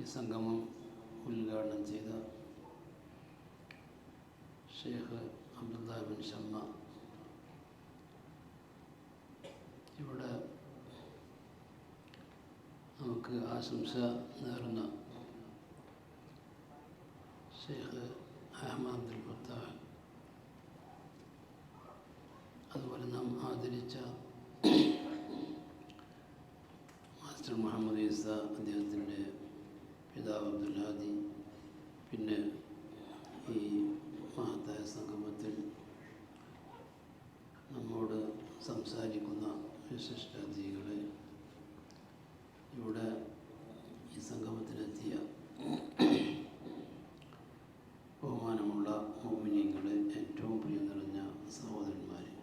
ഈ സംഗമം ഉദ്ഘാടനം ചെയ്ത ഷെയ്ഖ് അബ്ദുല്ലാഹി ബിൻ ഷമ്മ, ഇവിടെ നമുക്ക് ആശംസ നേർന്ന ഷെയ്ഖ് അഹ്മദ് അബ്ദുൽ ഫത്താഹ്, അതുപോലെ നാം ആദരിച്ച മാസ്റ്റർ മുഹമ്മദ് ഈസ, അദ്ദേഹത്തിൻ്റെ പിതാവ് അബ്ദുൽ ഹാദി, പിന്നെ ഈ മഹത്തായ സംഗമത്തിൽ നമ്മോട് സംസാരിക്കുന്ന വിശിഷ്ടാതിഥികളെ, ഇവിടെ ഈ സംഗമത്തിലെത്തിയ ബഹുമാനമുള്ള മുഅ്മിനീങ്ങളെ, ഏറ്റവും പ്രിയം നിറഞ്ഞ സഹോദരന്മാരെ,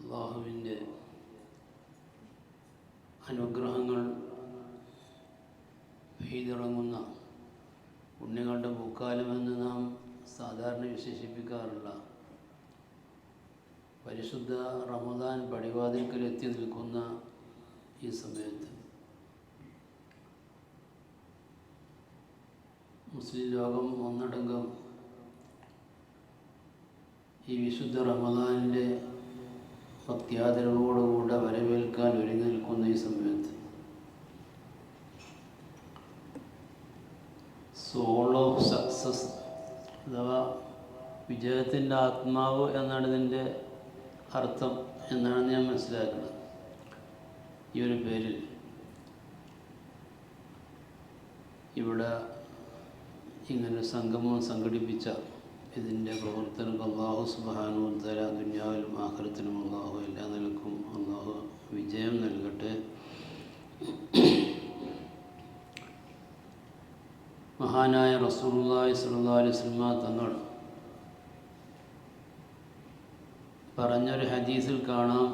അല്ലാഹുവിൻ്റെ അനുഗ്രഹങ്ങൾ പെയ്തിറങ്ങുന്ന പുണ്യങ്ങളുടെ പൂക്കാലമെന്ന് നാം സാധാരണ വിശേഷിപ്പിക്കാറുള്ള പരിശുദ്ധ റമദാൻ പടിവാതിൽക്കൽ എത്തി നിൽക്കുന്ന ഈ സമയത്ത് മുസ്ലിം ലോകം ഒന്നടങ്കം ഈ വിശുദ്ധ റമദാനിൻ്റെ ഭക്തിയാദരവോടുകൂടെ വരവേൽക്കാൻ ഒരുങ്ങി നിൽക്കുന്ന ഈ സമയത്ത് സോൾ ഓഫ് സക്സസ് അഥവാ വിജയത്തിൻ്റെ ആത്മാവ് എന്നാണ് ഇതിൻ്റെ അർത്ഥം എന്നാണ് ഞാൻ മനസ്സിലാക്കുന്നത്. ഈ ഒരു പേരിൽ ഇവിടെ ഇങ്ങനെ സംഗമം സംഘടിപ്പിച്ച ഇതിൻ്റെ പ്രവർത്തനങ്ങൾ അല്ലാഹു സുബ്ഹാനഹു വ തആല ദുനിയാവിലും ആഖിറത്തിലും അല്ലാഹു എല്ലാ നിലക്കും അല്ലാഹു വിജയം നൽകട്ടെ. മഹാനായ റസൂലുള്ളാഹി സ്വല്ലല്ലാഹു അലൈഹി വസല്ലം തങ്ങൾ പറഞ്ഞൊരു ഹദീസിൽ കാണാം,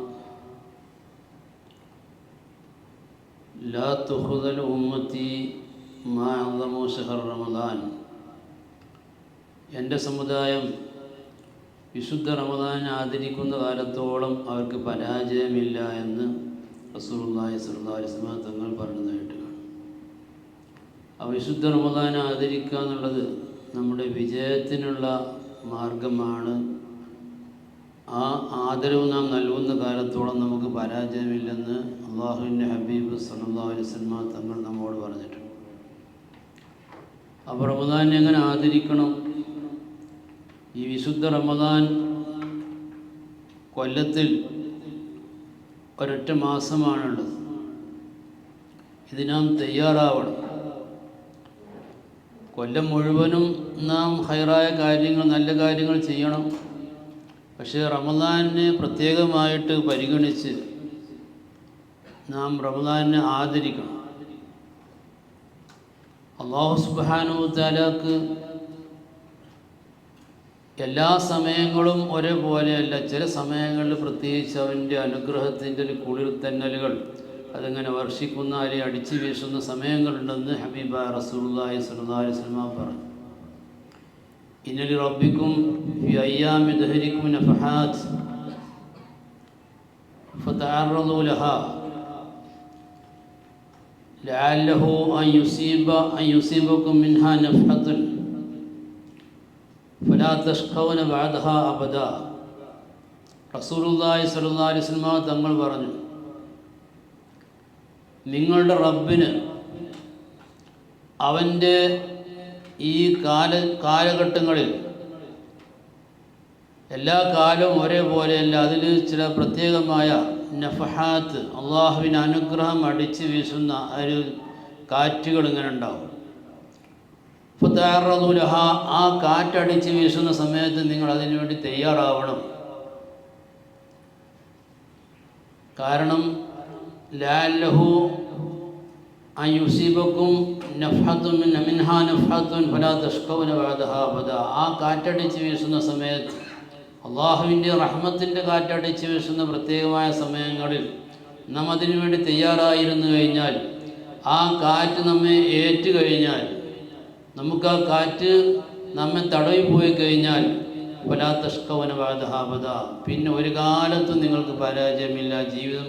ലാ തുഖ്ദൽ ഉമ്മത്തി മാ അഅ്ളമു ശഹർ റമദാൻ, എൻ്റെ സമുദായം വിശുദ്ധ റമദാൻ ആദരിക്കുന്ന കാലത്തോളം അവർക്ക് പരാജയമില്ല എന്ന് റസൂലുള്ളാഹി സ്വല്ലല്ലാഹു അലൈഹി വസല്ലം തങ്ങൾ പറഞ്ഞതായിട്ട് കാണും. ആ വിശുദ്ധ റമദാൻ ആദരിക്കുക എന്നുള്ളത് നമ്മുടെ വിജയത്തിനുള്ള മാർഗമാണ്. ആ ആദരവ് നാം നൽകുന്ന കാലത്തോളം നമുക്ക് പരാജയമില്ലെന്ന് അല്ലാഹുവിൻ്റെ ഹബീബ് സ്വല്ലല്ലാഹു അലൈഹി വസല്ലം തങ്ങൾ നമ്മോട് പറഞ്ഞിട്ടുണ്ട്. അപ്പോൾ റമദാനെ എങ്ങനെ ആദരിക്കണം? ഈ വിശുദ്ധ റമദാൻ കൊല്ലത്തിൽ ഒരൊറ്റ മാസമാണുള്ളത്. ഇത് നാം തയ്യാറാവണം. കൊല്ലം മുഴുവനും നാം ഹൈറായ കാര്യങ്ങൾ, നല്ല കാര്യങ്ങൾ ചെയ്യണം. പക്ഷേ റമദാനിനെ പ്രത്യേകമായിട്ട് പരിഗണിച്ച് നാം റമദാനിനെ ആദരിക്കണം. അല്ലാഹു സുബ്ഹാനഹു വ തആലക്ക് എല്ലാ സമയങ്ങളും ഒരേപോലെയല്ല. ചില സമയങ്ങളിൽ പ്രത്യേകിച്ച് അവൻ്റെ അനുഗ്രഹത്തിൻ്റെ ഒരു കുളിർത്തന്നലുകൾ അതിങ്ങനെ വർഷിക്കുന്ന അല്ലെങ്കിൽ അടിച്ചു വീശുന്ന സമയങ്ങളുണ്ടെന്ന് ഹബീബായ റസൂലുള്ളാഹി സ്വല്ലല്ലാഹു അലൈഹി വസല്ലം പറഞ്ഞു. ഇന്ന ലിറബ്ബിക്കും ഫി അയ്യാമി ദഹരിക്കും നഫഹാത്ത് ഫതഅറദൂ ലഹാ ലഅല്ലഹു അൻ യുസീബക്കും മിൻഹാ നഫഹത്തുൻ ഫലാ തഷ്ഖൗന ബഅദഹാ അബദാ. റസൂലുള്ളാഹി സ്വല്ലല്ലാഹു അലൈഹി വസല്ലം തങ്ങൾ പറഞ്ഞു, നിങ്ങളുടെ റബ്ബിന് അവൻ്റെ ഈ കാലഘട്ടങ്ങളിൽ എല്ലാ കാലവും ഒരേപോലെയല്ല. അതിൽ ചില പ്രത്യേകമായ നഫഹാത്ത്, അള്ളാഹുവിൻ്റെ അനുഗ്രഹം അടിച്ചു വീശുന്ന ഒരു കാറ്റുകൾ ഇങ്ങനെ ഉണ്ടാവും. ഫതഅറദൂ ലഹാ, ആ കാറ്റടിച്ച് വീശുന്ന സമയത്ത് നിങ്ങൾ അതിനു വേണ്ടി തയ്യാറാവണം. കാരണം ലഅല്ലഹു അൻ യുസീബക്കും നഫഹത്തുൻ മിൻഹാ നഫഹത്തുൻ ഫലാ തഷ്ഖൗന ബഅദഹാ അബദാ. ആ കാറ്റടിച്ച് വീശുന്ന സമയത്ത്, അള്ളാഹുവിൻ്റെ റഹ്മത്തിൻ്റെ കാറ്റടിച്ച് വീശുന്ന പ്രത്യേകമായ സമയങ്ങളിൽ നാം അതിനു വേണ്ടി തയ്യാറായിരുന്നു കഴിഞ്ഞാൽ, ആ കാറ്റ് നമ്മെ ഏറ്റുകഴിഞ്ഞാൽ, നമുക്ക് ആ കാറ്റ് നമ്മെ തടവി പോയി കഴിഞ്ഞാൽ ഫലാ തഷ്കൗന ബഅദഹാ അബദാ, പിന്നെ ഒരു കാലത്തും നിങ്ങൾക്ക് പരാജയമില്ല. ജീവിതം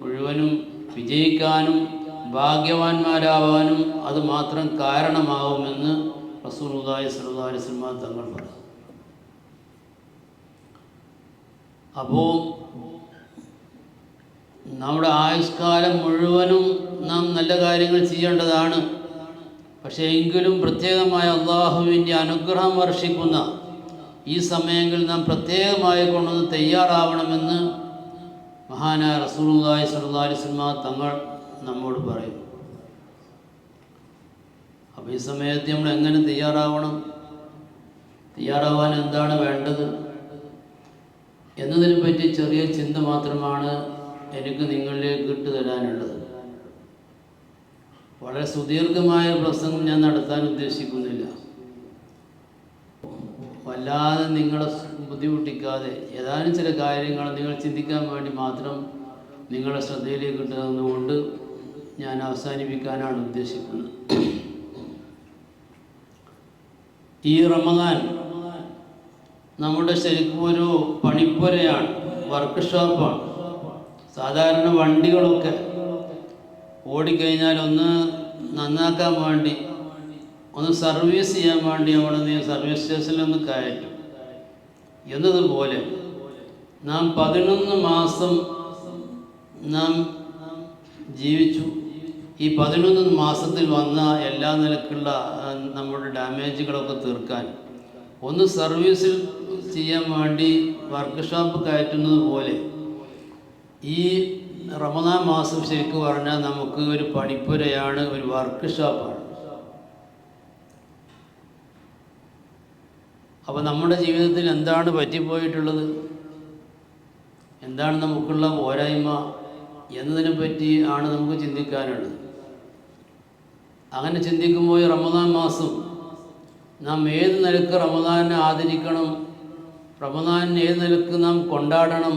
മുഴുവനും വിജയിക്കാനും ഭാഗ്യവാന്മാരാവാനും അത് മാത്രം കാരണമാവുമെന്ന് റസൂലുള്ളാഹി സ്വല്ലല്ലാഹു അലൈഹി വസല്ലം തങ്ങൾ പറഞ്ഞു. അപ്പോൾ നമ്മുടെ ആയുഷ്കാലം മുഴുവനും നാം നല്ല കാര്യങ്ങൾ ചെയ്യേണ്ടതാണ്. പക്ഷേ എങ്കിലും പ്രത്യേകമായ അള്ളാഹുവിൻ്റെ അനുഗ്രഹം വർഷിക്കുന്ന ഈ സമയങ്ങളിൽ നാം പ്രത്യേകമായി കൊണ്ടൊന്ന് തയ്യാറാവണമെന്ന് മഹാനായ റസൂലുള്ളാഹി സ്വല്ലല്ലാഹു അലൈഹി വസല്ലം തങ്ങൾ നമ്മോട് പറയും. അപ്പോൾ ഈ സമയത്ത് നമ്മൾ എങ്ങനെ തയ്യാറാവണം, തയ്യാറാവാൻ എന്താണ് വേണ്ടത് എന്നതിനെ പറ്റി ചെറിയ ചിന്ത മാത്രമാണ് എനിക്ക് നിങ്ങളിലേക്ക് ഇട്ട് തരാനുള്ളത്. വളരെ സുദീർഘമായ പ്രസംഗം ഞാൻ നടത്താൻ ഉദ്ദേശിക്കുന്നില്ല. വല്ലാതെ നിങ്ങളെ ബുദ്ധിമുട്ടിക്കാതെ ഏതാനും ചില കാര്യങ്ങൾ നിങ്ങൾ ചിന്തിക്കാൻ വേണ്ടി മാത്രം നിങ്ങളുടെ ശ്രദ്ധയിലേക്ക് ഇട്ടുതന്നുകൊണ്ട് ഞാൻ അവസാനിപ്പിക്കാനാണ് ഉദ്ദേശിക്കുന്നത്. ഈ റമദാൻ നമ്മുടെ ശരിക്കും ഒരു പണിപ്പുരയാണ്, വർക്ക് ഷോപ്പാണ്. സാധാരണ വണ്ടികളൊക്കെ ഓടിക്കഴിഞ്ഞാൽ ഒന്ന് നന്നാക്കാൻ വേണ്ടി, ഒന്ന് സർവീസ് ചെയ്യാൻ വേണ്ടി അവിടെ സർവീസ് സ്റ്റേഷനിലൊന്ന് കയറ്റും എന്നതുപോലെ നാം 11 മാസം നാം ജീവിച്ചു. ഈ 11 മാസത്തിൽ വന്ന എല്ലാ നിലക്കുള്ള നമ്മുടെ ഡാമേജുകളൊക്കെ തീർക്കാൻ ഒന്ന് സർവീസിൽ ചെയ്യാൻ വേണ്ടി വർക്ക് ഷോപ്പ് കയറ്റുന്നത് പോലെ ഈ റമദാൻ മാസം ശരിക്കും പറഞ്ഞാൽ നമുക്ക് ഒരു പണിപ്പുരയാണ്, ഒരു വർക്ക് ഷോപ്പാണ്. അപ്പോൾ നമ്മുടെ ജീവിതത്തിൽ എന്താണ് പറ്റിപ്പോയിട്ടുള്ളത്, എന്താണ് നമുക്കുള്ള പോരായ്മ എന്നതിനെ പറ്റി ആണ് നമുക്ക് ചിന്തിക്കാനുള്ളത്. അങ്ങനെ ചിന്തിക്കുമ്പോൾ ഈ റമദാൻ മാസം നാം ഏത് നിലക്ക് റമദാനെ ആദരിക്കണം, റമദാൻ ഏത് നിലക്ക് നാം കൊണ്ടാടണം,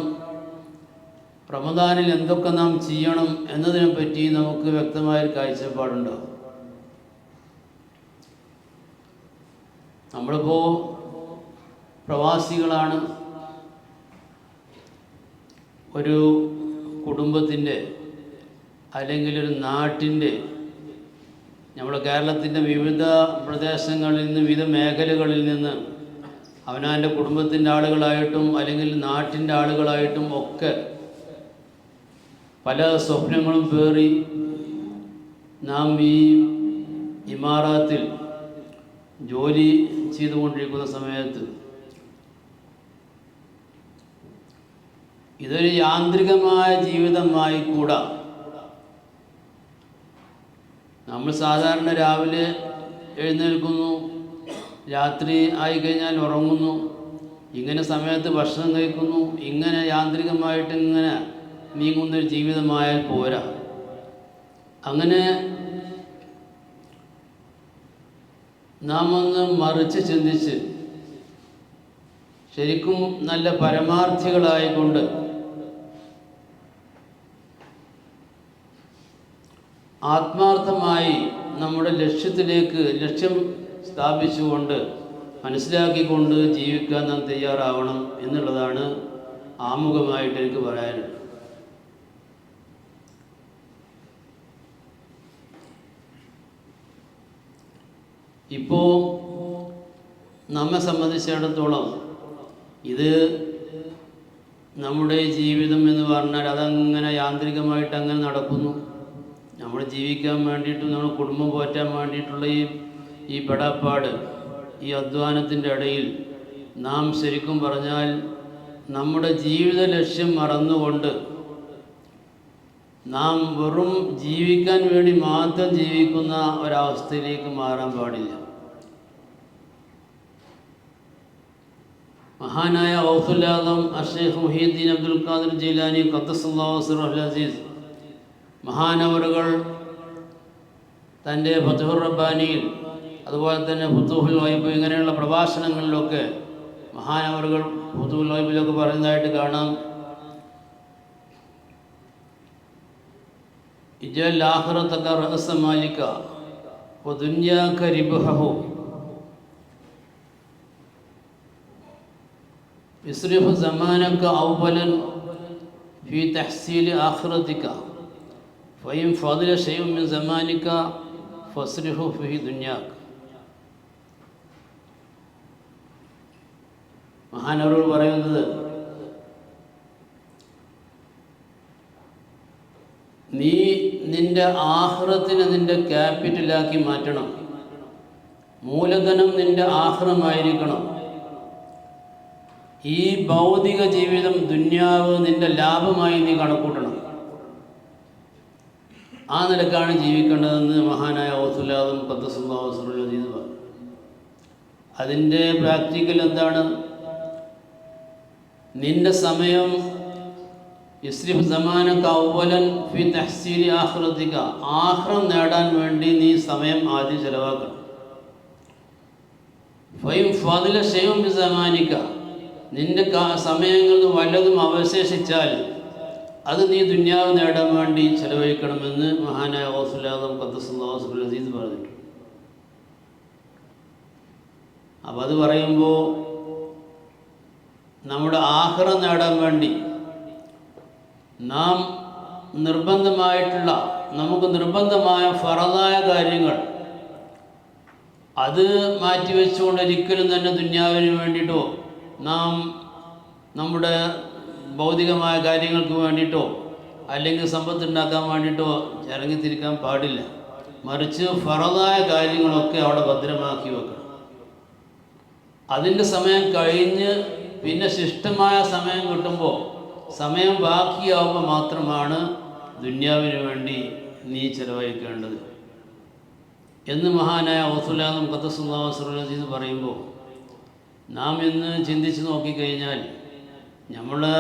റമദാനിൽ എന്തൊക്കെ നാം ചെയ്യണം എന്നതിനെ പറ്റി നമുക്ക് വ്യക്തമായൊരു കാഴ്ചപ്പാടുണ്ടാവും. നമ്മളിപ്പോൾ പ്രവാസികളാണ്. ഒരു കുടുംബത്തിൻ്റെ അല്ലെങ്കിൽ ഒരു നാട്ടിൻ്റെ, നമ്മുടെ കേരളത്തിൻ്റെ വിവിധ പ്രദേശങ്ങളിൽ നിന്ന്, വിവിധ മേഖലകളിൽ നിന്ന് അവനവൻ്റെ കുടുംബത്തിൻ്റെ ആളുകളായിട്ടും അല്ലെങ്കിൽ നാട്ടിൻ്റെ ആളുകളായിട്ടും ഒക്കെ പല സ്വപ്നങ്ങളും പേറി നാം ഈ ഇമാറാത്തിൽ ജോലി ചെയ്തുകൊണ്ടിരിക്കുന്ന സമയത്ത് ഇതൊരു യാന്ത്രികമായ ജീവിതമായി കൂടാ. നമ്മൾ സാധാരണ രാവിലെ എഴുന്നേൽക്കുന്നു, രാത്രി ആയിക്കഴിഞ്ഞാൽ ഉറങ്ങുന്നു, ഇങ്ങനെ സമയത്ത് ഭക്ഷണം കഴിക്കുന്നു, ഇങ്ങനെ യാന്ത്രികമായിട്ട് ഇങ്ങനെ നീങ്ങുന്നൊരു ജീവിതമായാൽ പോരാ. അങ്ങനെ നാം ഒന്ന് മറിച്ച് ചിന്തിച്ച് ശരിക്കും നല്ല പരമാർത്ഥികളായിക്കൊണ്ട് ആത്മാർത്ഥമായി നമ്മുടെ ലക്ഷ്യം സ്ഥാപിച്ചുകൊണ്ട് മനസ്സിലാക്കിക്കൊണ്ട് ജീവിക്കാൻ നാം തയ്യാറാവണം എന്നുള്ളതാണ് ആമുഖമായിട്ട് എനിക്ക് പറയാനുള്ളത്. ഇപ്പോൾ നമ്മെ സംബന്ധിച്ചിടത്തോളം ഇത് നമ്മുടെ ജീവിതം എന്ന് പറഞ്ഞാൽ അതങ്ങനെ യാന്ത്രികമായിട്ട് അങ്ങനെ നടക്കുന്നു. നമ്മൾ ജീവിക്കാൻ വേണ്ടിയിട്ടും നമ്മുടെ കുടുംബം പോറ്റാൻ വേണ്ടിയിട്ടുള്ള ഈ പെടാപ്പാട്, ഈ അധ്വാനത്തിൻ്റെ ഇടയിൽ നാം ശരിക്കും പറഞ്ഞാൽ നമ്മുടെ ജീവിത ലക്ഷ്യം മറന്നുകൊണ്ട് നാം വെറും ജീവിക്കാൻ വേണ്ടി മാത്രം ജീവിക്കുന്ന ഒരവസ്ഥയിലേക്ക് മാറാൻ പാടില്ല. മഹാനായ ഗൗസുൽ ആദം അഷ്ശൈഖ് മുഹീദ്ദീൻ അബ്ദുൽ ഖാദിർ ജീലാനി ഖദ്ദസല്ലാഹു സിർറഹുൽ അസീസ് മഹാനവറുകൾ തൻ്റെ ഫത്ഹുർ റബ്ബാനിയിൽ, അതുപോലെ തന്നെ ഫുതൂഹുൽ ഗൈബ്, ഇങ്ങനെയുള്ള പ്രഭാഷണങ്ങളിലൊക്കെ മഹാനവറുകൾ ഫുതൂഹുൽ ഗൈബിലൊക്കെ പറയുന്നതായിട്ട് കാണാം. ഇജൽ ആഖിറതക റഅസ മാലിക വദുനിയാക റിബ്ഹഹു. ഇസ്രിഫ് സമാനക അവലൻ ഫി തഹ്സീൽ ആഖിറതിക ഫഇൻ ഫദില ശൈഉൻ മിൻ സമാനിക ഫസ്രിഹു ഫി ദുനിയാക. മഹാനവറുകൾ പറയുന്നത്, നീ നിന്റെ ആഖിറത്തിനെ നിന്റെ ക്യാപിറ്റലാക്കി മാറ്റണം. മൂലധനം നിന്റെ ആഖിറമായിരിക്കണം. ഈ ഭൗതിക ജീവിതം, ദുന്യാവ് നിന്റെ ലാഭമായി നീ കണക്കൂട്ടണം. ആ നിലക്കാണ് ജീവിക്കേണ്ടതെന്ന് മഹാനായ ഔസുല്ലാദും ഖദ്ദസുല്ലാഹു സിർറഹുൽ അസീസ് പറഞ്ഞു. അതിൻ്റെ പ്രാക്ടിക്കൽ എന്താണ്? നിന്റെ സമയം ഇസ്രിഫ് സമാനക അവലൻ ഫി തഹ്സീലി ആഖിറതിക, ആഖിറം നേടാൻ വേണ്ടി നീ സമയം ആദ്യം ചെലവാക്കണം. ഫഇൻ ഫദില ശൈഉൻ മിൻ സമാനിക, നിന്റെ സമയങ്ങളിൽ വല്ലതും അവശേഷിച്ചാൽ അത് നീ ദുന്യാവ് നേടാൻ വേണ്ടി ചെലവഴിക്കണമെന്ന് മഹാനായ ഔസുല്ലാദും ഖദ്ദസുല്ലാഹു സിർറഹുൽ അസീസ് പറഞ്ഞിട്ടുണ്ട്. അപ്പം അത് പറയുമ്പോൾ നമ്മുടെ ആഖിറം നേടാൻ വേണ്ടി നാം നമുക്ക് നിർബന്ധമായ ഫറദായ കാര്യങ്ങൾ അത് മാറ്റിവെച്ചുകൊണ്ട് ഒരിക്കലും തന്നെ ദുന്യാവിന് വേണ്ടിയിട്ടോ നാം നമ്മുടെ ഭൗതികമായ കാര്യങ്ങൾക്ക് വേണ്ടിയിട്ടോ അല്ലെങ്കിൽ സമ്പത്ത് ഉണ്ടാക്കാൻ വേണ്ടിയിട്ടോ ഇറങ്ങിത്തിരിക്കാൻ പാടില്ല. മറിച്ച് ഫറദായ കാര്യങ്ങളൊക്കെ അവിടെ ഭദ്രമാക്കി വെക്കണം. അതിൻ്റെ സമയം കഴിഞ്ഞ് പിന്നെ ശിഷ്ടമായ സമയം കിട്ടുമ്പോൾ, സമയം ബാക്കിയാവുമ്പോൾ മാത്രമാണ് ദുന്യാവിന് വേണ്ടി നീ ചെലവഴിക്കേണ്ടത് എന്ന് മഹാനായ ഔസുല്ലാദും ഖദ്ദസുല്ലാഹു സിർറഹുൽ അസീസ് പറയുമ്പോൾ, നാം ഇന്ന് ചിന്തിച്ച് നോക്കിക്കഴിഞ്ഞാൽ നമ്മളെ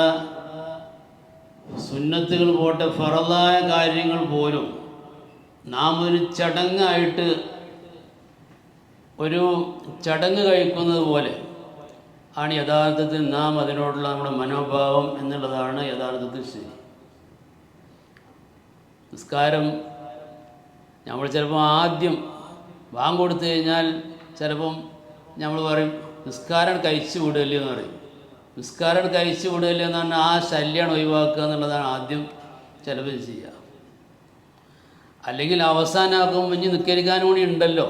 സുന്നത്തുകൾ പോട്ടെ, ഫറദായ കാര്യങ്ങൾ പോലും നാം ഒരു ചടങ്ങായിട്ട്, ഒരു ചടങ്ങ് കഴിക്കുന്നത് പോലെ ആണ് യഥാർത്ഥത്തിൽ നാം അതിനോടുള്ള നമ്മുടെ മനോഭാവം എന്നുള്ളതാണ് യഥാർത്ഥത്തിൽ ശരി. നിസ്കാരം നമ്മൾ ചിലപ്പോൾ ആദ്യം ബാങ്ക് കൊടുത്തു കഴിഞ്ഞാൽ ചിലപ്പം നമ്മൾ പറയും നിസ്കാരം കഴിച്ചു വിടല്ലേ എന്ന് പറയും. നിസ്കാരം കഴിച്ചു വിടല്ലേ എന്ന് പറഞ്ഞാൽ ആ ശല്യമാണ് ഒഴിവാക്കുക എന്നുള്ളതാണ് ആദ്യം ചിലപ്പോൾ ചെയ്യുക. അല്ലെങ്കിൽ അവസാനമാക്കുമ്പോൾ ഇനി നിസ്കരിക്കാനും കൂടി ഉണ്ടല്ലോ,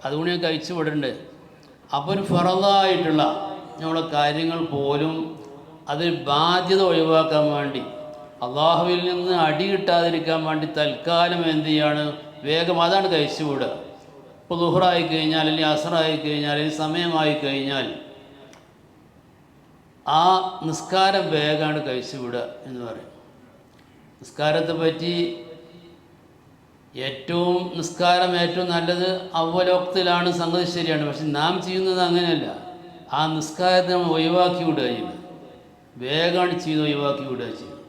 അതുകൊണ്ട് ഞാൻ കഴിച്ചു വിടണ്ടേ. അപ്പോൾ ഒരു ഫറദായിട്ടുള്ള നമ്മളെ കാര്യങ്ങൾ പോലും അതിൽ ബാധ്യത ഒഴിവാക്കാൻ വേണ്ടി, അള്ളാഹുവിൽ നിന്ന് അടി കിട്ടാതിരിക്കാൻ വേണ്ടി തൽക്കാലം എന്ത് ചെയ്യാണ്, വേഗം അതാണ് കഴിച്ചു വിടുക. ഇപ്പോൾ ദുഹറായി കഴിഞ്ഞാൽ അല്ലെങ്കിൽ അസറായി കഴിഞ്ഞാൽ അല്ലെങ്കിൽ സമയമായി കഴിഞ്ഞാൽ ആ നിസ്കാരം വേഗമാണ് കഴിച്ചു വിടുക എന്ന് പറയും. നിസ്കാരത്തെ പറ്റി നിസ്കാരം ഏറ്റവും നല്ലത് അവലോകത്തിലാണ്, സംഗതി ശരിയാണ്. പക്ഷെ നാം ചെയ്യുന്നത് അങ്ങനെയല്ല. ആ നിസ്കാരത്തെ നമ്മൾ ഒഴിവാക്കി വിടുക ചെയ്യുന്നത്, വേഗമാണ് ചെയ്ത് ഒഴിവാക്കി വിടുക ചെയ്യുന്നത്.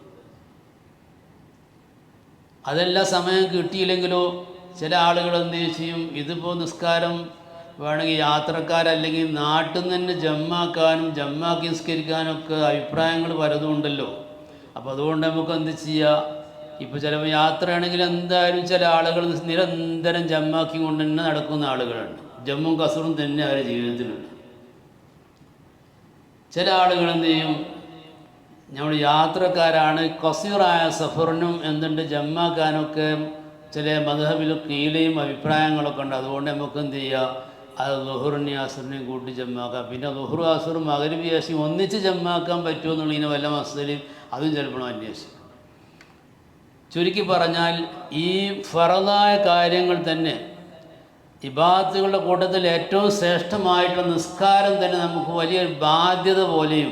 അതെല്ലാം സമയം കിട്ടിയില്ലെങ്കിലോ ചില ആളുകൾ എന്ത് ചെയ്യും, ഇതിപ്പോൾ നിസ്കാരം വേണമെങ്കിൽ യാത്രക്കാരല്ലെങ്കിൽ നാട്ടിൽ നിന്ന് തന്നെ ജമ്മാക്കി നിസ്കരിക്കാനൊക്കെ അഭിപ്രായങ്ങൾ പലതും ഉണ്ടല്ലോ. അപ്പോൾ അതുകൊണ്ട് നമുക്ക് എന്ത് ചെയ്യുക, ഇപ്പോൾ ചിലപ്പോൾ യാത്രയാണെങ്കിൽ എന്തായാലും ചില ആളുകൾ നിരന്തരം ജമ്മാക്കി കൊണ്ട് തന്നെ നടക്കുന്ന ആളുകളുണ്ട്. ജമ്മും കസറും തന്നെ അവരുടെ ജീവിതത്തിലുണ്ട്. ചില ആളുകൾ എന്ത് ചെയ്യും, നമ്മൾ യാത്രക്കാരാണ്, കസീറായ സഫറിനും എന്തുണ്ട് ജമ്മാക്കാനൊക്കെ ചില മദ്ഹബിൽ കീലയും അഭിപ്രായങ്ങളൊക്കെ ഉണ്ട്. അതുകൊണ്ട് നമുക്ക് എന്ത് ചെയ്യുക, അത് ളുഹറിനെയും അസറിനെയും കൂട്ടി ജമ്മാക്കാം. പിന്നെ ളുഹറും അസറും മഗ്‌രിബ് ഇശാ ഒന്നിച്ച് ജമ്മാക്കാൻ പറ്റുമോ എന്നുള്ളതിന് വല്ല മസ്അലയും അതും ചിലപ്പോൾ അന്വേഷിക്കും. ചുരുക്കി പറഞ്ഞാൽ ഈ ഫറദായ കാര്യങ്ങൾ തന്നെ, ഇബാദത്തുകളുടെ കൂട്ടത്തിൽ ഏറ്റവും ശ്രേഷ്ഠമായിട്ടുള്ള നിസ്കാരം തന്നെ നമുക്ക് വലിയൊരു ബാധ്യത പോലെയും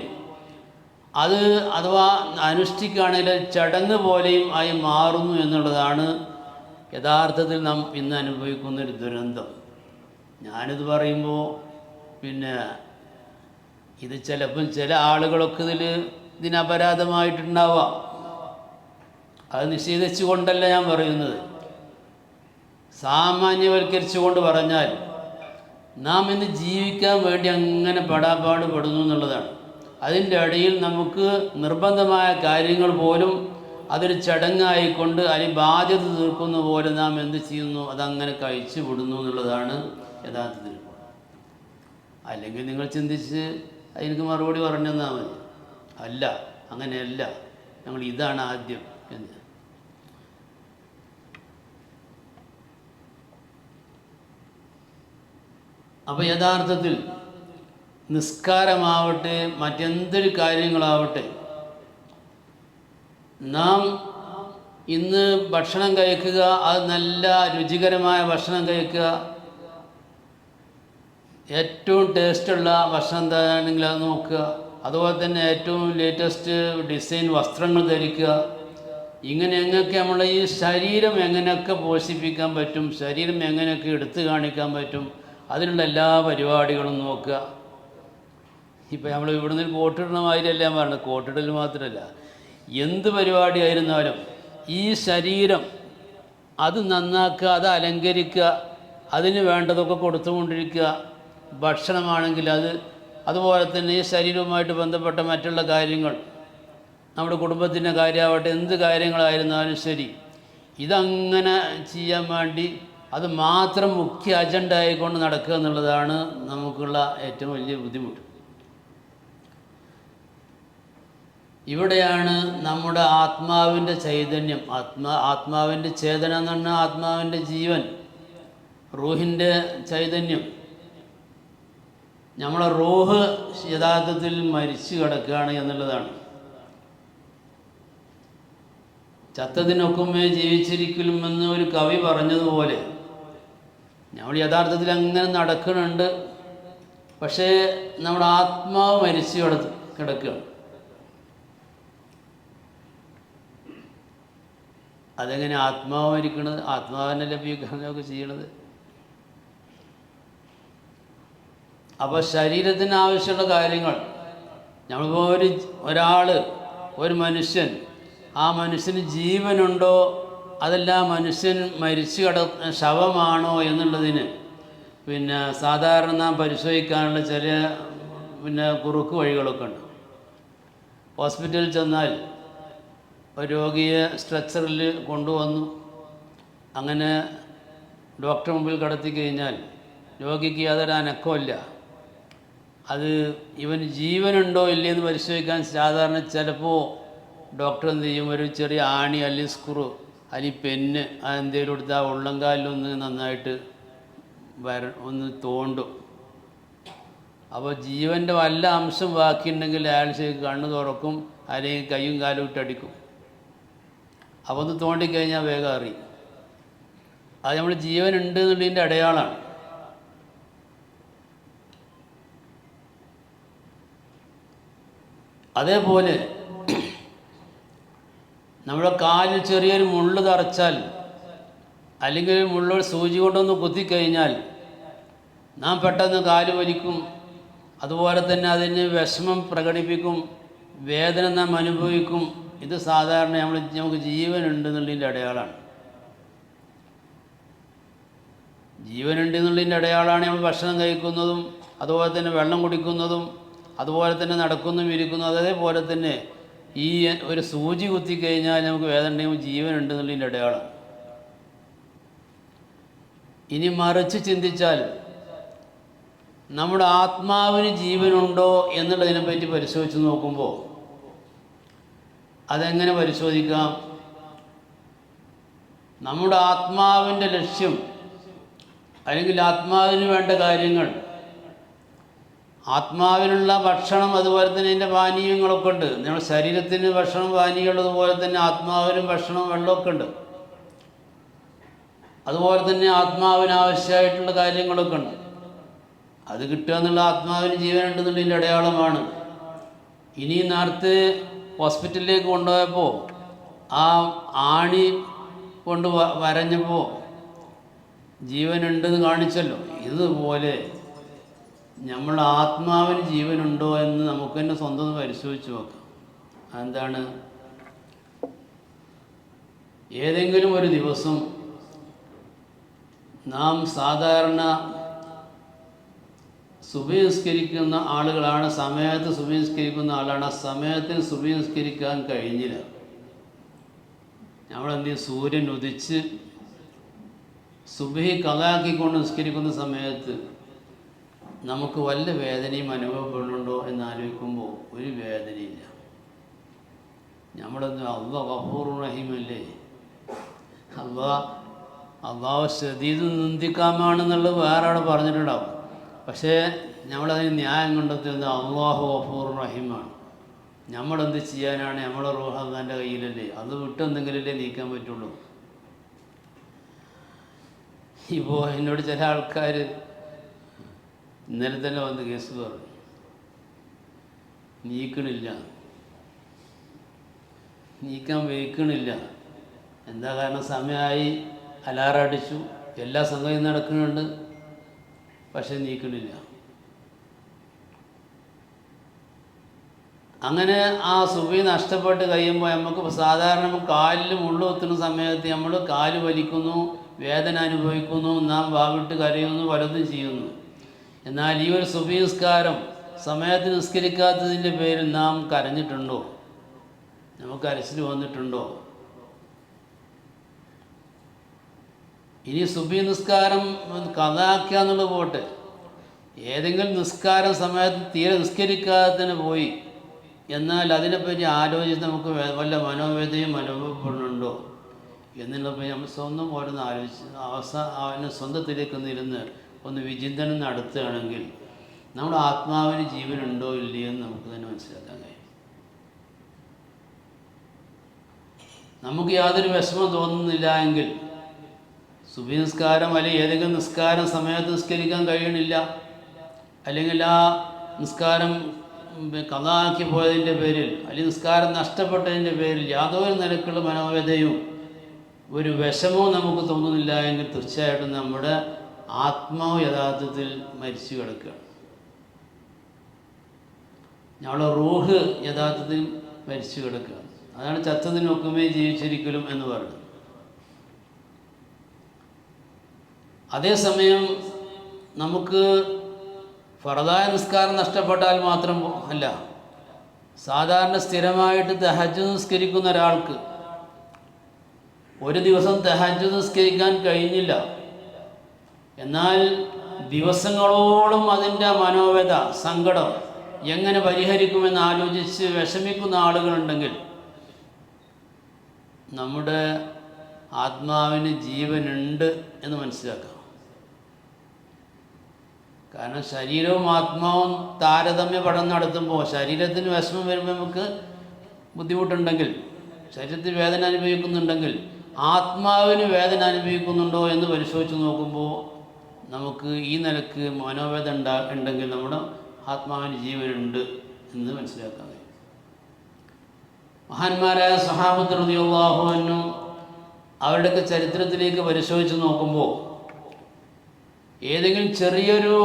അത് അഥവാ അനുഷ്ഠിക്കുകയാണെങ്കിൽ ചടങ്ങ് പോലെയും ആയി മാറുന്നു എന്നുള്ളതാണ് യഥാർത്ഥത്തിൽ നാം ഇന്ന് അനുഭവിക്കുന്നൊരു ദുരന്തം. ഞാനിത് പറയുമ്പോൾ പിന്നെ ഇത് ചിലപ്പം ചില ആളുകളൊക്കെ ഇതിനപരാധമായിട്ടുണ്ടാവാം. അത് നിഷേധിച്ചു കൊണ്ടല്ല ഞാൻ പറയുന്നത്, സാമാന്യവൽക്കരിച്ചുകൊണ്ട് പറഞ്ഞാൽ നാം ഇന്ന് ജീവിക്കാൻ വേണ്ടി അങ്ങനെ പെടാപ്പാട് പെടുന്നു എന്നുള്ളതാണ്. അതിൻ്റെ ഇടയിൽ നമുക്ക് നിർബന്ധമായ കാര്യങ്ങൾ പോലും അതൊരു ചടങ്ങായിക്കൊണ്ട് അതിന് ബാധ്യത തീർക്കുന്ന പോലെ നാം എന്ത് ചെയ്യുന്നു, അതങ്ങനെ കഴിച്ചു വിടുന്നു എന്നുള്ളതാണ് യഥാർത്ഥത്തിൽ. അല്ലെങ്കിൽ നിങ്ങൾ ചിന്തിച്ച് അതിനക്ക് മറുപടി പറഞ്ഞു തന്നാൽ മതി. അല്ല, അങ്ങനെയല്ല, ഞങ്ങൾ ഇതാണ് ആദ്യം എന്ന്. അപ്പോൾ യഥാർത്ഥത്തിൽ നിസ്കാരമാവട്ടെ മറ്റെന്തൊരു കാര്യങ്ങളാവട്ടെ, നാം ഇന്ന് ഭക്ഷണം കഴിക്കുക, അത് നല്ല രുചികരമായ ഭക്ഷണം കഴിക്കുക, ഏറ്റവും ടേസ്റ്റുള്ള ഭക്ഷണം എന്താണെങ്കിൽ അത് നോക്കുക, അതുപോലെ തന്നെ ഏറ്റവും ലേറ്റസ്റ്റ് ഡിസൈൻ വസ്ത്രങ്ങൾ ധരിക്കുക. ഇങ്ങനെ എങ്ങനെയൊക്കെ നമ്മൾ ഈ ശരീരം എങ്ങനെയൊക്കെ പോഷിപ്പിക്കാൻ പറ്റും, ശരീരം എങ്ങനെയൊക്കെ എടുത്തു കാണിക്കാൻ പറ്റും, അതിനുള്ള എല്ലാ പരിപാടികളും നോക്കുക. ഇപ്പം നമ്മൾ ഇവിടുന്ന് കോട്ടിടണ മാതിരിയല്ല ഞാൻ പറഞ്ഞത്, കോട്ടിടൽ മാത്രമല്ല, എന്ത് പരിപാടിയായിരുന്നാലും ഈ ശരീരം അത് നന്നാക്കുക, അത് അലങ്കരിക്കുക, അതിന് വേണ്ടതൊക്കെ കൊടുത്തുകൊണ്ടിരിക്കുക. ഭക്ഷണമാണെങ്കിൽ അതുപോലെ തന്നെ ഈ ശരീരവുമായിട്ട് ബന്ധപ്പെട്ട മറ്റുള്ള കാര്യങ്ങൾ, നമ്മുടെ കുടുംബത്തിൻ്റെ കാര്യമാവട്ടെ, എന്ത് കാര്യങ്ങളായിരുന്നാലും ശരി, ഇതങ്ങനെ ചെയ്യാൻ വേണ്ടി അത് മാത്രം മുഖ്യ അജണ്ട ആയിക്കൊണ്ട് നടക്കുക എന്നുള്ളതാണ് നമുക്കുള്ള ഏറ്റവും വലിയ ബുദ്ധിമുട്ട്. ഇവിടെയാണ് നമ്മുടെ ആത്മാവിൻ്റെ ചൈതന്യം, ആത്മാവിൻ്റെ ചേതന എന്ന് പറഞ്ഞാൽ ആത്മാവിൻ്റെ ജീവൻ, റൂഹിൻ്റെ ചൈതന്യം. നമ്മളെ റൂഹ് യഥാർത്ഥത്തിൽ മരിച്ചു കിടക്കുകയാണ് എന്നുള്ളതാണ്. ചത്തതിനൊക്കുമേ ജീവിച്ചിരിക്കലുമെന്ന് ഒരു കവി പറഞ്ഞതുപോലെ നമ്മൾ യഥാർത്ഥത്തിൽ അങ്ങനെ നടക്കുന്നുണ്ട്. പക്ഷേ നമ്മുടെ ആത്മാവ് മരിച്ചു കിടക്കുകയാണ്. അതെങ്ങനെ ആത്മാവ് മരിക്കണത്? ആത്മാവിനെ ലഭ്യമാക്കുകയൊക്കെ ചെയ്യണത്. അപ്പോൾ ശരീരത്തിന് ആവശ്യമുള്ള കാര്യങ്ങൾ നമ്മളിപ്പോൾ ഒരു മനുഷ്യൻ, ആ മനുഷ്യന് ജീവനുണ്ടോ അതല്ല മനുഷ്യൻ മരിച്ചു ശവമാണോ എന്നുള്ളതിന് സാധാരണ നാം പരിശോധിക്കാനുള്ള ചില കുറുക്ക് വഴികളൊക്കെ ഉണ്ട്. ഹോസ്പിറ്റലിൽ ചെന്നാൽ ഒരു രോഗിയെ സ്ട്രെച്ചറിൽ കൊണ്ടുവന്നു, അങ്ങനെ ഡോക്ടർ മുമ്പിൽ കടത്തി കഴിഞ്ഞാൽ രോഗിക്ക് യാതൊരു അനക്കമില്ല. അത് ഇവന് ജീവനുണ്ടോ ഇല്ലയെന്ന് പരിശോധിക്കാൻ സാധാരണ ചിലപ്പോൾ ഡോക്ടർ എന്ത് ചെയ്യും, ഒരു ചെറിയ ആണി അല്ലെങ്കിൽ സ്ക്രൂ അല്ലെങ്കിൽ പെന്ന് അതെന്തെങ്കിലും എടുത്ത് ആ ഉള്ളംകാലിലൊന്ന് നന്നായിട്ട് ഒന്ന് തോണ്ടും. അപ്പോൾ ജീവൻ്റെ വല്ല അംശം ബാക്കിയുണ്ടെങ്കിൽ അയാൾ കണ്ണ് തുറക്കും, അല്ലെങ്കിൽ കൈയും കാലും ഇട്ടടിക്കും. അപ്പോൾ ഒന്ന് തോണ്ടിക്കഴിഞ്ഞാൽ വേഗം അറിയും. അത് നമ്മൾ ജീവനുണ്ട് എന്നുള്ളതിൻ്റെ അടയാളമാണ്. അതേപോലെ നമ്മുടെ കാലിൽ ചെറിയൊരു മുള്ള് തറച്ചാൽ, അല്ലെങ്കിൽ മുള്ളൊരു സൂചി കൊണ്ടൊന്ന് കുത്തിക്കഴിഞ്ഞാൽ നാം പെട്ടെന്ന് കാല് വലിക്കും. അതുപോലെ തന്നെ അതിന് വിഷമം പ്രകടിപ്പിക്കും, വേദന നാം അനുഭവിക്കും. ഇത് സാധാരണ നമുക്ക് ജീവനുണ്ട് എന്നുള്ളതിൻ്റെ അടയാളമാണ്. ജീവനുണ്ട് എന്നുള്ളതിൻ്റെ അടയാളമാണ് നമ്മൾ ഭക്ഷണം കഴിക്കുന്നതും, അതുപോലെ തന്നെ വെള്ളം കുടിക്കുന്നതും, അതുപോലെ തന്നെ നടക്കുന്നതും ഇരിക്കുന്നതും. അതേപോലെ തന്നെ ഈ ഒരു സൂചി കുത്തിക്കഴിഞ്ഞാൽ നമുക്ക് വേദന ഉണ്ടെങ്കിൽ ജീവനുണ്ട് എന്നുള്ളതിൻ്റെ അടയാളം. ഇനി മറിച്ച് ചിന്തിച്ചാൽ നമ്മുടെ ആത്മാവിന് ജീവനുണ്ടോ എന്നുള്ളതിനെപ്പറ്റി പരിശോധിച്ച് നോക്കുമ്പോൾ അതെങ്ങനെ പരിശോധിക്കാം? നമ്മുടെ ആത്മാവിൻ്റെ ലക്ഷ്യം അല്ലെങ്കിൽ ആത്മാവിന് വേണ്ട കാര്യങ്ങൾ, ആത്മാവിനുള്ള ഭക്ഷണം, അതുപോലെ തന്നെ അതിൻ്റെ പാനീയങ്ങളൊക്കെ ഉണ്ട്. നമ്മുടെ ശരീരത്തിന് ഭക്ഷണം പാനീയമുള്ളതുപോലെ തന്നെ ആത്മാവിനും ഭക്ഷണം വെള്ളമൊക്കെ ഉണ്ട്. അതുപോലെ തന്നെ ആത്മാവിന് ആവശ്യമായിട്ടുള്ള കാര്യങ്ങളൊക്കെ ഉണ്ട്. അത് കിട്ടുക എന്നുള്ള ആത്മാവിന് ജീവനുണ്ടെന്നുള്ളതിൻ്റെ അടയാളമാണ്. ഇനി നേരത്തെ ഹോസ്പിറ്റലിലേക്ക് കൊണ്ടുപോയപ്പോൾ ആ ആണി കൊണ്ട് വരഞ്ഞപ്പോൾ ജീവനുണ്ടെന്ന് കാണിച്ചല്ലോ. ഇതുപോലെ നമ്മൾ ആത്മാവിന് ജീവനുണ്ടോ എന്ന് നമുക്ക് തന്നെ സ്വന്തം പരിശോധിച്ച് നോക്കാം. അതെന്താണ്? ഏതെങ്കിലും ഒരു ദിവസം നാം സാധാരണ സുബഹി നിസ്കരിക്കുന്ന ആളുകളാണ്, സമയത്ത് സുബഹി നിസ്കരിക്കുന്ന ആളാണ്. ആ സമയത്തിന് സുബഹി നിസ്കരിക്കാൻ കഴിഞ്ഞില്ല. നമ്മളെന്ത് ചെയ്യും? സൂര്യൻ ഉദിച്ച് സുബഹി ഖളാക്കിക്കൊണ്ട് നിസ്കരിക്കുന്ന സമയത്ത് നമുക്ക് വല്ല വേദനയും അനുഭവപ്പെടുന്നുണ്ടോ എന്നാലോചിക്കുമ്പോൾ ഒരു വേദനയില്ല. നമ്മളൊന്ന് അള്ളാഹ് ഗഫൂർ റഹീമല്ലേ, അള്ളാഹ് ശദീദ് നിന്ദിക്കാമാണെന്നുള്ളത് വേറെ അവിടെ പറഞ്ഞിട്ടുണ്ടാവും. പക്ഷേ നമ്മളതിന് ന്യായം കണ്ടെത്തുന്നത് അള്ളാഹു ഗഫൂർ റഹീമാണ്. നമ്മളെന്ത് ചെയ്യാനാണ്? നമ്മളെ റൂഹ് അള്ളാൻ്റെ കയ്യിലല്ലേ, അത് വിട്ടെന്തെങ്കിലല്ലേ നീക്കാൻ പറ്റുള്ളൂ. ഇപ്പോൾ എന്നോട് ചില ആൾക്കാർ ഇന്നലെ തന്നെ വന്ന് കേസ് പറഞ്ഞു, നീക്കാൻ വയ്ക്കണില്ല. എന്താ കാരണം? സമയമായി, അലാറം അടിച്ചു, എല്ലാ സംഗതിയും നടക്കുന്നുണ്ട്, പക്ഷെ നീക്കണില്ല. അങ്ങനെ ആ സുബഹി നഷ്ടപ്പെട്ട് കഴിയുമ്പോൾ നമുക്ക് സാധാരണ കാലിൽ മുള്ളു കുത്തുന്ന സമയത്ത് നമ്മൾ കാല് വലിക്കുന്നു, വേദന അനുഭവിക്കുന്നു, നാം വാവിട്ട് കരയുന്നു, പലതും ചെയ്യുന്നു. എന്നാൽ ഈ ഒരു സുബഹി നിസ്കാരം സമയത്ത് നിസ്കരിക്കാത്തതിൻ്റെ പേരിൽ നാം കരഞ്ഞിട്ടുണ്ടോ? നമുക്ക് കരച്ചിൽ വന്നിട്ടുണ്ടോ? ഇനി സുബഹി നിസ്കാരം ഖളാക്കുക എന്നുള്ളത് പോട്ടെ, ഏതെങ്കിലും നിസ്കാരം സമയത്ത് തീരെ നിസ്കരിക്കാതെ പോയി എന്നാൽ അതിനെപ്പറ്റി ആലോചിച്ച് നമുക്ക് വല്ല മനോവേദനയും അനുഭവപ്പെടുന്നുണ്ടോ എന്നുള്ളപ്പോൾ നമ്മൾ സ്വന്തം ഓരോന്ന് ആലോചിച്ച് അവന് സ്വന്തത്തിലേക്കൊന്ന് ഇരുന്ന് ഒന്ന് വിചിന്തനം നടത്തുകയാണെങ്കിൽ നമ്മുടെ ആത്മാവിന് ജീവനുണ്ടോ ഇല്ലയോ എന്ന് നമുക്ക് തന്നെ മനസ്സിലാക്കാൻ കഴിയും. നമുക്ക് യാതൊരു വിഷമം തോന്നുന്നില്ല എങ്കിൽ സുബഹി നിസ്കാരം അല്ലെങ്കിൽ ഏതെങ്കിലും നിസ്കാരം സമയത്ത് നിസ്കരിക്കാൻ കഴിയണില്ല, അല്ലെങ്കിൽ ആ നിസ്കാരം ഖളാക്കി പോയതിൻ്റെ പേരിൽ അല്ലെങ്കിൽ നിസ്കാരം നഷ്ടപ്പെട്ടതിൻ്റെ പേരിൽ യാതൊരു നിലക്കുള്ള മനോവേദനയും ഒരു വിഷമവും നമുക്ക് തോന്നുന്നില്ല എങ്കിൽ തീർച്ചയായിട്ടും നമ്മുടെ ആത്മാവ് യഥാർത്ഥത്തിൽ മരിച്ചു കിടക്കുകയാണ്. ഞങ്ങളുടെ റൂഹ് യഥാർത്ഥത്തിൽ മരിച്ചു കിടക്കുകയാണ്. അതാണ് ചത്തതിനൊക്കുമേ ജീവിച്ചിരിക്കലും എന്ന് പറയുന്നത്. അതേസമയം നമുക്ക് ഫർദായ നിസ്കാരം നഷ്ടപ്പെട്ടാൽ മാത്രം അല്ല, സാധാരണ സ്ഥിരമായിട്ട് തഹജ്ജുദ് നിസ്കരിക്കുന്ന ഒരാൾക്ക് ഒരു ദിവസം തഹജ്ജുദ് നിസ്കരിക്കാൻ കഴിഞ്ഞില്ല, എന്നാൽ ദിവസങ്ങളോളം അതിൻ്റെ മനോവേദ സങ്കടം എങ്ങനെ പരിഹരിക്കുമെന്ന് ആലോചിച്ച് വിഷമിക്കുന്ന ആളുകളുണ്ടെങ്കിൽ നമ്മുടെ ആത്മാവിന് ജീവനുണ്ട് എന്ന് മനസ്സിലാക്കാം. കാരണം ശരീരവും ആത്മാവും താരതമ്യ പഠനം നടത്തുമ്പോൾ ശരീരത്തിന് വിഷമം വരുമ്പോൾ നമുക്ക് ബുദ്ധിമുട്ടുണ്ടെങ്കിൽ, ശരീരത്തിൽ വേദന അനുഭവിക്കുന്നുണ്ടെങ്കിൽ ആത്മാവിന് വേദന അനുഭവിക്കുന്നുണ്ടോ എന്ന് പരിശോധിച്ച് നോക്കുമ്പോൾ നമുക്ക് ഈ നിലക്ക് മനോവേദന ഉണ്ടെങ്കിൽ നമ്മുടെ ആത്മാവിന് ജീവനുണ്ട് എന്ന് മനസ്സിലാക്കാൻ കഴിയും. മഹാന്മാരായ സ്വഹാബത്ത് റളിയല്ലാഹു അൻഹും അവരുടെയൊക്കെ ചരിത്രത്തിലേക്ക് പരിശോധിച്ച് നോക്കുമ്പോൾ ഏതെങ്കിലും ചെറിയൊരു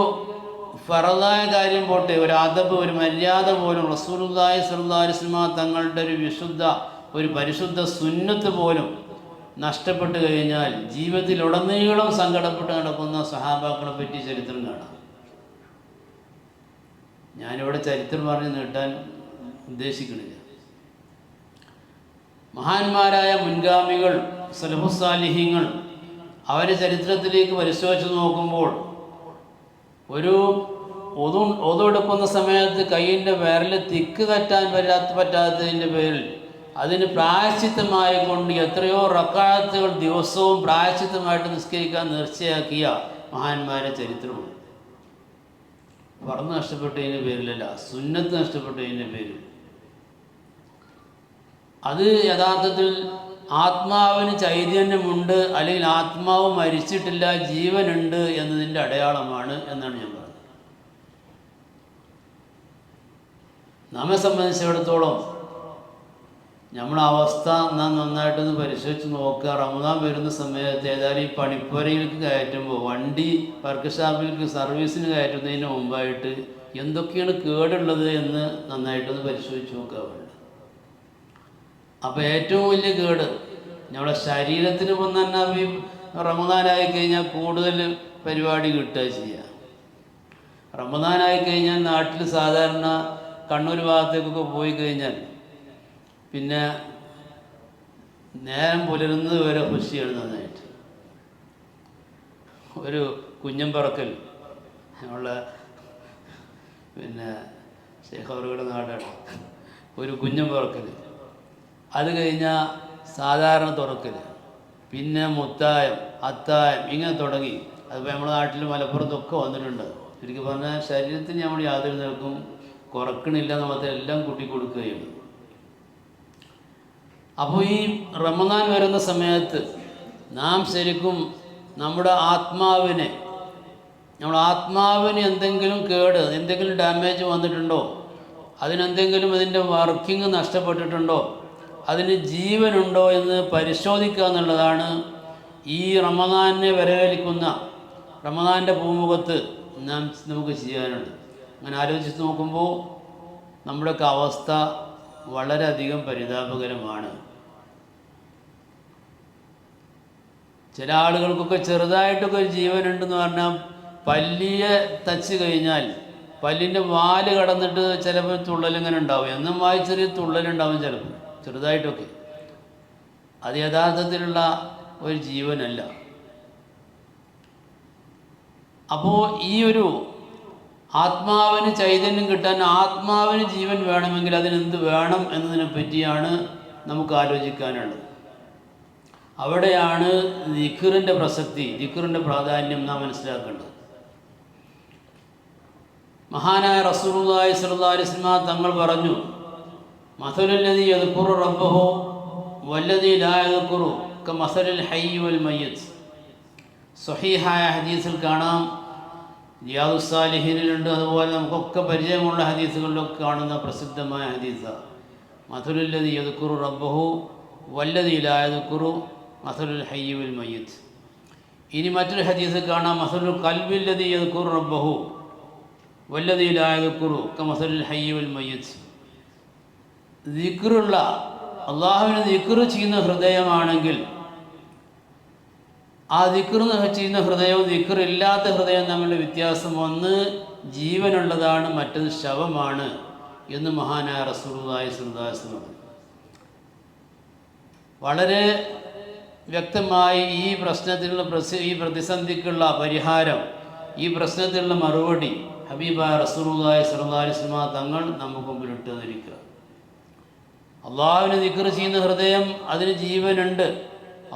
ഫറദായ കാര്യം പോട്ടെ, ഒരു അദബ്, ഒരു മര്യാദ പോലും റസൂലുള്ളാഹി സ്വല്ലല്ലാഹു അലൈഹി വസല്ലം തങ്ങളുടെ ഒരു വിശുദ്ധ, ഒരു പരിശുദ്ധ സുന്നത്ത് പോലും നഷ്ടപ്പെട്ട് കഴിഞ്ഞാൽ ജീവിതത്തിലുടനീളം സങ്കടപ്പെട്ട് നടക്കുന്ന സഹാബാക്കളെ പറ്റി ചരിത്രം കാണാം. ഞാനിവിടെ ചരിത്രം പറഞ്ഞ് നീട്ടാൻ ഉദ്ദേശിക്കുന്നില്ല. മഹാന്മാരായ മുൻഗാമികൾ, സലഫുസ്സാലിഹീങ്ങൾ, അവരെ ചരിത്രത്തിലേക്ക് പരിശോധിച്ച് നോക്കുമ്പോൾ ഒരു ഒതുവെടുക്കുന്ന സമയത്ത് കയ്യിൻ്റെ വിരൽ തിക്ക് കറ്റാൻ പറ്റാത്തതിൻ്റെ പേരിൽ അതിന് പ്രായശ്ചിത്തമായി കൊണ്ട് എത്രയോ റക്അത്തുകൾ ദിവസവും പ്രായശ്ചിത്തമായിട്ട് നിസ്കരിക്കാൻ നേർച്ചയാക്കിയ മഹാന്മാരെ ചരിത്രമാണ്. ഫർദ് നഷ്ടപ്പെട്ടതിൻ്റെ പേരിലല്ല, സുന്നത്ത് നഷ്ടപ്പെട്ടതിൻ്റെ പേരിൽ. അത് യഥാർത്ഥത്തിൽ ആത്മാവിന് ചൈതന്യമുണ്ട് അല്ലെങ്കിൽ ആത്മാവ് മരിച്ചിട്ടില്ല, ജീവനുണ്ട് എന്നതിൻ്റെ അടയാളമാണ് എന്നാണ് ഞാൻ പറഞ്ഞത്. നമ്മെ സംബന്ധിച്ചിടത്തോളം നമ്മുടെ അവസ്ഥ നാം നന്നായിട്ടൊന്ന് പരിശോധിച്ച് നോക്കുക. റമദാൻ വരുന്ന സമയത്ത് ഏതായാലും ഈ പണിപ്പുരയിലേക്ക് കയറ്റുമ്പോൾ, വണ്ടി വർക്ക്ഷോപ്പിലേക്ക് സർവീസിന് കയറ്റുന്നതിന് മുമ്പായിട്ട് എന്തൊക്കെയാണ് കേടുള്ളത് എന്ന് നന്നായിട്ടൊന്ന് പരിശോധിച്ച് നോക്കുക വേണ്ട. അപ്പോൾ ഏറ്റവും വലിയ കേട് നമ്മുടെ ശരീരത്തിന് ഇപ്പം തന്നെ ഈ റമദാനായി കഴിഞ്ഞാൽ കൂടുതൽ പരിപാടി കിട്ടുക ചെയ്യുക. റമദാനായി കഴിഞ്ഞാൽ നാട്ടിൽ സാധാരണ കണ്ണൂർ ഭാഗത്തേക്കൊക്കെ പോയി കഴിഞ്ഞാൽ പിന്നെ നേരം പുലരുന്നത് വരെ ഖുശിയാണ് നന്നായിട്ട്. ഒരു കുഞ്ഞൻ പറക്കൽ, നമ്മളെ പിന്നെ ശേഖ് അവരുടെ നാടാണ്. ഒരു കുഞ്ഞം തുറക്കൽ, അത് കഴിഞ്ഞാൽ സാധാരണ തുറക്കൽ, പിന്നെ മുത്തായം, അത്തായം, ഇങ്ങനെ തുടങ്ങി. അതിപ്പോൾ നമ്മുടെ നാട്ടിൽ മലപ്പുറത്തൊക്കെ വന്നിട്ടുണ്ട്. ശരിക്കും പറഞ്ഞാൽ ശരീരത്തിന് നമ്മൾ യാതൊരു നിലക്കും കുറക്കണില്ല, നമ്മളത്തെ എല്ലാം കൂട്ടി കൊടുക്കുകയാണ്. അപ്പോൾ ഈ റമദാൻ വരുന്ന സമയത്ത് നാം ശരിക്കും നമ്മുടെ ആത്മാവിന് എന്തെങ്കിലും കേട്, എന്തെങ്കിലും ഡാമേജ് വന്നിട്ടുണ്ടോ, അതിനെന്തെങ്കിലും അതിൻ്റെ വർക്കിംഗ് നഷ്ടപ്പെട്ടിട്ടുണ്ടോ, അതിന് ജീവനുണ്ടോ എന്ന് പരിശോധിക്കുക എന്നുള്ളതാണ് ഈ റമദാനിനെ വരവേൽക്കുന്ന റമദാൻ്റെ പൂമുഖത്ത് നമുക്ക് ചെയ്യാനുണ്ട്. അങ്ങനെ ആലോചിച്ച് നോക്കുമ്പോൾ നമ്മുടെയൊക്കെ അവസ്ഥ വളരെയധികം പരിതാപകരമാണ്. ചില ആളുകൾക്കൊക്കെ ചെറുതായിട്ടൊക്കെ ഒരു ജീവനുണ്ടെന്ന് പറഞ്ഞാൽ പല്ലിയെ തച്ച് കഴിഞ്ഞാൽ പല്ലിൻ്റെ വാല് കടന്നിട്ട് ചിലപ്പോൾ തുള്ളലിങ്ങനെ ഉണ്ടാവും, എന്നും ചെറിയ തുള്ളലുണ്ടാവും, ചിലപ്പോൾ ചെറുതായിട്ടൊക്കെ. അത് യഥാർത്ഥത്തിലുള്ള ഒരു ജീവനല്ല. അപ്പോൾ ഈ ഒരു ആത്മാവിന് ചൈതന്യം കിട്ടാൻ, ആത്മാവിന് ജീവൻ വേണമെങ്കിൽ അതിനെന്ത് വേണം എന്നതിനെ പറ്റിയാണ് നമുക്ക് ആലോചിക്കാനുള്ളത്. അവിടെയാണ് ദിക്റിൻ്റെ പ്രസക്തി, ദിക്റിൻ്റെ പ്രാധാന്യം നാം മനസ്സിലാക്കേണ്ടത്. മഹാനായ റസൂലുള്ളാഹി സ്വല്ലല്ലാഹു അലൈഹി വസല്ലം തങ്ങൾ പറഞ്ഞു, മസലുല്ലദീ യദ്കുറു റബ്ബഹു വല്ലദീ ലാ യദ്കുറു കമസലിൽ ഹയ്യി വൽ മയ്യിത്ത്. സ്വഹീഹായ ഹദീസിൽ കാണാം, റിയാദുസ് സാലിഹീനിലുണ്ട്, അതുപോലെ നമുക്കൊക്കെ പരിചയമുള്ള ഹദീസുകളിലൊക്കെ കാണുന്ന പ്രസിദ്ധമായ ഹദീസാണ്. മസലുല്ലദീ യദ്കുറു റബ്ബഹു വല്ലദീ ലാ യദ്കുറു മസലുൽ ഹയ്യി വൽ മയ്യിത്ത്. ഇനി മറ്റൊരു ഹദീസിൽ കാണാം, മസലുൽ ഖൽബില്ലദീ യദ്കുറു റബ്ബഹു വല്ലദീ ലാ യദ്കുറു കമസലിൽ ഹയ്യി വൽ മയ്യിത്ത്. ദിക്റുള്ള, അള്ളാഹുവിനെ ദിക്റ് ചെയ്യുന്ന ഹൃദയമാണെങ്കിൽ ആ ദിക്റ് ചെയ്യുന്ന ഹൃദയവും ദിക്റില്ലാത്ത ഹൃദയവും തമ്മിലുള്ള വ്യത്യാസം, ഒന്ന് ജീവനുള്ളതാണ്, മറ്റത് ശവമാണ് എന്ന് മഹാനായ റസൂലുള്ളാഹി സ്വല്ലല്ലാഹു അലൈഹി വസല്ലം വളരെ വ്യക്തമായി ഈ പ്രശ്നത്തിലുള്ള ഈ പ്രതിസന്ധിക്കുള്ള പരിഹാരം, ഈ പ്രശ്നത്തിലുള്ള മറുപടി ഹബീബായ റസൂലുള്ളാഹി സ്വല്ലല്ലാഹു അലൈഹി വസല്ലം തങ്ങൾ നമുക്ക് മുമ്പിലിട്ട് തന്നിരിക്കുക. അള്ളാഹുവിനെ ദിക്റ് ചെയ്യുന്ന ഹൃദയം, അതിന് ജീവനുണ്ട്.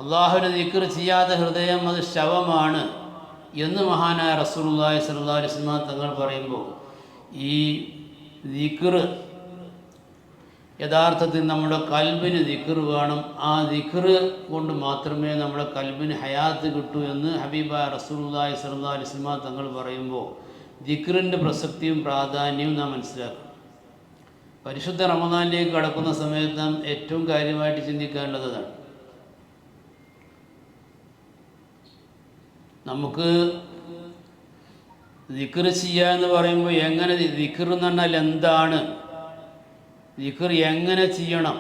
അള്ളാഹുവിനെ ദിക്റ് ചെയ്യാത്ത ഹൃദയം അത് ശവമാണ് എന്ന് മഹാനായ റസൂലുള്ളാഹി സ്വല്ലല്ലാഹു അലൈഹി വസല്ലം തങ്ങൾ പറയുമ്പോൾ, ഈ ദിക്റ് യഥാർത്ഥത്തിൽ നമ്മുടെ കൽബിന് ദിക്റ് വേണം. ആ ദിക്റ് കൊണ്ട് മാത്രമേ നമ്മുടെ കൽബിന് ഹയാത്ത് കിട്ടൂ എന്ന് ഹബീബായ റസൂലുള്ളാഹി സ്വല്ലല്ലാഹു അലൈഹി വസല്ലം തങ്ങൾ പറയുമ്പോൾ ദിക്റിൻ്റെ പ്രസക്തിയും പ്രാധാന്യവും നാം മനസ്സിലാക്കണം. പരിശുദ്ധ റമദാനിലേക്ക് കടക്കുന്ന സമയത്ത് നാം ഏറ്റവും കാര്യമായിട്ട് ചിന്തിക്കാനുള്ളതാണ്, നമുക്ക് ദിക്റ് ചെയ്യുക എന്ന് പറയുമ്പോൾ എങ്ങനെ, ദിക്റ് എന്ന് പറഞ്ഞാൽ എന്താണ്, ദിക്റ് എങ്ങനെ ചെയ്യണം,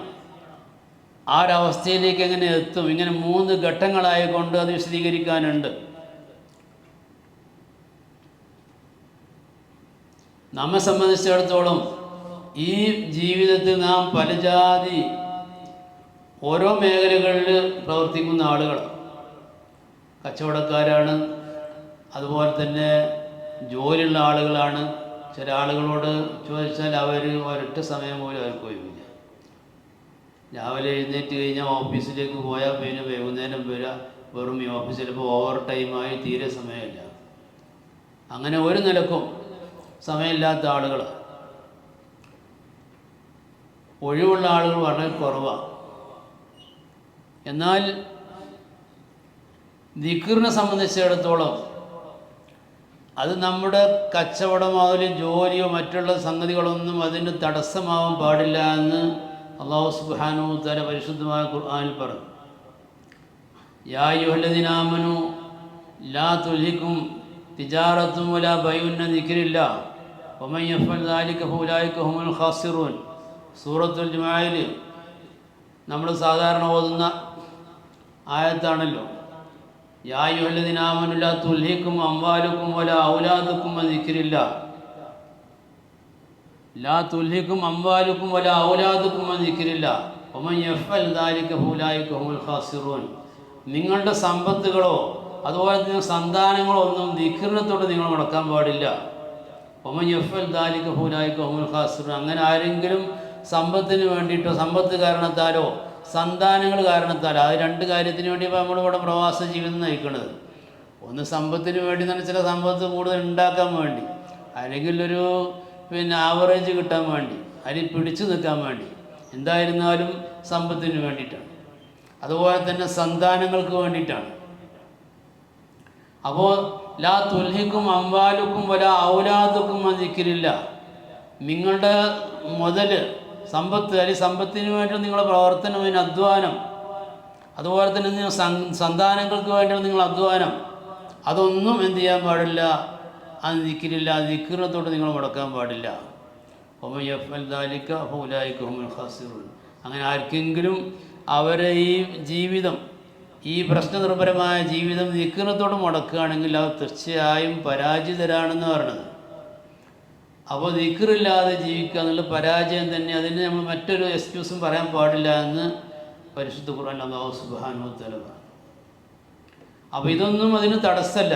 ആ ഒരവസ്ഥയിലേക്ക് എങ്ങനെ എത്തും, ഇങ്ങനെ 3 ഘട്ടങ്ങളായിക്കൊണ്ട് അത് വിശദീകരിക്കാനുണ്ട്. നമ്മെ സംബന്ധിച്ചിടത്തോളം ഈ ജീവിതത്തിൽ നാം പലജാതി ഓരോ മേഖലകളിൽ പ്രവർത്തിക്കുന്ന ആളുകൾ, കച്ചവടക്കാരാണ്, അതുപോലെ തന്നെ ജോലിയുള്ള ആളുകളാണ്. ചില ആളുകളോട് ചോദിച്ചാൽ അവർ ഒരൊറ്റ സമയം പോലും അവർക്ക് ഒഴിവില്ല. രാവിലെ എഴുന്നേറ്റ് കഴിഞ്ഞാൽ ഓഫീസിലേക്ക് പോയാൽ പിന്നെ വൈകുന്നേരം വരിക, വെറും ഈ ഓഫീസ് ചിലപ്പോൾ ഓവർ ടൈമായി തീരെ സമയമില്ല. അങ്ങനെ ഒരു നിലക്കും സമയമില്ലാത്ത ആളുകൾ, ഒഴിവുള്ള ആളുകൾ വളരെ കുറവാണ്. എന്നാൽ ദിക്റിനെ സംബന്ധിച്ചിടത്തോളം അത് നമ്മുടെ കച്ചവടമാവലും ജോലിയോ മറ്റുള്ള സംഗതികളൊന്നും അതിന് തടസ്സമാവാൻ പാടില്ല എന്ന് അല്ലാഹു സുബ്ഹാനഹു വ തആല പരിശുദ്ധമായ ഖുർആനിൽ പറഞ്ഞു. യാ അയ്യുഹല്ലദീന ആമനൂ ലാ തുൽഹികും തിജാറത്തും വലാ ബൈഉൻ അൻ ദിക്രില്ലാഹ് വമൻ യഫ്അൽ ദാലിക ഫഉലൈക ഹുമുൽ ഖാസിറൂൻ. സൂറത്തുൽ ജുമുഅയിൽ നമ്മൾ സാധാരണ ഓതുന്ന ആയത്താണല്ലോ. യാ അയ്യുഹല്ലദീന ആമനൂ ലാ തുൽഹികും അംവാലുകും വലാ ഔലാദുകും അൻ ദിക്രില്ലാഹ്. ലാ തുൽഹികും അംവാലുകും വലാ ഔലാദുകും അൻ ദിക്രില്ലാഹ് വമൻ യഫ്അൽ ദാലിക ഫഉലൈക ഹുമുൽ ഖാസിറൂൻ. നിങ്ങളുടെ സമ്പത്തുകളോ അതുപോലെ തന്നെ സന്താനങ്ങളോ ഒന്നും ദിക്റിനെ തൊട്ട് നിങ്ങൾ മുടക്കാൻ പാടില്ല. ഒമൻ യഫൽ ദാലിക ഫൗലൈക ഹുമുൽ ഖാസിറൂൻ. അങ്ങനെ ആരെങ്കിലും സമ്പത്തിന് വേണ്ടിയിട്ടോ സമ്പത്ത് കാരണത്താലോ സന്താനങ്ങൾ കാരണത്താലോ, അത് രണ്ട് കാര്യത്തിന് വേണ്ടി ഇപ്പോൾ നമ്മളിവിടെ പ്രവാസ ജീവിതം നയിക്കുന്നത്. ഒന്ന് സമ്പത്തിന് വേണ്ടി തന്നെ, ചില സമ്പത്ത് കൂടുതൽ ഉണ്ടാക്കാൻ വേണ്ടി, അല്ലെങ്കിൽ ഒരു ആവറേജ് കിട്ടാൻ വേണ്ടി, അതിൽ പിടിച്ചു നിൽക്കാൻ വേണ്ടി, എന്തായിരുന്നാലും സമ്പത്തിന് വേണ്ടിയിട്ടാണ്. അതുപോലെ തന്നെ സന്താനങ്ങൾക്ക് വേണ്ടിയിട്ടാണ്. അപ്പോൾ ലാ തുൽഹിക്കും അംവാലുക്കും വല ഔലാദുക്കും ദിക്രില്ല. നിങ്ങളുടെ മുതൽ സമ്പത്ത്, അല്ലെങ്കിൽ സമ്പത്തിന് വേണ്ടി നിങ്ങളുടെ പ്രവർത്തനം, അതിന് അധ്വാനം, അതുപോലെ തന്നെ നിങ്ങൾ സന്താനങ്ങൾക്ക് വേണ്ടിയുള്ള നിങ്ങൾ അധ്വാനം, അതൊന്നും എന്ത് ചെയ്യാൻ പാടില്ല, അത് ദിക്രില്ല, ദിക്റിനത്തോട് നിങ്ങൾ മുടക്കാൻ പാടില്ല. ഒമൻ യഫ്അൽ ദാലിക ഫൗലൈക ഹുമുൽ ഖാസിറൂൻ. അങ്ങനെ ആർക്കെങ്കിലും അവരെ ഈ ജീവിതം, ഈ പ്രശ്നനിർഭരമായ ജീവിതം ദിക്റിനത്തോട് മുടക്കുകയാണെങ്കിൽ അവർ തീർച്ചയായും പരാജിതരാണെന്ന് പറഞ്ഞത്. അപ്പോൾ ദിക്റില്ലാതെ ജീവിക്കുക എന്നുള്ള പരാജയം തന്നെ. അതിന് നമ്മൾ മറ്റൊരു എക്സ്ക്യൂസും പറയാൻ പാടില്ല എന്ന് പരിശുദ്ധ ഖുർആൻ അല്ലാഹു സുബ്ഹാനഹു വ തആല പറഞ്ഞു. അപ്പോൾ ഇതൊന്നും അതിന് തടസ്സമല്ല,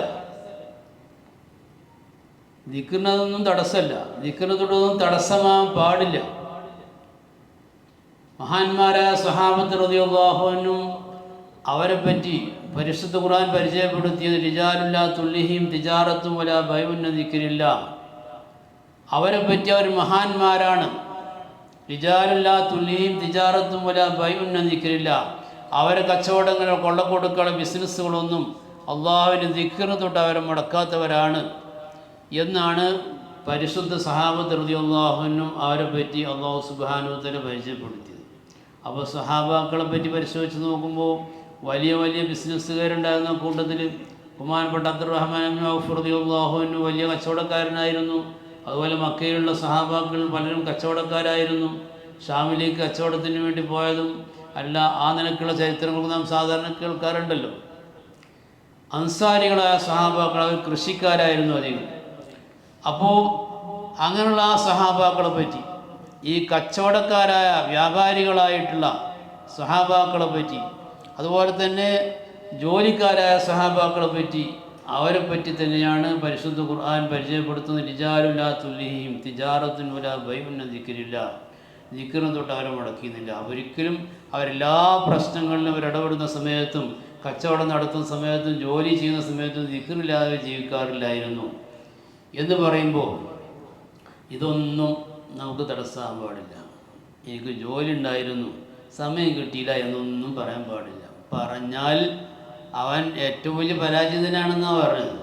ദിക്റിനതൊന്നും തടസ്സമല്ല, ദിക്റിനത്തോടൊന്നും തടസ്സമാകാൻ പാടില്ല. മഹാന്മാരായ സ്വഹാബത്ത് റളിയല്ലാഹു അൻഹും അവരെ പറ്റി പരിശുദ്ധ ഖുർആൻ പരിചയപ്പെടുത്തിയത് റിജാലുല്ലാ തുൽഹിഹിം തിജാറത്തും വലാ ബൈഉൻ അൻ ദിക്രില്ല. അവരെ പറ്റി അവർ മഹാന്മാരാണ്. റിജാലുല്ലാ തുൽഹിഹിം തിജാറത്തും വലാ ബൈഉൻ അൻ ദിക്രില്ല. അവരെ കച്ചവടങ്ങളോ കൊള്ളക്കൊടുക്കളോ ബിസിനസ്സുകളൊന്നും അള്ളാഹുവിൻ്റെ ദിക്റിനെ തൊട്ട് അവരെ മുടക്കാത്തവരാണ് എന്നാണ് പരിശുദ്ധ സഹാബത്ത് റളിയല്ലാഹു അൻഹും അവരെ പറ്റി അള്ളാഹു സുബ്ഹാനഹു വ തആല പരിചയപ്പെടുത്തിയത്. അപ്പോൾ സഹാബാക്കളെ പറ്റി പരിശോധിച്ച് നോക്കുമ്പോൾ വലിയ വലിയ ബിസിനസ്സുകാരുണ്ടായിരുന്ന കൂട്ടത്തിൽ ബഹുമാനപ്പെട്ട അബ്ദുറഹ്മാൻ ഇബ്നു ഔഫ് റളിയല്ലാഹു അൻഹു വലിയ കച്ചവടക്കാരനായിരുന്നു. അതുപോലെ മക്കയിലുള്ള സഹാബാക്കൾ പലരും കച്ചവടക്കാരായിരുന്നു. ഷാമിലേക്ക് കച്ചവടത്തിന് വേണ്ടി പോയതും അല്ല, ആ നിലക്കുള്ള ചരിത്രങ്ങൾക്ക് നാം സാധാരണ കേൾക്കാറുണ്ടല്ലോ. അൻസാരികളായ സഹാബാക്കൾ അവർ കൃഷിക്കാരായിരുന്നു അധികം. അപ്പോൾ അങ്ങനെയുള്ള ആ സഹാബാക്കളെ പറ്റി, ഈ കച്ചവടക്കാരായ വ്യാപാരികളായിട്ടുള്ള സഹാബാക്കളെ പറ്റി, അതുപോലെ തന്നെ ജോലിക്കാരായ സഹാബാക്കളെ പറ്റി, അവരെ പറ്റി തന്നെയാണ് പരിശുദ്ധ ഖുർആൻ പരിചയപ്പെടുത്തുന്നത്. റിജാലുല്ലാ തുൽഹിഹിം തിജാറത്തുൻ വലാ ബൈഉൻ അൻ ദിക്രില്ല. ദിക്റിനെ തൊട്ട് അവരെ മുടക്കിയിരുന്നില്ല. അവരൊരിക്കലും അവരെല്ലാ പ്രശ്നങ്ങളിലും അവരിടപെടുന്ന സമയത്തും, കച്ചവടം നടത്തുന്ന സമയത്തും, ജോലി ചെയ്യുന്ന സമയത്തും ദിക്റില്ലാതെ ജീവിക്കാറില്ലായിരുന്നു എന്ന് പറയുമ്പോൾ ഇതൊന്നും നമുക്ക് തടസ്സമാകാൻ പാടില്ല. എനിക്ക് ജോലി ഉണ്ടായിരുന്നു, സമയം കിട്ടിയില്ല എന്നൊന്നും പറയാൻ പാടില്ല. പറഞ്ഞാൽ അവൻ ഏറ്റവും വലിയ പരാജിതനാണെന്നാണ് പറഞ്ഞത്.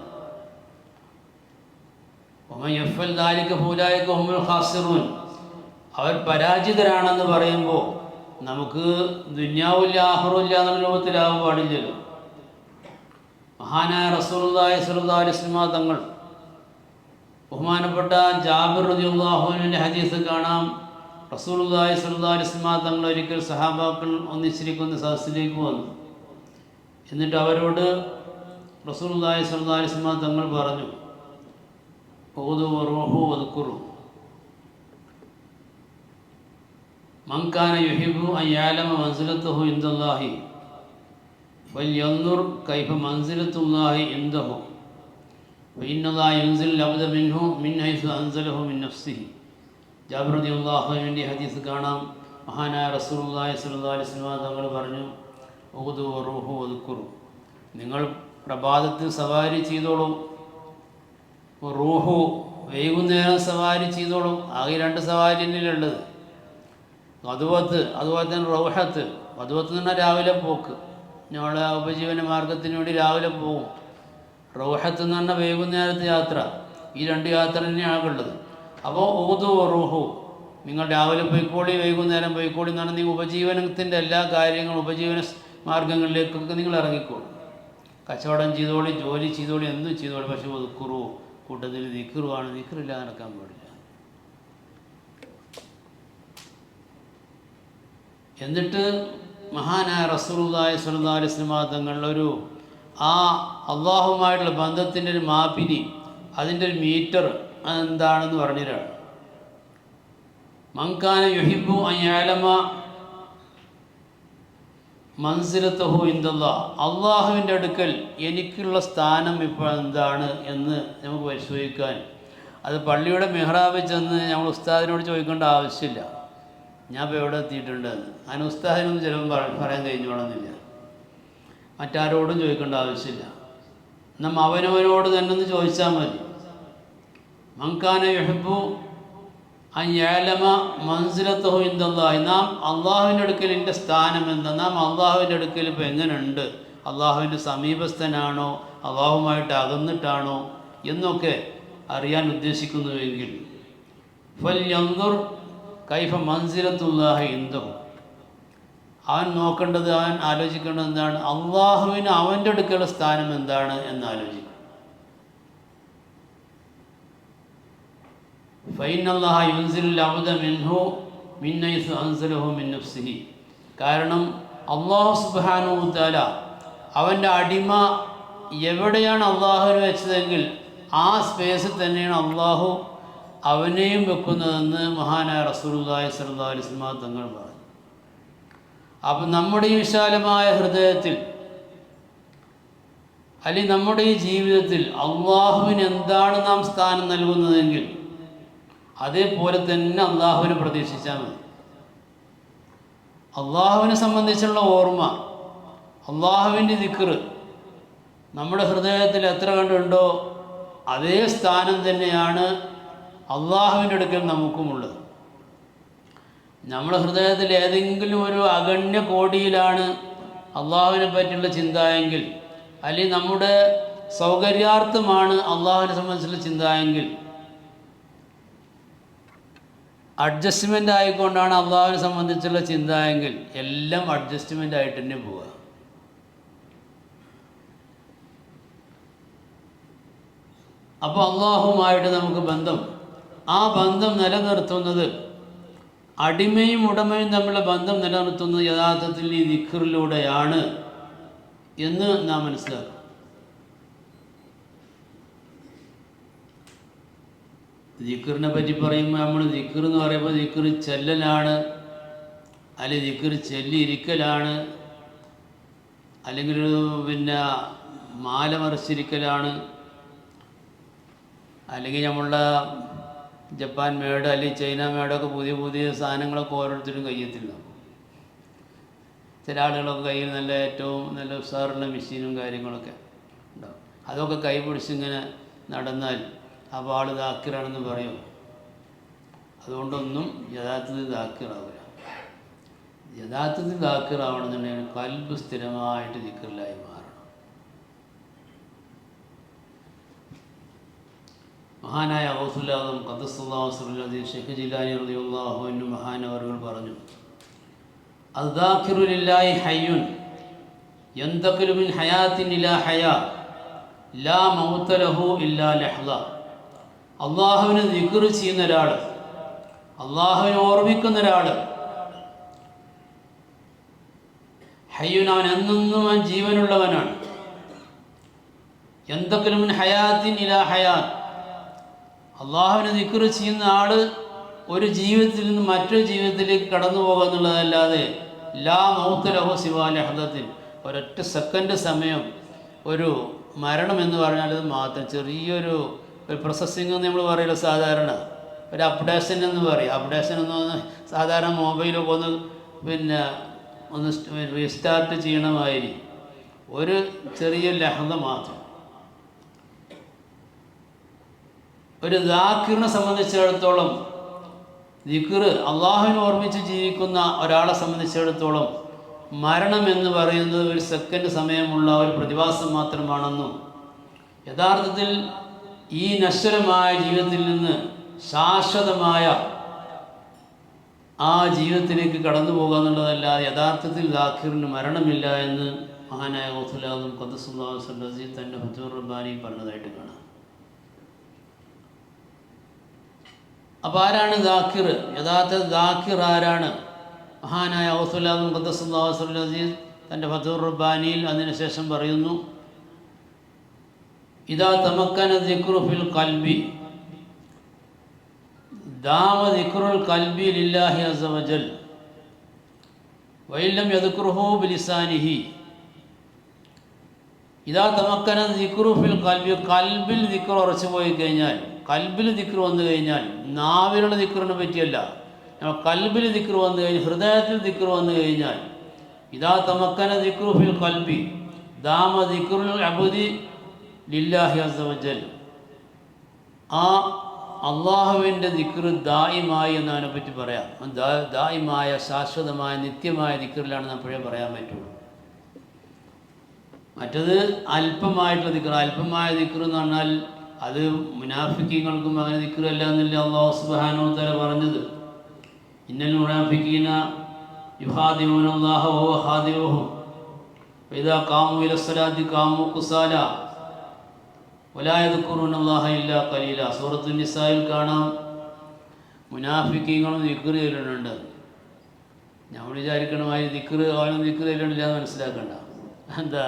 ഒമൻ യഫ്അൽ ദാലിക ഫൗലൈക ഹുമുൽ ഖാസിറൂൻ. അവർ പരാജിതരാണെന്ന് പറയുമ്പോൾ നമുക്ക് ദുനിയാവില്ല ആഖിറവില്ല എന്നുള്ള രൂപത്തിലാവാൻ പാടില്ലല്ലോ. മഹാനായ റസൂലുള്ളാഹി സ്വല്ലല്ലാഹു അലൈഹി വസല്ലം തങ്ങൾ, ബഹുമാനപ്പെട്ട ജാബിർ റളിയല്ലാഹു അൻഹുവിൻ്റെ ഹദീസ് കാണാം. റസൂലുള്ളാഹി സ്വല്ലല്ലാഹു അലൈഹി വസല്ലം തങ്ങൾ ഒരിക്കൽ സഹാബാക്കൾ ഒന്നിച്ചിരിക്കുന്ന സദസ്സിലേക്ക് വന്നു. എന്നിട്ട് അവരോട് റസൂലുള്ളാഹി സ്വല്ലല്ലാഹു അലൈഹി വസല്ലം തങ്ങൾ പറഞ്ഞു, ഊദു വറൂഹു വദ്കുറു മൻ കാന യുഹിബ്ബു അൻ യഅലമ മൻസിലതഹു ഇൻദല്ലാഹി ഫൽയൻദുർ കൈഫ മൻസിലത്തുല്ലാഹി ഇൻദഹു ഫഇന്നല്ലാഹ യുൻസിൽ അബ്ദ മിൻഹു മിൻ ഹൈസു അൻസലഹു മിൻ നഫ്സിഹി. ജാബിർ റളിയല്ലാഹു അൻഹുവിൻ്റെ ഹദീസ് കാണാം. മഹാനായ റസൂലുള്ളാഹി സ്വല്ലല്ലാഹു അലൈഹി വസല്ലം തങ്ങൾ പറഞ്ഞു, ഊദു വറൂഹു വദ്കുറു. നിങ്ങൾ പ്രഭാതത്തിൽ സവാരി ചെയ്തോളൂ, റൂഹു വൈകുന്നേരം സവാരി ചെയ്തോളൂ. ആകെ രണ്ട് സവാരി തന്നെയുള്ളത്. വധുവത്ത്, അതുപോലെ തന്നെ റൗഹത്ത്. വധുവത്ത് എന്ന് പറഞ്ഞാൽ രാവിലെ പോക്ക്, ഞങ്ങളുടെ ഉപജീവന മാർഗത്തിന് വേണ്ടി രാവിലെ പോകും. റൗഹത്ത് എന്ന് പറഞ്ഞാൽ വൈകുന്നേരത്തെ യാത്ര. ഈ രണ്ട് യാത്ര തന്നെയാണ് ഉള്ളത്. അപ്പോൾ ഊദു റൂഹു, നിങ്ങൾ രാവിലെ പോയിക്കോളി, വൈകുന്നേരം പോയിക്കോളി എന്ന് പറഞ്ഞാൽ നിങ്ങൾ ഉപജീവനത്തിൻ്റെ എല്ലാ കാര്യങ്ങളും, ഉപജീവന മാർഗങ്ങളിലേക്കൊക്കെ നിങ്ങൾ ഇറങ്ങിക്കോളും. കച്ചവടം ചെയ്തോളി, ജോലി ചെയ്തോളി, എന്തും ചെയ്തോളി. പക്ഷേ ഒതുക്കുറു കൂട്ടത്തിൽ ദിക്റുവാണ്. ദിക്റില്ലാതെ നടക്കാൻ പാടില്ല. എന്നിട്ട് മഹാനായ റസൂലുള്ളാഹി സ്വല്ലല്ലാഹു അലൈഹി വസല്ലം തങ്ങളൊരു ആ അള്ളാഹുമായിട്ടുള്ള ബന്ധത്തിൻ്റെ ഒരു മാപിനി, അതിൻ്റെ ഒരു മീറ്റർ എന്താണെന്ന് പറഞ്ഞിട്ടാണ്. മൻ കാന യുഹിബ്ബു അൻ യഅലമ മൻസിലതഹു ഇൻദല്ലാഹ്. അള്ളാഹുവിൻ്റെ അടുക്കൽ എനിക്കുള്ള സ്ഥാനം ഇപ്പോൾ എന്താണ് എന്ന് നമുക്ക് പരിശോധിക്കാൻ, അത് പള്ളിയുടെ മെഹ്റാബിൽ ചെന്ന് നമ്മൾ ഉസ്താദിനോട് ചോദിക്കേണ്ട ആവശ്യമില്ല, ഞാൻ ഇപ്പോൾ എവിടെ എത്തിയിട്ടുണ്ട് എന്ന്. അതിന് ഉസ്താദിനൊന്നും ചിലപ്പോൾ പറയാൻ കഴിഞ്ഞോളന്നില്ല, മറ്റാരോടും ചോദിക്കേണ്ട ആവശ്യമില്ല. നമ്മൾ അവനവനോട് തന്നെ ഒന്ന് ചോദിച്ചാൽ മതി. മൻകാന യുഹിബ്ബു അൻ യഅലമ മൻസിലത്തഹു ഇൻദല്ലാഹി, നാം അള്ളാഹുവിൻ്റെ അടുക്കൽ എൻ്റെ സ്ഥാനം എന്താ, നാം അള്ളാഹുവിൻ്റെ അടുക്കൽ ഇപ്പോൾ എങ്ങനെയുണ്ട്, അള്ളാഹുവിൻ്റെ സമീപസ്ഥനാണോ അള്ളാഹുമായിട്ട് അകന്നിട്ടാണോ എന്നൊക്കെ അറിയാൻ ഉദ്ദേശിക്കുന്നുവെങ്കിൽ ഫൽയൻദുർ കൈഫ മൻസിലത്തുല്ലാഹി ഇൻദഹു, അവൻ നോക്കേണ്ടത്, അവൻ ആലോചിക്കേണ്ടത് എന്താണ്, അള്ളാഹുവിന് അവൻ്റെ അടുക്കലുള്ള സ്ഥാനം എന്താണ് എന്ന് ആലോചിക്കും. ഫൈനല്ലാഹ യുൻസിലുൽ അബ്ദ മിൻഹു മിൻ ഹൈസു അൻസലഹു മിൻ നഫ്സിഹി, കാരണം അള്ളാഹു സുബ്ഹാനഹു വ തആല അവൻ്റെ അടിമ എവിടെയാണ് അള്ളാഹുവിനെ വെച്ചതെങ്കിൽ ആ സ്പേസിൽ തന്നെയാണ് അള്ളാഹു അവനെയും വെക്കുന്നതെന്ന് മഹാനായ റസൂലുള്ളാഹി സ്വല്ലല്ലാഹു അലൈഹി വസല്ലം തങ്ങൾ പറഞ്ഞു. അപ്പം നമ്മുടെ ഈ വിശാലമായ ഹൃദയത്തിൽ അല്ലെങ്കിൽ നമ്മുടെ ഈ ജീവിതത്തിൽ അള്ളാഹുവിന് എന്താണ് നാം സ്ഥാനം നൽകുന്നതെങ്കിൽ അതേപോലെ തന്നെ അള്ളാഹുവിനെ പ്രതീക്ഷിച്ചാൽ മതി. അള്ളാഹുവിനെ സംബന്ധിച്ചുള്ള ഓർമ്മ, അള്ളാഹുവിൻ്റെ ദിക്ർ നമ്മുടെ ഹൃദയത്തിൽ എത്ര കണ്ടുണ്ടോ അതേ സ്ഥാനം തന്നെയാണ് അള്ളാഹുവിൻ്റെ അടുക്കൽ നമുക്കുമുള്ളത്. നമ്മുടെ ഹൃദയത്തിൽ ഏതെങ്കിലും ഒരു അഗണ്യ കോടിയിലാണ് അള്ളാഹുവിനെ പറ്റിയുള്ള ചിന്ത എങ്കിൽ, അല്ലെങ്കിൽ നമ്മുടെ സൗകര്യാർത്ഥമാണ് അള്ളാഹുവിനെ സംബന്ധിച്ചുള്ള ചിന്ത എങ്കിൽ, അഡ്ജസ്റ്റ്മെൻ്റ് ആയിക്കൊണ്ടാണ് അള്ളാഹുവിനെ സംബന്ധിച്ചുള്ള ചിന്ത എങ്കിൽ, എല്ലാം അഡ്ജസ്റ്റ്മെൻ്റ് ആയിട്ട് തന്നെ പോവുക. അപ്പോൾ അള്ളാഹുമായിട്ട് നമുക്ക് ബന്ധം, ആ ബന്ധം നിലനിർത്തുന്നത്, അടിമയും ഉടമയും തമ്മിലുള്ള ബന്ധം നിലനിർത്തുന്നത് യഥാർത്ഥത്തിൽ ഈ ദിക്റിലൂടെയാണ് എന്ന് നാം മനസ്സിലാക്കും. ദിക്റിനെ പറ്റി പറയുമ്പോൾ നമ്മൾ ദിക്ർ എന്ന് പറയുമ്പോൾ ദിക്ർ ചെല്ലലാണ്, അല്ലെങ്കിൽ ദിക്ർ ചെല്ലിയിരിക്കലാണ്, അല്ലെങ്കിൽ പിന്നെ മാല മറിച്ചിരിക്കലാണ്, അല്ലെങ്കിൽ നമ്മളുടെ ജപ്പാൻ മേഡ് അല്ലെങ്കിൽ ചൈന മേഡൊക്കെ പുതിയ പുതിയ സാധനങ്ങളൊക്കെ ഓരോരുത്തരും കയ്യെത്തിണ്ടാവും. ചില ആളുകളൊക്കെ കയ്യിൽ നല്ല ഏറ്റവും നല്ല ഉഷാറുള്ള മെഷീനും കാര്യങ്ങളൊക്കെ ഉണ്ടാവും. അതൊക്കെ കൈ പിടിച്ചിങ്ങനെ നടന്നാൽ അപ്പോൾ ആൾ ദാക്കിറാണെന്ന് പറയും. അതുകൊണ്ടൊന്നും യഥാർത്ഥത്തിൽ ദാക്കിറാവില്ല. യഥാർത്ഥത്തിൽ ദാക്കിറാവണമെന്നുണ്ടെങ്കിൽ കൽബ് സ്ഥിരമായിട്ട് ദിക്റിലായി മാറണം. മഹാനായ ഗൗസുൽ ആദം ഖദ്ദസല്ലാഹു സിർറഹു ഷെയ്ഖ് ജിലാനി റളിയല്ലാഹു അൻഹു മഹാനവറുകൾ പറഞ്ഞു, അദ്ദാക്കിറു ലില്ലാഹി ഹയ്യുൻ യന്തഖിലു മിൻ ഹയാത്തിൻ ഇലാ ഹയാ ലാ മൗത ലഹു ഇല്ലാ ലഹ്ള. അള്ളാഹുവിനെ ദിക്ർ ചെയ്യുന്ന ഒരാൾ, അള്ളാഹുവിനെ ഓർമ്മിക്കുന്ന ഒരാൾ, ഹയ്യുൻ, അവൻ എന്നെന്നും അവൻ ജീവനുള്ളവനാണ്. യന്തഖിലു മിൻ ഹയാത്തിൻ ഇലാ ഹയാത്ത്, അള്ളാഹുവിനെ ദിക്ർ ചെയ്യുന്ന ആൾ ഒരു ജീവിതത്തിൽ നിന്ന് മറ്റൊരു ജീവിതത്തിലേക്ക് കടന്നു പോകുക എന്നുള്ളതല്ലാതെ ലാ മൗത ലഹു സിവാ ലഹ്ളത്തിൻ, ഒരൊറ്റ സെക്കൻഡ് സമയം ഒരു മരണം എന്ന് പറഞ്ഞാൽ അത് മാത്രം ചെറിയൊരു പ്രോസസ്സിംഗ് എന്ന് നമ്മൾ പറയില്ല, സാധാരണ ഒരു അപ്ഡേഷൻ എന്ന് പറയും. അപ്ഡേഷൻ എന്ന് പറഞ്ഞാൽ സാധാരണ മൊബൈലൊക്കെ ഒന്ന് റീസ്റ്റാർട്ട് ചെയ്യണമാതിരി ഒരു ചെറിയ ലഹ്ള മാത്രം. ഒരു ദാക്കിറിനെ സംബന്ധിച്ചിടത്തോളം ദിക്ർ, അള്ളാഹുവിനെ ഓർമ്മിച്ച് ജീവിക്കുന്ന ഒരാളെ സംബന്ധിച്ചിടത്തോളം മരണം എന്ന് പറയുന്നത് ഒരു സെക്കൻഡ് സമയമുള്ള ഒരു പ്രതിഭാസം മാത്രമാണെന്നും, യഥാർത്ഥത്തിൽ ഈ നശ്വരമായ ജീവിതത്തിൽ നിന്ന് ശാശ്വതമായ ആ ജീവിതത്തിലേക്ക് കടന്നു പോകുക എന്നുള്ളതല്ലാതെ യഥാർത്ഥത്തിൽ ദാക്കിറിന് മരണമില്ല എന്ന് മഹാനായ ഗൗസുൽ ആദം ഖദ്ദസല്ലാഹു സിർറഹു തൻ്റെ ഫത്ഹുർ റബ്ബാനി പറഞ്ഞതായിട്ട് കാണാം. അപ്പോൾ ആരാണ് ദാക്കിർ? യഥാർത്ഥ ദാക്കിർ ആരാണ്? മഹാനായ ഗൗസുൽ ആദം ഖദ്ദസല്ലാഹു സിർറഹു തൻ്റെ ഫത്ഹുർ റബ്ബാനിയിൽ അതിനുശേഷം പറയുന്നു, ഇദാ തമക്കന ദിക്റു ഫിൽ ഖൽബി ദാമ ദിക്റുൽ ഖൽബി ലില്ലാഹി അസ്സ വജൽ വഇല്ലം യദ്കുറുഹു ബിലിസാനിഹി. ഇദാ തമക്കന ദിക്റു ഫിൽ ഖൽബി, ഖൽബിൽ ദിക്ർ ഉറച്ചു പോയി കഴിഞ്ഞാൽ, കൽബിൽ ദിക്ർ വന്നു കഴിഞ്ഞാൽ നാവിലുള്ള ദിക്റിനെ പറ്റിയല്ല, കൽബിൽ ദിക്ർ വന്നു കഴിഞ്ഞാൽ, ഹൃദയത്തിൽ ദിക്ർ വന്നു കഴിഞ്ഞാൽ, ഇദാ തമക്കന ദിക്റു ഫിൽ ഖൽബി ദാമ ദിക്റുൽ അബ്ദി ലില്ലാഹി അസ്സ വജൽ. ആ അള്ളാഹുവിൻ്റെ ദിക്ർ ദായിമായി എന്നതിനെ പറ്റി പറയാം. ദായിമായ, ശാശ്വതമായ, നിത്യമായ ദിക്റിലാണ് അപ്പോഴേ പറയാൻ പറ്റുള്ളൂ. മറ്റത് അല്പമായിട്ടുള്ള ദിക്ർ. അല്പമായ ദിക്ർ എന്ന് പറഞ്ഞാൽ അത് മുനാഫിക്കീങ്ങൾക്കും അങ്ങനെ ദിക്റല്ല എന്നല്ല അല്ലാഹു സുബ്ഹാനഹു വ തആല പറഞ്ഞത്. ഇന്നൽ മുനാഫിഖീന യുഹാദിഊനല്ലാഹ വഹുവ ഖാദിഉഹും വഇദാ ഖാമൂ ഇലസ്സലാത്തി ഖാമൂ ഖുസാലാ വലാ യദ്കുറൂനല്ലാഹ ഇല്ലാ ഖലീല. സൂറത്തുൻ നിസായിൽ കാണാം മുനാഫിക്കീങ്ങളും ദിക്ർ ചൊല്ലുന്നുണ്ട്. നമ്മൾ വിചാരിക്കണമായി ദിക്ർ അവനും ദിക്ർ ചൊല്ലുന്നില്ല എന്ന് മനസ്സിലാക്കണ്ട. എന്താ?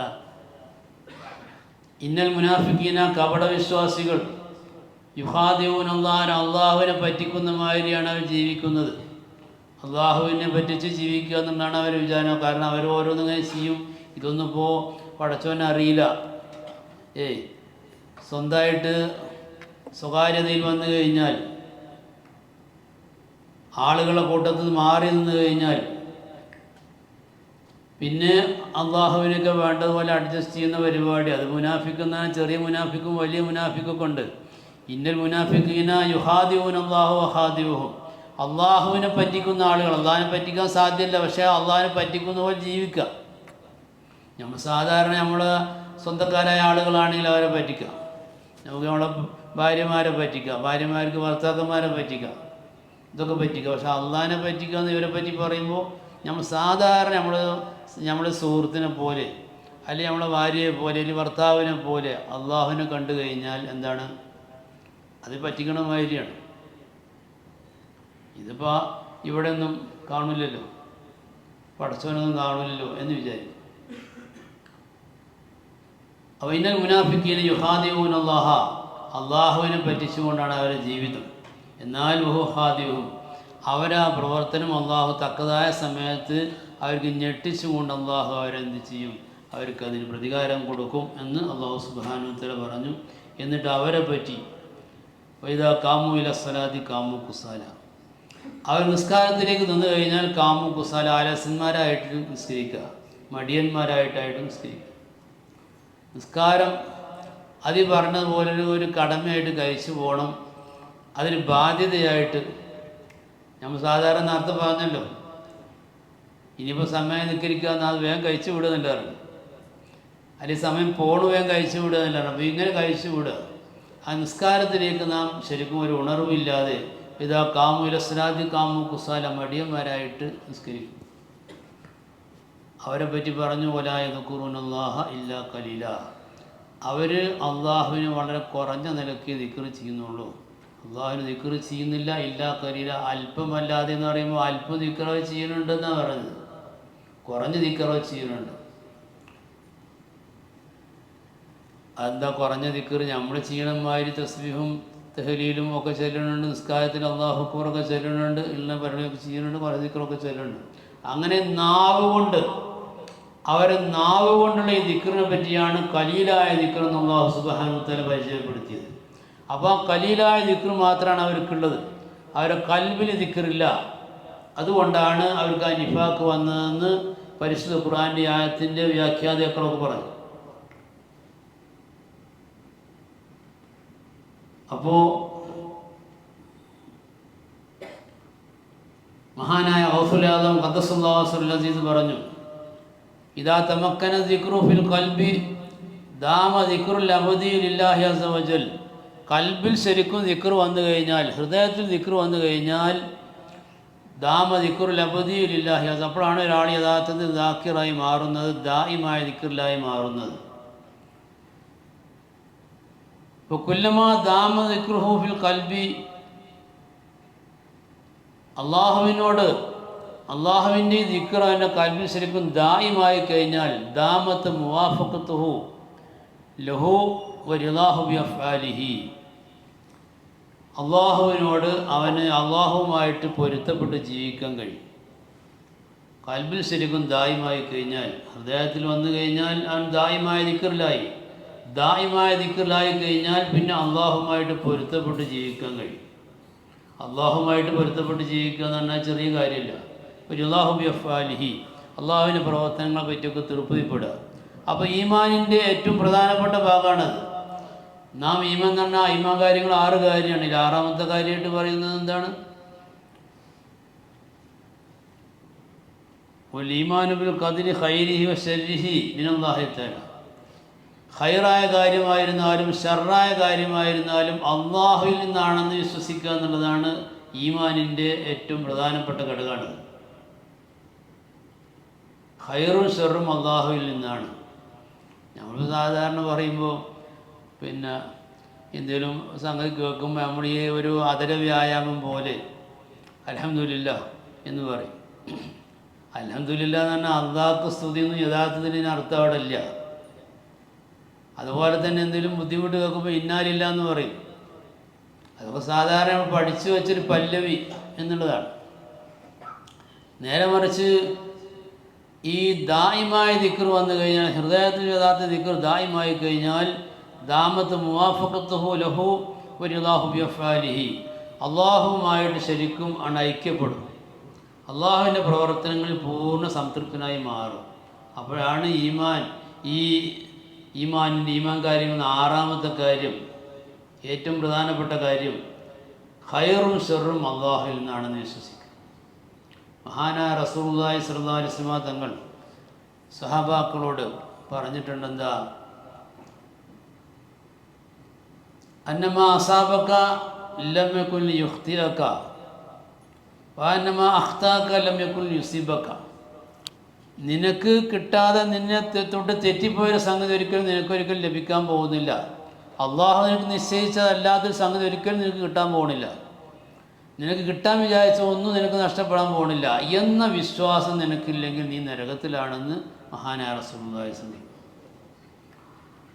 ഇന്നൽ മുനാഫിഖീന, കപട വിശ്വാസികൾ, യുഹാദിഊനല്ലാഹ, അള്ളാഹുവിനെ പറ്റിക്കുന്ന മാതിരിയാണ് അവർ ജീവിക്കുന്നത്. അള്ളാഹുവിനെ പറ്റിച്ച് ജീവിക്കുക എന്നുള്ളതാണ് അവർ വിചാരം. കാരണം അവർ ഓരോന്നിങ്ങനെ ചെയ്യും. ഇതൊന്നും ഇപ്പോൾ പടച്ചവനെ അറിയില്ല. സ്വന്തമായിട്ട് സ്വകാര്യതയിൽ വന്നു കഴിഞ്ഞാൽ, ആളുകളെ കൂട്ടത്തിൽ മാറി നിന്ന് കഴിഞ്ഞാൽ പിന്നെ അള്ളാഹുവിനൊക്കെ വേണ്ടതുപോലെ അഡ്ജസ്റ്റ് ചെയ്യുന്ന പരിപാടി. അത് മുനാഫിക്കുന്ന ചെറിയ മുനാഫിക്കും വലിയ മുനാഫിക്കൊക്കെ ഉണ്ട്. ഇന്നൽ മുനാഫിഖീന യുഹാദിഊനല്ലാഹു വഹാദിഊഹും, അള്ളാഹുവിനെ പറ്റിക്കുന്ന ആളുകൾ. അള്ളാഹിനെ പറ്റിക്കാൻ സാധ്യമല്ല, പക്ഷേ അള്ളാഹിനെ പറ്റിക്കുന്ന പോലെ ജീവിക്കുക. നമ്മൾ സാധാരണ നമ്മളെ സ്വന്തക്കാരായ ആളുകളാണെങ്കിൽ അവരെ പറ്റിക്കാം. നമുക്ക് നമ്മളെ ഭാര്യമാരെ പറ്റിക്കാം, ഭാര്യമാർക്ക് ഭർത്താക്കന്മാരെ പറ്റിക്കാം, ഇതൊക്കെ പറ്റിക്കാം. പക്ഷെ അള്ളാഹിനെ പറ്റിക്കാന്ന് ഇവരെ പറ്റി പറയുമ്പോൾ നമ്മൾ സാധാരണ നമ്മുടെ സുഹൃത്തിനെ പോലെ, അല്ലെങ്കിൽ നമ്മളെ ഭാര്യയെ പോലെ, അല്ലെങ്കിൽ ഭർത്താവിനെ പോലെ അള്ളാഹുവിനെ കണ്ടു കഴിഞ്ഞാൽ എന്താണ്? അത് പറ്റിക്കണ മാതിരിയാണ്. ഇതിപ്പോൾ ഇവിടെ ഒന്നും കാണില്ലല്ലോ, പടച്ചവനൊന്നും കാണില്ലല്ലോ എന്ന് വിചാരിക്കും. അപ്പോൾ ഇന്നൽ മുനാഫിഖീന യുഹാദിഊനല്ലാഹ, അള്ളാഹുവിനെ പറ്റിച്ചുകൊണ്ടാണ് അവരുടെ ജീവിതം. എന്നാൽ വഹുവ ഖാദിഉഹും, അവരാ പ്രവർത്തനം അള്ളാഹു തക്കതായ സമയത്ത് അവർക്ക് ഞെട്ടിച്ചുകൊണ്ട് അള്ളാഹു അവരെന്ത് ചെയ്യും? അവർക്ക് അതിന് പ്രതികാരം കൊടുക്കും എന്ന് അള്ളാഹു സുബ്ഹാനഹു വ തആല പറഞ്ഞു. എന്നിട്ട് അവരെ പറ്റി വഇദാ ഖാമൂ ഇലസ്സലാത്തി ഖാമൂ ഖുസാല, അവർ നിസ്കാരത്തിലേക്ക് നിന്ന് കഴിഞ്ഞാൽ ഖാമൂ ഖുസാല, ആലസ്യന്മാരായിട്ട് നിസ്കരിക്കുക, മടിയന്മാരായിട്ടായിട്ട് നിസ്കരിക്കുക. നിസ്കാരം അത് പറഞ്ഞതുപോലെ ഒരു കടമയായിട്ട് കഴിച്ചു പോകണം, അതിന് ബാധ്യതയായിട്ട്. നമ്മൾ സാധാരണ നേരത്തെ പറഞ്ഞല്ലോ, ഇനിയിപ്പോൾ സമയം നിൽക്കരിക്കുക എന്നാൽ അത് വേഗം കഴിച്ചു വിടുന്നില്ല, അല്ലെങ്കിൽ സമയം പോണ് വേഗം കഴിച്ചു വിടുന്നില്ല. അപ്പോൾ ഇങ്ങനെ കഴിച്ചു വിടുക. ആ നിസ്കാരത്തിലേക്ക് നാം ശരിക്കും ഒരു ഉണർവില്ലാതെ ഇതാ ഖാമൂ ഇലസ്സലാത്തി ഖാമൂ ഖുസാല, മടിയന്മാരായിട്ട് നിസ്കരിക്കും. അവരെ പറ്റി പറഞ്ഞു വലാ യദ്കുറൂനല്ലാഹ ഇല്ലാ ഖലീല, അവർ അള്ളാഹുവിനെ വളരെ കുറഞ്ഞ നിലയ്ക്ക് ദിക്ർ ചെയ്യുന്നുള്ളൂ. അള്ളാഹുവിന് ദിക്ർ ചെയ്യുന്നില്ല ഇല്ലാ ഖലീല, അല്പമല്ലാതെ എന്ന് പറയുമ്പോൾ അല്പം ദിക്ർ ചെയ്യുന്നുണ്ടെന്നാണ് പറയുന്നത്, കുറഞ്ഞ ദിക്ർ ചെയ്യുന്നുണ്ട്. എന്താ കുറഞ്ഞ ദിക്ർ? നമ്മൾ ചെയ്യണമാതിരി തസ്ബീഹും തഹ്ലീലും ഒക്കെ ചെല്ലുന്നുണ്ട്, നിസ്കാരത്തിൽ അല്ലാഹു അക്ബറൊക്കെ ചെല്ലുന്നുണ്ട്, ഇള്ള പരിപാടിയൊക്കെ ചെയ്യുന്നുണ്ട്, കുറേ ദിക്റൊക്കെ ചെല്ലുന്നുണ്ട്. അങ്ങനെ നാവ് കൊണ്ട്, അവരെ നാവ് കൊണ്ടുള്ള ഈ ദിക്റിനെ പറ്റിയാണ് കലീലായ ദിക്ർ എന്ന് അല്ലാഹു സുബ്ഹാനഹു വ തആല പരിചയപ്പെടുത്തിയത്. അപ്പോൾ ആ കലീലായ ദിക്ർ മാത്രമാണ് അവർക്കുള്ളത്, അവരുടെ കൽബിൽ ദിക്റില്ല. അതുകൊണ്ടാണ് അവർക്ക് ആ നിഫാഖ് വന്നതെന്ന് പരിശുദ്ധ ഖുർആൻ്റെ ആയത്തിൻ്റെ വ്യാഖ്യാതാക്കളൊക്കെ പറഞ്ഞു. അപ്പോൾ മഹാനായ ഗൗസുൽ ആദം ഖദ്ദസല്ലാഹു സിർറഹുൽ അസീസ് പറഞ്ഞു, ഇദാ തമക്കന ദിക്റു ഫിൽ ഖൽബി ദാമ ദിക്റുൽ അബ്ദി ലില്ലാഹി അസ്സ വജൽ, കൽബിൽ ശരിക്കും ദിക്ർ വന്നു കഴിഞ്ഞാൽ, ഹൃദയത്തിൽ ദിക്ർ വന്നു കഴിഞ്ഞാൽ ദാമ ദിക്റുൽ അബ്ദി ലില്ലാഹി അസ്സ, അപ്പോഴാണ് ഒരാൾ യഥാർത്ഥത്തിൽ ദാക്കിറായി മാറുന്നത്, ദായിമായ ദിക്റിലായി മാറുന്നത്. ഇപ്പോൾ കുല്ലമാ ദാമ ദിക്റുഹു ഫിൽ ഖൽബി, അള്ളാഹുവിനോട് അള്ളാഹുവിൻ്റെ ദിക്ർ അവൻ്റെ കൽബിൽ ശരിക്കും ദായിമായി കഴിഞ്ഞാൽ ദാമത്ത് മുവാഫഖത്തുഹു ലഹു വരിളാഹു ബിഅഫ്ആലിഹി, അള്ളാഹുവിനോട് അവന് അള്ളാഹുവുമായിട്ട് പൊരുത്തപ്പെട്ട് ജീവിക്കാൻ കഴിയും. കൽബിൽ ശരിക്കും ദായിമായി കഴിഞ്ഞാൽ, ഹൃദയത്തിൽ വന്നു കഴിഞ്ഞാൽ അവൻ ദായിമായ ദിക്റിലായി. ദായിമായ ദിക്റിലായി കഴിഞ്ഞാൽ പിന്നെ അള്ളാഹുമായിട്ട് പൊരുത്തപ്പെട്ട് ജീവിക്കാൻ കഴിയും. അള്ളാഹുമായിട്ട് പൊരുത്തപ്പെട്ട് ജീവിക്കുക എന്ന് പറഞ്ഞാൽ ചെറിയ കാര്യമില്ല. ഒരു അള്ളാഹു ബി അഫ്ആലിഹി, അള്ളാഹുവിൻ്റെ പ്രവർത്തനങ്ങളെ പറ്റിയൊക്കെ തൃപ്തിപ്പെടുക. അപ്പോൾ ഈമാനിൻ്റെ ഏറ്റവും പ്രധാനപ്പെട്ട ഭാഗമാണത്. നാം ഈമാൻ എന്ന് പറഞ്ഞാൽ ഈമാൻ കാര്യങ്ങൾ 6 കാര്യമാണ്. ഇതിൽ 6ാമത്തെ കാര്യമായിട്ട് പറയുന്നത് എന്താണ്? ഈമാനു ബിൽ ഖദരി ഖൈരിഹി വ ശർരിഹി മിനല്ലാഹി തആല. ഖൈറായ കാര്യമായിരുന്നാലും ഷർറായ കാര്യമായിരുന്നാലും അള്ളാഹുവിൽ നിന്നാണെന്ന് വിശ്വസിക്കുക എന്നുള്ളതാണ് ഈമാനിൻ്റെ ഏറ്റവും പ്രധാനപ്പെട്ട ഘടകമാണ്. ഖൈറും ഷർറും അള്ളാഹുവിൽ നിന്നാണ്. നമ്മൾ സാധാരണ പറയുമ്പോൾ പിന്നെ എന്തെങ്കിലും സംഗതി കേൾക്കുമ്പോൾ നമ്മൾ ഈ ഒരു അതര വ്യായാമം പോലെ അൽഹംദുലില്ലാഹ് എന്ന് പറയും. അൽഹംദുലില്ലാഹ് എന്ന് പറഞ്ഞാൽ അള്ളാഹ്ക്ക് സ്തുതി എന്ന് യഥാർത്ഥത്തിൽ അർത്ഥം അവിടെ ഇല്ല. അതുപോലെ തന്നെ എന്തെങ്കിലും ബുദ്ധിമുട്ട് കേൾക്കുമ്പോൾ ഇന്നാലില്ല എന്ന് പറയും. അതൊക്കെ സാധാരണ പഠിച്ചു വെച്ചൊരു പല്ലവി എന്നുള്ളതാണ്. നേരെ മറിച്ച് ഈ ദായിമായ ദിക്ർ വന്നു കഴിഞ്ഞാൽ, ഹൃദയത്തിൽ യഥാർത്ഥ ദിക്ർ ദായിമായി കഴിഞ്ഞാൽ ദാമത്ത് മുവാഫഖത്തുഹു ലഹു വരിളാഹു ബി അഫ്ആലിഹി, അള്ളാഹുവുമായിട്ട് ശരിക്കും ഐക്യപ്പെടും. അള്ളാഹുവിൻ്റെ പ്രവർത്തനങ്ങളിൽ പൂർണ്ണ സംതൃപ്തനായി മാറും. അപ്പോഴാണ് ഈമാൻ കാര്യങ്ങൾ 6ാമത്തെ കാര്യം, ഏറ്റവും പ്രധാനപ്പെട്ട കാര്യം ഖൈറും ഷർറും അള്ളാഹുവിൽ നിന്നാണെന്ന് വിശ്വസിക്കുക. മഹാനായ റസൂലുള്ളാഹി സ്വല്ലല്ലാഹു അലൈഹി വസല്ലം തങ്ങൾ സഹാബാക്കളോട് പറഞ്ഞിട്ടുണ്ട്, എന്താ? അന്നമാ അസാബക ലം യകുൻ യുഖ്തിഅക വഅന്നമാ അഖ്താക ലം യകുൻ യുസിബക. നിനക്ക് കിട്ടാതെ നിന്നെ തൊട്ട് തെറ്റിപ്പോയൊരു സംഗതി ഒരിക്കലും നിനക്കൊരിക്കലും ലഭിക്കാൻ പോകുന്നില്ല. അള്ളാഹു നിനക്ക് നിശ്ചയിച്ചതല്ലാത്തൊരു സംഗതി ഒരിക്കലും നിനക്ക് കിട്ടാൻ പോകുന്നില്ല. നിനക്ക് കിട്ടാൻ വിചാരിച്ച ഒന്നും നിനക്ക് നഷ്ടപ്പെടാൻ പോകുന്നില്ല എന്ന വിശ്വാസം നിനക്കില്ലെങ്കിൽ നീ നരകത്തിലാണെന്ന് മഹാനായ റസൂലുള്ളാഹി സ്വല്ലല്ലാഹു അലൈഹി വസല്ലം.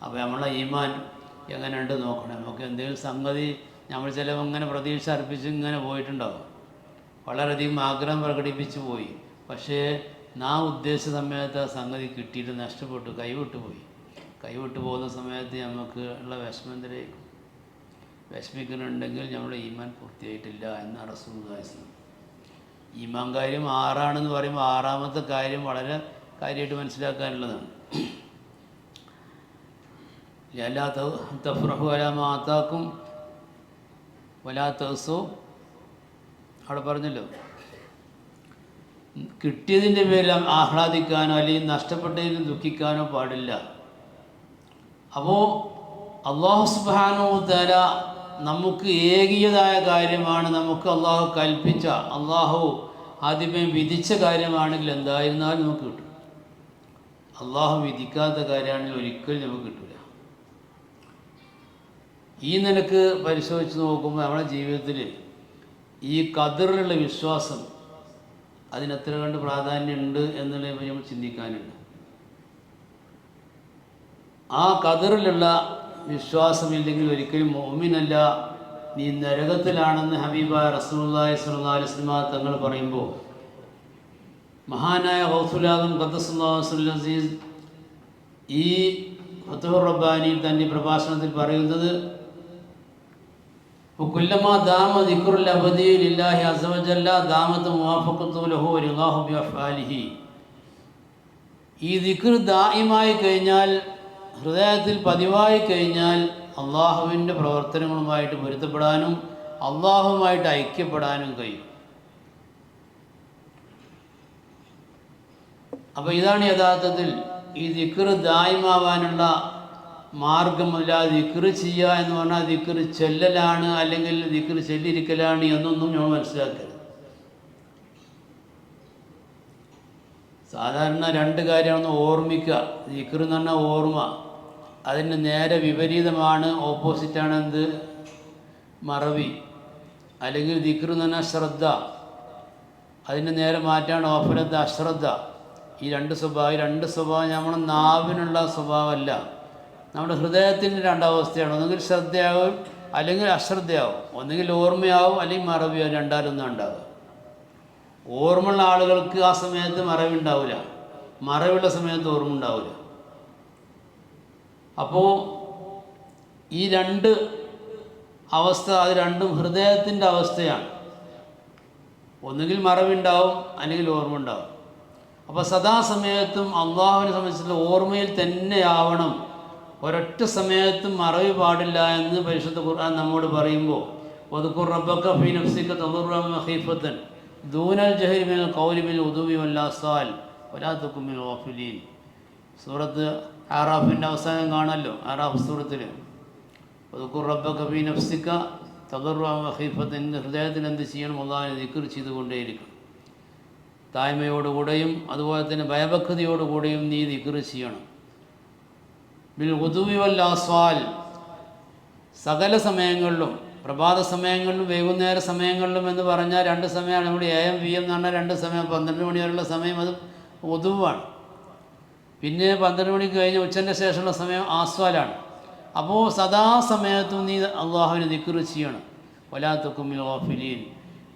അപ്പോൾ നമ്മളെ ഈമാൻ എങ്ങനെയുണ്ട് നോക്കണം. നമുക്ക് എന്തെങ്കിലും സംഗതി നമ്മൾ ചിലപ്പോൾ ഇങ്ങനെ പ്രതീക്ഷ അർപ്പിച്ച് ഇങ്ങനെ പോയിട്ടുണ്ടാവും, വളരെയധികം ആഗ്രഹം പ്രകടിപ്പിച്ചു പോയി, പക്ഷേ നാം ഉദ്ദേശിച്ച സമയത്ത് ആ സംഗതി കിട്ടിയിട്ട് നഷ്ടപ്പെട്ടു, കൈവിട്ടു പോകുന്ന സമയത്ത് നമുക്ക് ഉള്ള വിഷമത്തിലേക്ക് വിഷമിക്കുന്നുണ്ടെങ്കിൽ നമ്മുടെ ഈമാൻ പൂർത്തിയായിട്ടില്ല എന്നാണ് റസൂലുള്ളാഹി സ്വല്ലല്ലാഹു അലൈഹി വസല്ലം. ഈമാൻ കാര്യം 6ആണെന്ന് പറയുമ്പോൾ 6ാമത്തെ കാര്യം വളരെ കാര്യമായിട്ട് മനസ്സിലാക്കാനുള്ളതാണ്. ലാ തഫ്റഹു അലാ മാ ആതാക്കും വലാ തഅസു. അവിടെ പറഞ്ഞല്ലോ, കിട്ടിയതിൻ്റെ പേരിൽ ആഹ്ലാദിക്കാനോ അല്ലെങ്കിൽ നഷ്ടപ്പെട്ടതിന് ദുഃഖിക്കാനോ പാടില്ല. അപ്പോൾ അല്ലാഹു സുബ്ഹാനഹു വ തആല നമുക്ക് ഏകിയതായ കാര്യമാണ്, നമുക്ക് അള്ളാഹു കൽപ്പിച്ച, അള്ളാഹു ആദ്യമേ വിധിച്ച കാര്യമാണെങ്കിൽ എന്തായിരുന്നാലും നമുക്ക് കിട്ടും. അള്ളാഹു വിധിക്കാത്ത കാര്യമാണെങ്കിൽ ഒരിക്കലും നമുക്ക് കിട്ടില്ല. ഈ നിലക്ക് പരിശോധിച്ച് നോക്കുമ്പോൾ നമ്മുടെ ജീവിതത്തിൽ ഈ ഖദറിലുള്ള വിശ്വാസം അതിനെത്ര കണ്ട് പ്രാധാന്യമുണ്ട് എന്നുള്ളത് നമ്മൾ ചിന്തിക്കാനുണ്ട്. ആ ഖദറിലുള്ള വിശ്വാസമില്ലെങ്കിൽ ഒരിക്കലും മുഅ്മിനല്ല, നീ നരകത്തിലാണെന്ന് ഹബീബായ റസൂലുള്ളാഹി സ്വല്ലല്ലാഹു അലൈഹി വസല്ലം തങ്ങൾ പറയുമ്പോൾ, മഹാനായ ഗൗസുൽ ആദം ഖദ്ദസല്ലാഹു സിർറഹുൽ അസീസ് ഈ ഫത്ഹുർ റബ്ബാനിയിൽ തൻ്റെ പ്രഭാഷണത്തിൽ പറയുന്നത്, കുല്ലമാ ദാമ ദിക്റുൽ അബദി ലില്ലാഹി അസ്സ വജല്ല ദാമത്ത് മുവാഫഖത്തുഹു ലഹു വരിളാഹു ബി അഫ്ആലിഹി. ഈ ദിക്ർ ദായിമായി കഴിഞ്ഞാൽ, ഹൃദയത്തിൽ പതിവായി കഴിഞ്ഞാൽ അള്ളാഹുവിൻ്റെ പ്രവർത്തനങ്ങളുമായിട്ട് പൊരുത്തപ്പെടാനും അള്ളാഹുവുമായിട്ട് ഐക്യപ്പെടാനും കഴിയും. അപ്പോൾ ഇതാണ് യഥാർത്ഥത്തിൽ ഈ ദിക്ർ ദായിമാവാനുള്ള മാർഗമല്ല. ദിക്ർ ചെയ്യുക എന്ന് പറഞ്ഞാൽ ദിക്ർ ചെല്ലലാണ് അല്ലെങ്കിൽ ദിക്ർ ചെല്ലിരിക്കലാണ് എന്നൊന്നും നമ്മൾ മനസ്സിലാക്കരുത്. സാധാരണ 2 കാര്യമാണ് ഓർമ്മിക്കുക. ദിക്ർ എന്ന് പറഞ്ഞാൽ ഓർമ്മ, അതിന് നേരെ വിപരീതമാണ്, ഓപ്പോസിറ്റാണ് എന്ത്? മറവി. അല്ലെങ്കിൽ ദിക്ർ എന്ന് പറഞ്ഞാൽ ശ്രദ്ധ, അതിന് നേരെ മാറ്റാണ് ഓഫലത്ത്, അശ്രദ്ധ. ഈ 2 സ്വഭാവം നമ്മുടെ നാവിനുള്ള സ്വഭാവമല്ല, നമ്മുടെ ഹൃദയത്തിൻ്റെ 2 അവസ്ഥയാണ്. ഒന്നുകിൽ ശ്രദ്ധയാവും അല്ലെങ്കിൽ അശ്രദ്ധയാവും, ഒന്നുകിൽ ഓർമ്മയാവും അല്ലെങ്കിൽ മറവിയാവും, രണ്ടാലൊന്നും ഉണ്ടാവുക. ഓർമ്മയുള്ള ആളുകൾക്ക് ആ സമയത്ത് മറവി ഉണ്ടാവില്ല, മറവിയുള്ള സമയത്ത് ഓർമ്മ ഉണ്ടാവില്ല. അപ്പോൾ ഈ രണ്ട് അവസ്ഥ, അത് രണ്ടും ഹൃദയത്തിൻ്റെ അവസ്ഥയാണ്. ഒന്നുകിൽ മറവുണ്ടാവും, അല്ലെങ്കിൽ ഓർമ്മ ഉണ്ടാവും. അപ്പോൾ സദാസമയത്തും അള്ളാഹുവിനെ സംബന്ധിച്ചുള്ള ഓർമ്മയിൽ തന്നെയാവണം, ഒരൊറ്റ സമയത്തും മറവി പാടില്ല എന്ന് പരിശുദ്ധ ഖുർആൻ നമ്മോട് പറയുമ്പോൾ, വദ്കുർ റബ്ബക ഫീ നഫ്സിക തദറുഅൻ വഖീഫത്തൻ ദൂനൽ ജഹരി മിനൽ ഖൗലി ബിൽ ഉദുവി വൽ ആസാൽ വലാ തകുൻ മിനൽ ഗാഫിലീൻ. സൂറത്ത് ആറാഫിൻ്റെ അവസാനം കാണല്ലോ, ആറാഫ് സൂറത്തിൽ വദ്കുർ റബ്ബക ഫീ നഫ്സിക തദറുഅൻ വഖീഫത്തൻ. ഹൃദയത്തിൽ എന്ത് ചെയ്യണം? അള്ളാഹുവിനെ ദിക്ർ ചെയ്തുകൊണ്ടേയിരിക്കണം. തായ്മയോടുകൂടെയും അതുപോലെ തന്നെ ഭയഭക്തിയോടുകൂടെയും നീ ദിക്ർ ചെയ്യണം. ബിൽ ഉദുവി വൽ ആസാൽ, സകല സമയങ്ങളിലും, പ്രഭാത സമയങ്ങളിലും വൈകുന്നേര സമയങ്ങളിലും എന്ന് പറഞ്ഞാൽ രണ്ട് സമയമാണ്. നമ്മുടെ AM PM എന്ന് പറഞ്ഞാൽ രണ്ട് സമയം, 12 മണി വരെയുള്ള സമയം അത് ഉദുവാണ്. പിന്നെ 12 മണിക്ക് കഴിഞ്ഞ് ഉച്ചൻ്റെ ശേഷമുള്ള സമയം ആസ്വാലാണ്. അപ്പോൾ സദാസമയത്തും നീ അള്ളാഹുവിനെ ദിക്ർ ചെയ്യണം. വലാ തകുൻ മിനൽ ഗാഫിലീൻ,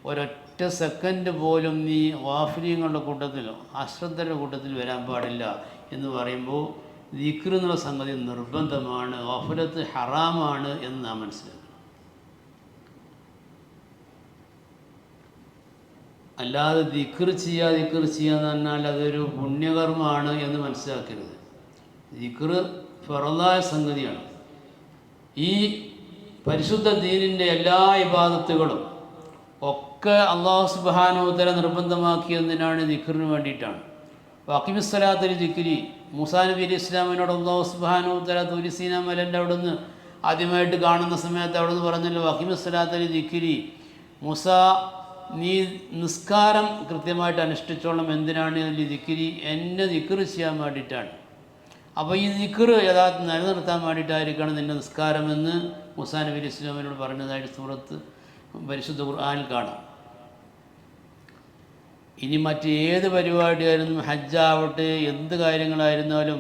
ഒരൊറ്റ സെക്കൻഡ് പോലും നീ ഗാഫിലീങ്ങളുടെ കൂട്ടത്തിലോ അശ്രദ്ധരുടെ കൂട്ടത്തിൽ വരാൻ പാടില്ല എന്ന് പറയുമ്പോൾ ദിക്ർ എന്നുള്ള സംഗതി നിർബന്ധമാണ്, ഗഫലത്ത് ഹറാമാണ് എന്ന് നാം മനസ്സിലാക്കണം. അല്ലാതെ ദിക്ർ ചെയ്യാന്ന് പറഞ്ഞാൽ അതൊരു പുണ്യകർമ്മമാണ് എന്ന് മനസ്സിലാക്കരുത്. ദിക്ർ ഫറളായ സംഗതിയാണ്. ഈ പരിശുദ്ധ ദീനിൻ്റെ എല്ലാ ഇബാദത്തുകളും ഒക്കെ അല്ലാഹു സുബ്ഹാനഹു വ തആല നിർബന്ധമാക്കിയതിനാണ് ദിക്റിന് വേണ്ടിയിട്ടാണ്. വഖീമിസ്സലാത്തിൽ ദിക്രി, മൂസാ നബി അലൈഹി ഇസ്ലാമിനോട് അല്ലാഹു സുബ്ഹാനഹു വ തആല തൂരി സീനാ മലൻ്റെ അവിടെ നിന്ന് ആദ്യമായിട്ട് കാണുന്ന സമയത്ത് അവിടെ നിന്ന് പറഞ്ഞല്ലോ, വഖീമിസ്സലാത്തിൽ ദിക്രി, മൂസ നീ നിസ്കാരം കൃത്യമായിട്ട് അനുഷ്ഠിച്ചോളം. എന്തിനാണ് ഈ ദിക്രി? എന്നെ ദിക്ർ ചെയ്യാൻ വേണ്ടിയിട്ടാണ്. അപ്പോൾ ഈ ദിക്ർ യഥാർത്ഥം നിലനിർത്താൻ വേണ്ടിയിട്ടായിരിക്കണം നിൻ്റെ നിസ്കാരമെന്ന് മൂസാ നബി അലൈഹി ഇസ്ലാമിനോട് പറഞ്ഞതായിട്ട് സൂറത്ത് പരിശുദ്ധ ഖുർആനിൽ കാണാം. ഇനി മറ്റേത് പരിപാടിയായിരുന്നു, ഹജ്ജാവട്ടെ, എന്ത് കാര്യങ്ങളായിരുന്നാലും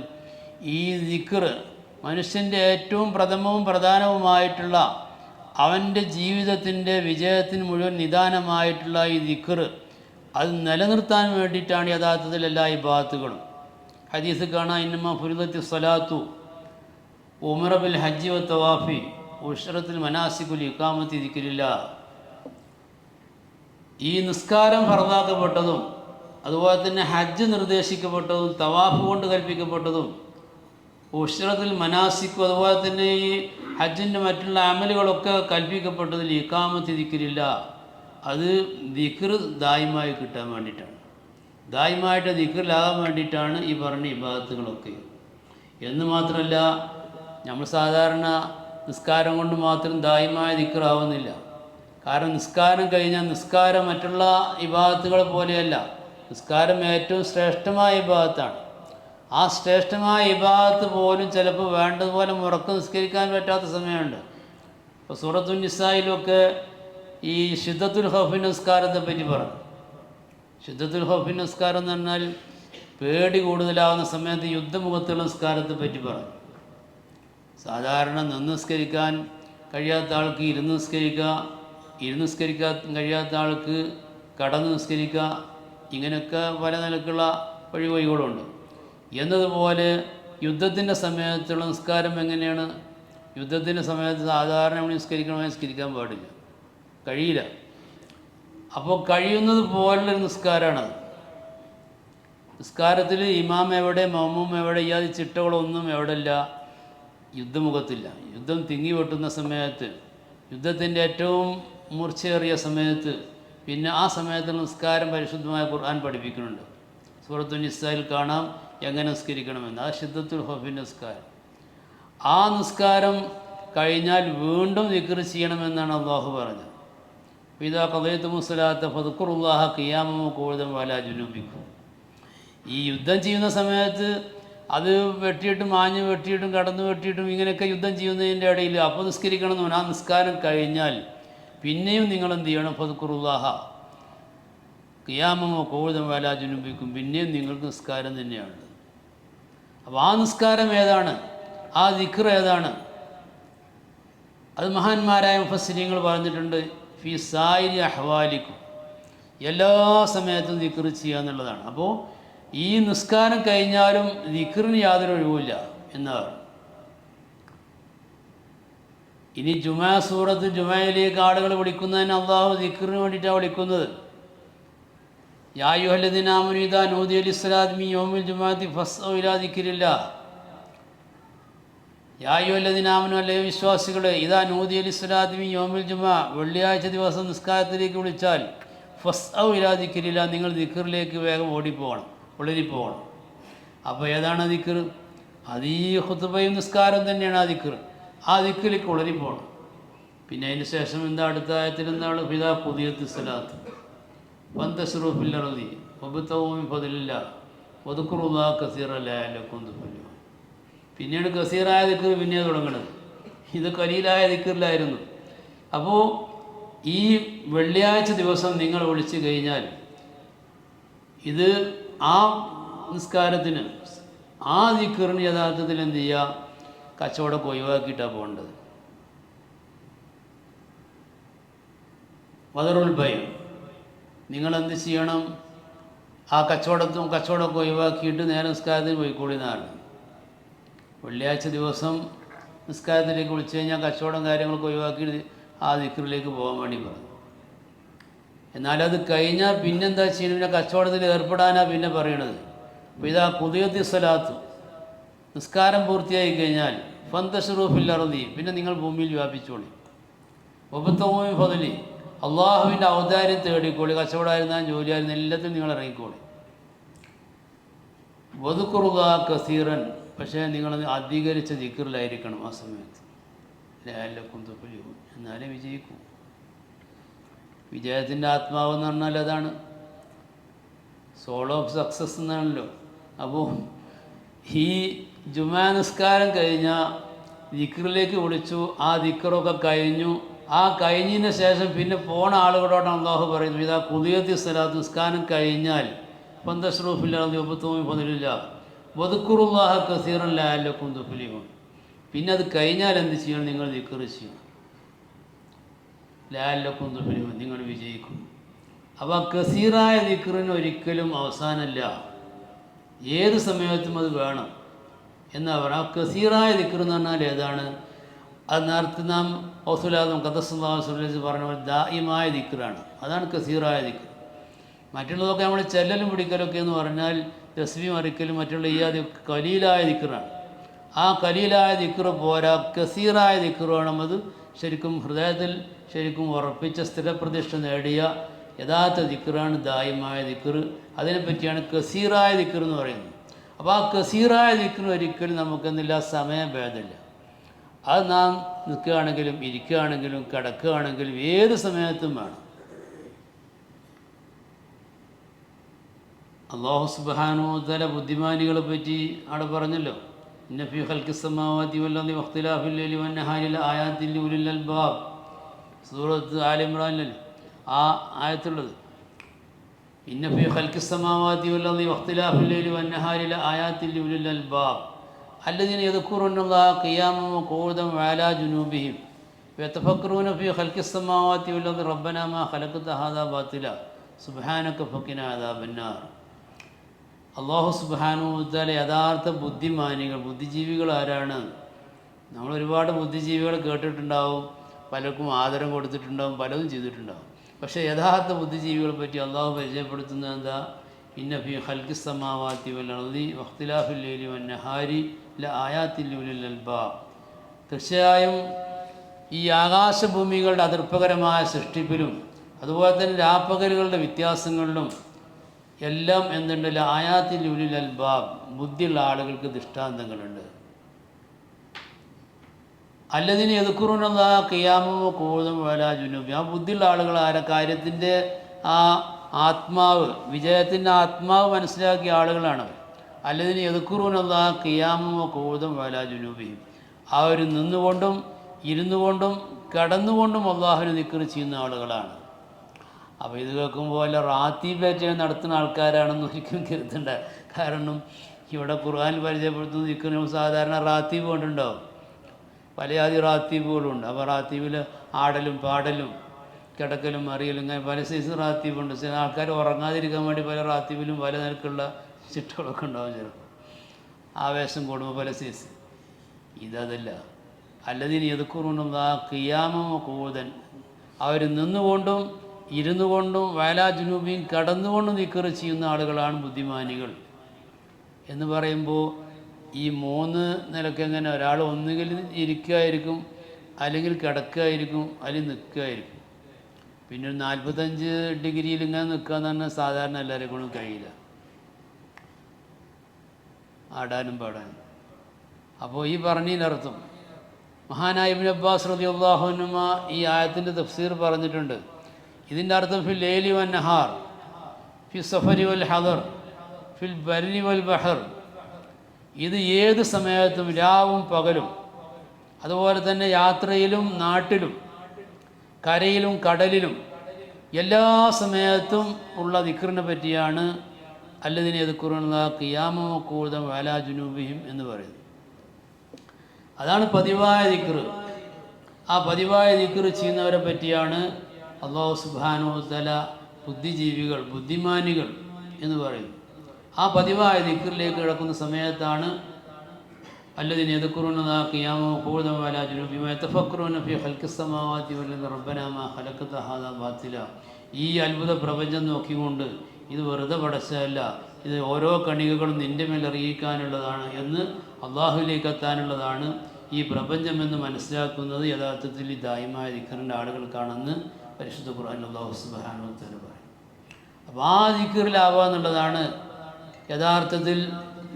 ഈ ദിക്ർ മനുഷ്യൻ്റെ ഏറ്റവും പ്രഥമവും പ്രധാനവുമായിട്ടുള്ള അവൻ്റെ ജീവിതത്തിൻ്റെ വിജയത്തിന് മുഴുവൻ നിദാനമായിട്ടുള്ള ഈ ദിക്ർ അത് നിലനിർത്താൻ വേണ്ടിയിട്ടാണ് യഥാർത്ഥത്തിൽ എല്ലാ ഇബാദത്തുകളും. ഹദീസ് കാണാം, ഇന്നമാ ഫുരിദത്തി സ്വലാത്തു ഉമറ ബിൽ ഹജ്ജി വ തവാഫി ഉഷ്റത്തിൽ മനാസികുൽ ഇഖാമത്തി ദിക്രില്ലാ. ഈ നിസ്കാരം ഫർദാക്കപ്പെട്ടതും അതുപോലെ തന്നെ ഹജ്ജ് നിർദ്ദേശിക്കപ്പെട്ടതും തവാഫ് കൊണ്ട് കൽപ്പിക്കപ്പെട്ടതും ഉഷ്റത്തിൽ മനാസിക്കും അതുപോലെ തന്നെ ഈ ഹജ്ജിൻ്റെ മറ്റുള്ള അമലുകളൊക്കെ കൽപ്പിക്കപ്പെട്ടതിൽ ഇഖാമത്തി ദിക്രില്ലാ. അത് ദിക്ർ ദായിമായി കിട്ടാൻ വേണ്ടിയിട്ടാണ്, ദായിമായിട്ട് ദിക്റിലാകാൻ വേണ്ടിയിട്ടാണ് ഈ പറഞ്ഞ ഇബാദത്തുകളൊക്കെ. എന്ന് മാത്രമല്ല, നമ്മൾ സാധാരണ നിസ്കാരം കൊണ്ട് മാത്രം ദായിമായ ദിക്റാവുന്നില്ല. കാരണം നിസ്കാരം കഴിഞ്ഞാൽ നിസ്കാരം മറ്റുള്ള ഇബാദത്തുകളെ പോലെയല്ല. നിസ്കാരം ഏറ്റവും ശ്രേഷ്ഠമായ ഇബാദത്താണ്. ആ ശ്രേഷ്ഠമായ ഇബാദത്ത് പോലും ചിലപ്പോൾ വേണ്ടതുപോലെ മുറക്ക് നിസ്കരിക്കാൻ പറ്റാത്ത സമയമുണ്ട്. ഇപ്പോൾ സൂറത്തുൻ നിസായിലൊക്കെ ഈ ശിദ്ദത്തുൽ ഖൗഫി നിസ്കാരത്തെ പറ്റി പറഞ്ഞു. ശിദ്ദത്തുൽ ഖൗഫി നിസ്കാരം എന്ന് പറഞ്ഞാൽ പേടി കൂടുതലാവുന്ന സമയത്ത് യുദ്ധമുഖത്തുള്ള നിസ്കാരത്തെ പറ്റി പറഞ്ഞു. സാധാരണ നിന്ന് നിസ്കരിക്കാൻ കഴിയാത്ത ആൾക്ക് ഇരുന്ന് നിസ്കരിക്കുക, ഇരുന്ന് നിസ്കരിക്കാൻ കഴിയാത്ത ആൾക്ക് കടന്ന് നിസ്കരിക്കുക, ഇങ്ങനെയൊക്കെ പല നിലക്കുള്ള വഴികളുണ്ട്. എന്നതുപോലെ യുദ്ധത്തിൻ്റെ സമയത്തുള്ള നിസ്കാരം എങ്ങനെയാണ്? യുദ്ധത്തിൻ്റെ സമയത്ത് സാധാരണ നമ്മൾ നിസ്കരിക്കാൻ പാടില്ല, കഴിയില്ല. അപ്പോൾ കഴിയുന്നത് പോലുള്ളൊരു നിസ്കാരമാണത്. നിസ്കാരത്തിൽ ഇമാം എവിടെ, മഅ്മൂം എവിടെ, ഈ ചിട്ടകളൊന്നും എവിടെ ഇല്ല, യുദ്ധമുഖത്തില്ല. യുദ്ധം തിങ്ങി വെട്ടുന്ന സമയത്ത്, യുദ്ധത്തിൻ്റെ ഏറ്റവും മൂർച്ചയേറിയ സമയത്ത്, പിന്നെ ആ സമയത്തുള്ള നിസ്കാരം പരിശുദ്ധമായ ഖുർആൻ പഠിപ്പിക്കുന്നുണ്ട്. സൂറത്തുൻ നിസായിൽ കാണാം എങ്ങനെ നിസ്കരിക്കണമെന്ന്. ആ ശിദ്ദത്തുൽ ഖൗഫി നിസ്കാരം, ആ നിസ്കാരം കഴിഞ്ഞാൽ വീണ്ടും ദിക്ർ ചെയ്യണമെന്നാണ് അല്ലാഹു പറഞ്ഞത്. ഇദാ ഖദൈതുമുസ് സ്വലാത്ത ഫദ്കുറുല്ലാഹ ഖിയാമൻ വഖൂദൻ വഅലാ ജുനൂബിക്കും. ഈ യുദ്ധം ചെയ്യുന്ന സമയത്ത് അത് വെട്ടിയിട്ടും ആഞ്ഞ് വെട്ടിയിട്ടും കടന്നു വെട്ടിയിട്ടും ഇങ്ങനെയൊക്കെ യുദ്ധം ചെയ്യുന്നതിൻ്റെ ഇടയിൽ അപ്പോൾ നിസ്കരിക്കണം എന്ന് പറഞ്ഞാൽ ആ നിസ്കാരം കഴിഞ്ഞാൽ പിന്നെയും നിങ്ങൾ എന്ത് ചെയ്യണം? ഫദ്കുറുല്ലാഹ ഖിയാമൻ വഖൂദൻ വഅലാ ജുനൂബിക്കും. പിന്നെയും നിങ്ങൾക്ക് നിസ്കാരം തന്നെയാണ്. അപ്പോൾ ആ നിസ്കാരം ഏതാണ്? ആ ദിക്ർ ഏതാണ്? അത് മഹാന്മാരായ മുഫസ്സിരീങ്ങൾ പറഞ്ഞിട്ടുണ്ട്, ഫി സായിരി അഹ്വാലിക്കും, എല്ലാ സമയത്തും ദിക്ർ ചെയ്യുക എന്നുള്ളതാണ്. അപ്പോൾ ഈ നിസ്കാരം കഴിഞ്ഞാലും ദിക്റിന് യാതൊരു ഒഴിവില്ല എന്നാണ്. ഇനി ജുമാ സൂറത്ത് ജുമയിലേക്ക് ആളുകൾ വിളിക്കുന്നതിന് അള്ളാഹു ദിക്റിന് വേണ്ടിയിട്ടാണ് വിളിക്കുന്നത്. യാ അയ്യുഹല്ലദീന ആമനൂ ഇദാ നൂദിയ ലിസ്സലാത്തി മിൻ യൗമിൽ ജുമുഅത്തി ഫസ്ഔ ഇലാ ദിക്രില്ലാഹ്. യാ അയ്യുഹല്ലദീന ആമനൂ അല്ലയോ വിശ്വാസികളെ, ഇദാ നൂദിയ ലിസ്സലാത്തി മിൻ യൗമിൽ ജുമുഅ, വെള്ളിയാഴ്ച ദിവസം നിസ്കാരത്തിലേക്ക് വിളിച്ചാൽ ഫസ്ഔ ഇലാ ദിക്രില്ലാഹ്, നിങ്ങൾ ദിക്റിലേക്ക് വേഗം ഓടിപ്പോകണം, ഉളരിപ്പോകണം. അപ്പോൾ ഏതാണ് ദിക്ർ? അത് ഈ ഖുതുബയും നിസ്കാരം തന്നെയാണ് ആ ദിക്ർ. ആ ദിക്റിലേക്ക് ഉളരിപ്പോകണം. പിന്നെ അതിന് ശേഷം എന്താ അടുത്ത ആയത്തിൽ എന്താണ്? ഫിദാ ഖുദിയത്തി സ്വലാത്ത് വന്തശ്റൂ ഫിൽ അർളി വബ്തഗൂ മിൻ ഫദ്ലില്ലാഹ് വദ്കുറുല്ലാഹ കസീറൻ ലഅല്ലക്കും തുഫ്ലിഹൂൻ. പിന്നീട് കസീറായ ദിക്ർ പിന്നെ തുടങ്ങുന്നത്. ഇത് ഖലീലായ ദിക്റിലായിരുന്നു. അപ്പോൾ ഈ വെള്ളിയാഴ്ച ദിവസം നിങ്ങൾ വിളിച്ചു കഴിഞ്ഞാൽ ഇത് ആ നിസ്കാരത്തിന് ആ ദിക്റിന് യഥാർത്ഥത്തിൽ എന്ത് ചെയ്യുക? കച്ചവടമൊക്കെ ഒഴിവാക്കിയിട്ടാണ് പോകേണ്ടത്. വദറുൽ ബൈ, നിങ്ങളെന്ത് ചെയ്യണം? ആ കച്ചവടമൊക്കെ ഒഴിവാക്കിയിട്ട് നേരെ നിസ്കാരത്തിന് പോയിക്കോളിന്നാണ്. വെള്ളിയാഴ്ച ദിവസം നിസ്കാരത്തിലേക്ക് വിളിച്ചു കഴിഞ്ഞാൽ കച്ചവടം കാര്യങ്ങളൊക്കെ ഒഴിവാക്കി ആ ദിക്റിലേക്ക് പോകാൻ വേണ്ടി പറഞ്ഞു. എന്നാലത് കഴിഞ്ഞാൽ പിന്നെന്താ ചെയ്യുന്നത്? പിന്നെ കച്ചവടത്തിൽ ഏർപ്പെടാനാണ് പിന്നെ പറയണത്. അപ്പോൾ ഇതാ ഖുദിയത്തി സ്വലാത്ത്, നിസ്കാരം പൂർത്തിയായി കഴിഞ്ഞാൽ ഫന്തശ്റൂ ഫിൽ അർളി, പിന്നെ നിങ്ങൾ ഭൂമിയിൽ വ്യാപിച്ചോളി. വബ്തഗൂ മിൻ ഫദ്ലി, അള്ളാഹുവിൻ്റെ ഔദാര്യം തേടിക്കോളി. കച്ചവടമായിരുന്നാൽ ജോലിയായിരുന്നു എല്ലാത്തിനും നിങ്ങൾ ഇറങ്ങിക്കോളി. വദ്കുറുല്ലാഹ കസീറൻ, പക്ഷേ നിങ്ങളത് അധികരിച്ച ദിക്റിലായിരിക്കണം ആ സമയത്ത്. ലഅല്ലക്കും തുഫ്ലിഹൂൻ, എന്നാലേ വിജയിക്കൂ. വിജയത്തിൻ്റെ ആത്മാവെന്ന് പറഞ്ഞാൽ അതാണ്, സോൾ ഓഫ് സക്സസ് എന്നാണല്ലോ. അപ്പോൾ ഈ ജുമാ നിസ്കാരം കഴിഞ്ഞാൽ ദിക്റിലേക്ക് വിളിച്ചു, ആ ദിക്റൊക്കെ കഴിഞ്ഞു. ആ കഴിഞ്ഞതിന് ശേഷം പിന്നെ പോണ ആളുകളോടാണ് അള്ളാഹു പറയുന്നത്, ഇതാ ഖുദിയത്തി സ്വലാത്ത്, നിസ്കാരം കഴിഞ്ഞാൽ ഫന്തശ്റൂ ഫിൽ അർളി വബ്തഗൂ മിൻ ഫദ്ലില്ലാഹ് വദ്കുറുല്ലാഹ കസീറൻ ലഅല്ലക്കും തുഫ്ലിഹൂൻ. പിന്നെ അത് കഴിഞ്ഞാൽ എന്ത് ചെയ്യണം? നിങ്ങൾ ദിക്ർ ചെയ്യണം. ലഅല്ലക്കും തുഫ്ലിഹൂൻ, നിങ്ങൾ വിജയിക്കും. അപ്പോൾ കസീറായ ദിക്റിന് ഒരിക്കലും അവസാനമില്ല, ഏത് സമയത്തും അത് വേണം എന്നാ പറയുക. ആ കസീറായ ദിക്ർ എന്ന് പറഞ്ഞാൽ ഏതാണ്? അത് നേരത്തെ നാം ഔസുലാദും ഖദ്ദസുല്ലാഹു പറഞ്ഞ പോലെ ദായിമായ ദിക്റാണ്. അതാണ് കസീറായ ദിക്ർ. മറ്റുള്ളതൊക്കെ നമ്മൾ ചെല്ലലും പിടിക്കലൊക്കെ എന്ന് പറഞ്ഞാൽ തസ്ബീഹ് മറിക്കലും മറ്റുള്ള ഈ അത് ഖലീലായ ദിക്റാണ്. ആ ഖലീലായ ദിക്ർ പോരാ, കസീറായ ദിക്ർ വേണം. അത് ശരിക്കും ഹൃദയത്തിൽ ശരിക്കും ഉറപ്പിച്ച സ്ഥിരപ്രതിഷ്ഠ നേടിയ യഥാർത്ഥ ദിക്റാണ് ദായിമായ ദിക്ർ. അതിനെപ്പറ്റിയാണ് കസീറായ ദിക്ർ എന്ന് പറയുന്നത്. അപ്പോൾ ആ കസീറായ ദിക്റിന് ഒരിക്കലും നമുക്കെന്നില്ല സമയഭേദമില്ല. അത് നാം നിൽക്കുകയാണെങ്കിലും ഇരിക്കുകയാണെങ്കിലും കിടക്കുകയാണെങ്കിലും ഏത് സമയത്തും വേണം. അല്ലാഹു സുബ്ഹാനഹു വ തആല ബുദ്ധിമാനികളെ പറ്റി അവിടെ പറഞ്ഞല്ലോ, ഇന്ന ഫീ ഖൽഖിസ് സമാവാതി വൽ അർളി വഖ്തിലാഫിൽ ലൈലി വൻ നഹാരി ലആയാതിൻ ലിഉലിൽ അൽബാബ്, സൂറത്ത് ആൽ ഇംറാനിൽ ആ ആയത്തുള്ളത്. ഇന്ന ഫീ ഖൽഖിസ് സമാവാതി വൽ അർളി വഖ്തിലാഫിൽ ലൈലി വൻ നഹാരി ലആയാതിൻ ലിഉലിൽ അൽബാബ് അല്ലദീന യദ്കുറൂനല്ലാഹ ഖിയാമൻ വഖൂദൻ വഅലാ ജുനൂബിഹിം വയതഫക്കറൂന ഫീ ഖൽഖിസ് സമാവാതി വൽ അർളി റബ്ബനാ മാ ഖലഖത ഹാദാ ബാതില സുബ്ഹാനക ഫഖിനാ അദാബന്നാർ. അല്ലാഹു സുബ്ഹാനഹു വ തആല യഥാർത്ഥ ബുദ്ധിമാനികൾ, ബുദ്ധിജീവികൾ ആരാണ്? നമ്മൾ ഒരുപാട് ബുദ്ധിജീവികൾ കേട്ടിട്ടുണ്ടാവും, പലർക്കും ആദരം കൊടുത്തിട്ടുണ്ടാവും, പലതും ചെയ്തിട്ടുണ്ടാവും. പക്ഷേ യഥാർത്ഥ ബുദ്ധിജീവികളെ പറ്റി അള്ളാഹു പരിചയപ്പെടുത്തുന്നത് എന്താ? ഇന്ന ഫീ ഖൽഖിസ് സമാവാതി വൽ അർളി വഖ്തിലാഫിൽ ലൈലി വൻ നഹാരി ലആയാതിൻ ലിഉലിൽ അൽബാബ്. തീർച്ചയായും ഈ ആകാശഭൂമികളുടെ അതിർപ്പകരമായ സൃഷ്ടിപ്പിലും അതുപോലെ തന്നെ രാപ്പകലുകളുടെ വ്യത്യാസങ്ങളിലും എല്ലാം എന്തുണ്ട്? ലആയാതിൻ ലിഉലിൽ അൽബാബ്, ബുദ്ധിയുള്ള ആളുകൾക്ക് ദൃഷ്ടാന്തങ്ങളുണ്ട്. അല്ലദീന യദ്കുറൂനല്ലാഹ ഖിയാമൻ വഖൂദൻ വഅലാ ജുനൂബിഹിം, ആ ബുദ്ധിയുള്ള ആളുകൾ ആരെ? കാര്യത്തിൻ്റെ ആ ആത്മാവ്, വിജയത്തിൻ്റെ ആത്മാവ് മനസ്സിലാക്കിയ ആളുകളാണ്. അല്ലദീന യദ്കുറൂനല്ലാഹ ഖിയാമൻ വഖൂദൻ വഅലാ ജുനൂബിഹിം, അവർ നിന്നുകൊണ്ടും ഇരുന്നുകൊണ്ടും കിടന്നുകൊണ്ടും അള്ളാഹുവിനെ ദിക്ർ ചെയ്യുന്ന ആളുകളാണ്. അപ്പോൾ ഇത് കേൾക്കുമ്പോൾ വല്ല റാത്തീബ് നടത്തുന്ന ആൾക്കാരാണെന്ന് ഒരിക്കലും കരുതണ്ട. കാരണം ഇവിടെ ഖുർആൻ പരിചയപ്പെടുത്തുന്ന ദിക്റിന് സാധാരണ റാത്തീബ് കൊണ്ടുണ്ടാവും, പല ആദ്യ റാത്തീബുകളുണ്ട്. അപ്പോൾ റാത്തീബിൽ ആടലും പാടലും കിടക്കലും അറിയലും ഇങ്ങനെ പല സൈസ് റാത്തീബുണ്ട്. ചില ആൾക്കാർ ഉറങ്ങാതിരിക്കാൻ വേണ്ടി പല റാത്തീബിലും പല നിരക്കുള്ള ചിട്ടകളൊക്കെ ഉണ്ടാവും. ചിലപ്പോൾ ആവേശം കൂടുമ്പോൾ പല സൈസ്. ഇതല്ല, അല്ലദീന യദ്കുറൂനല്ലാഹ ഖിയാമൻ വഖൂദൻ, അവർ നിന്നുകൊണ്ടും ഇരുന്നു കൊണ്ടും വഅലാ ജുനൂബിഹിം കടന്നുകൊണ്ടും ദിക്ർ ചെയ്യുന്ന ആളുകളാണ് ബുദ്ധിമാനികൾ എന്ന് പറയുമ്പോൾ ഈ മൂന്ന് നിലക്ക് എങ്ങനെ ഒരാൾ ഒന്നുകിൽ ഇരിക്കുകയായിരിക്കും, അല്ലെങ്കിൽ കിടക്കുകയായിരിക്കും, അല്ലെങ്കിൽ നിൽക്കുകയായിരിക്കും. പിന്നെ ഒരു 45 ഡിഗ്രിയിൽ ഇങ്ങനെ നിൽക്കുക എന്ന് പറഞ്ഞാൽ സാധാരണ എല്ലാവരെയും കൊണ്ടും കഴിയില്ല, ആടാനും പാടാനും. അപ്പോൾ ഈ പറഞ്ഞതിനർത്ഥം മഹാനായ ഇബ്നു അബ്ബാസ് റളിയല്ലാഹു അൻഹുമ ഈ ആയത്തിൻ്റെ തഫ്സീർ പറഞ്ഞിട്ടുണ്ട്. ഇതിൻ്റെ അർത്ഥം ഫിൽ ലൈലി വൻ നഹാർ, ഫി സഫരി വൽ ഹദർ, ഫിൽ ബർരി വൽ ബഹർ, ഇത് ഏത് സമയത്തും രാവും പകലും, അതുപോലെ തന്നെ യാത്രയിലും നാട്ടിലും കരയിലും കടലിലും എല്ലാ സമയത്തും ഉള്ള ദിക്റിനെ പറ്റിയാണ് അല്ലദീന യദ്കുറൂനല്ലാഹ ഖിയാമൻ വഖൂദൻ വഅലാ ജുനൂബിഹിം എന്ന് പറയുന്നത്. അതാണ് പതിവായ ദിക്ർ. ആ പതിവായ ദിക്ർ ചെയ്യുന്നവരെ പറ്റിയാണ് അല്ലാഹു സുബ്ഹാനഹു വ തആല ബുദ്ധിജീവികൾ, ബുദ്ധിമാനികൾ എന്ന് പറയുന്നത്. ആ പതിവായ ദിക്റിലേക്ക് കിടക്കുന്ന സമയത്താണ് അല്ലദീന യദ്കുറൂനല്ലാഹ ഖിയാമൻ വഖൂദൻ വഅലാ ജുനൂബിഹിം വയതഫക്കറൂന ഫീ ഖൽഖിസ് സമാവാതി വൽ അർദി റബ്ബനാ മാ ഖലഖത ഹാദാ ബാത്തില. ഈ അത്ഭുത പ്രപഞ്ചം നോക്കിക്കൊണ്ട് ഇത് വെറുതെ പടച്ചതല്ല, ഇത് ഓരോ കണികകളും നിൻ്റെ മേൽ അറിയിക്കാനുള്ളതാണ് എന്ന്, അള്ളാഹുവിലേക്ക് എത്താനുള്ളതാണ് ഈ പ്രപഞ്ചമെന്ന് മനസ്സിലാക്കുന്നത് യഥാർത്ഥത്തിൽ ഈ ദായിമായ ദിക്റിൻ്റെ ആളുകൾക്കാണെന്ന് പരിശുദ്ധ ഖുർആനിൽ അല്ലാഹു സുബ്ഹാനഹു വ തആല പറയും. അപ്പോൾ ആ ദിക്റിലാവുക എന്നുള്ളതാണ് യഥാർത്ഥത്തിൽ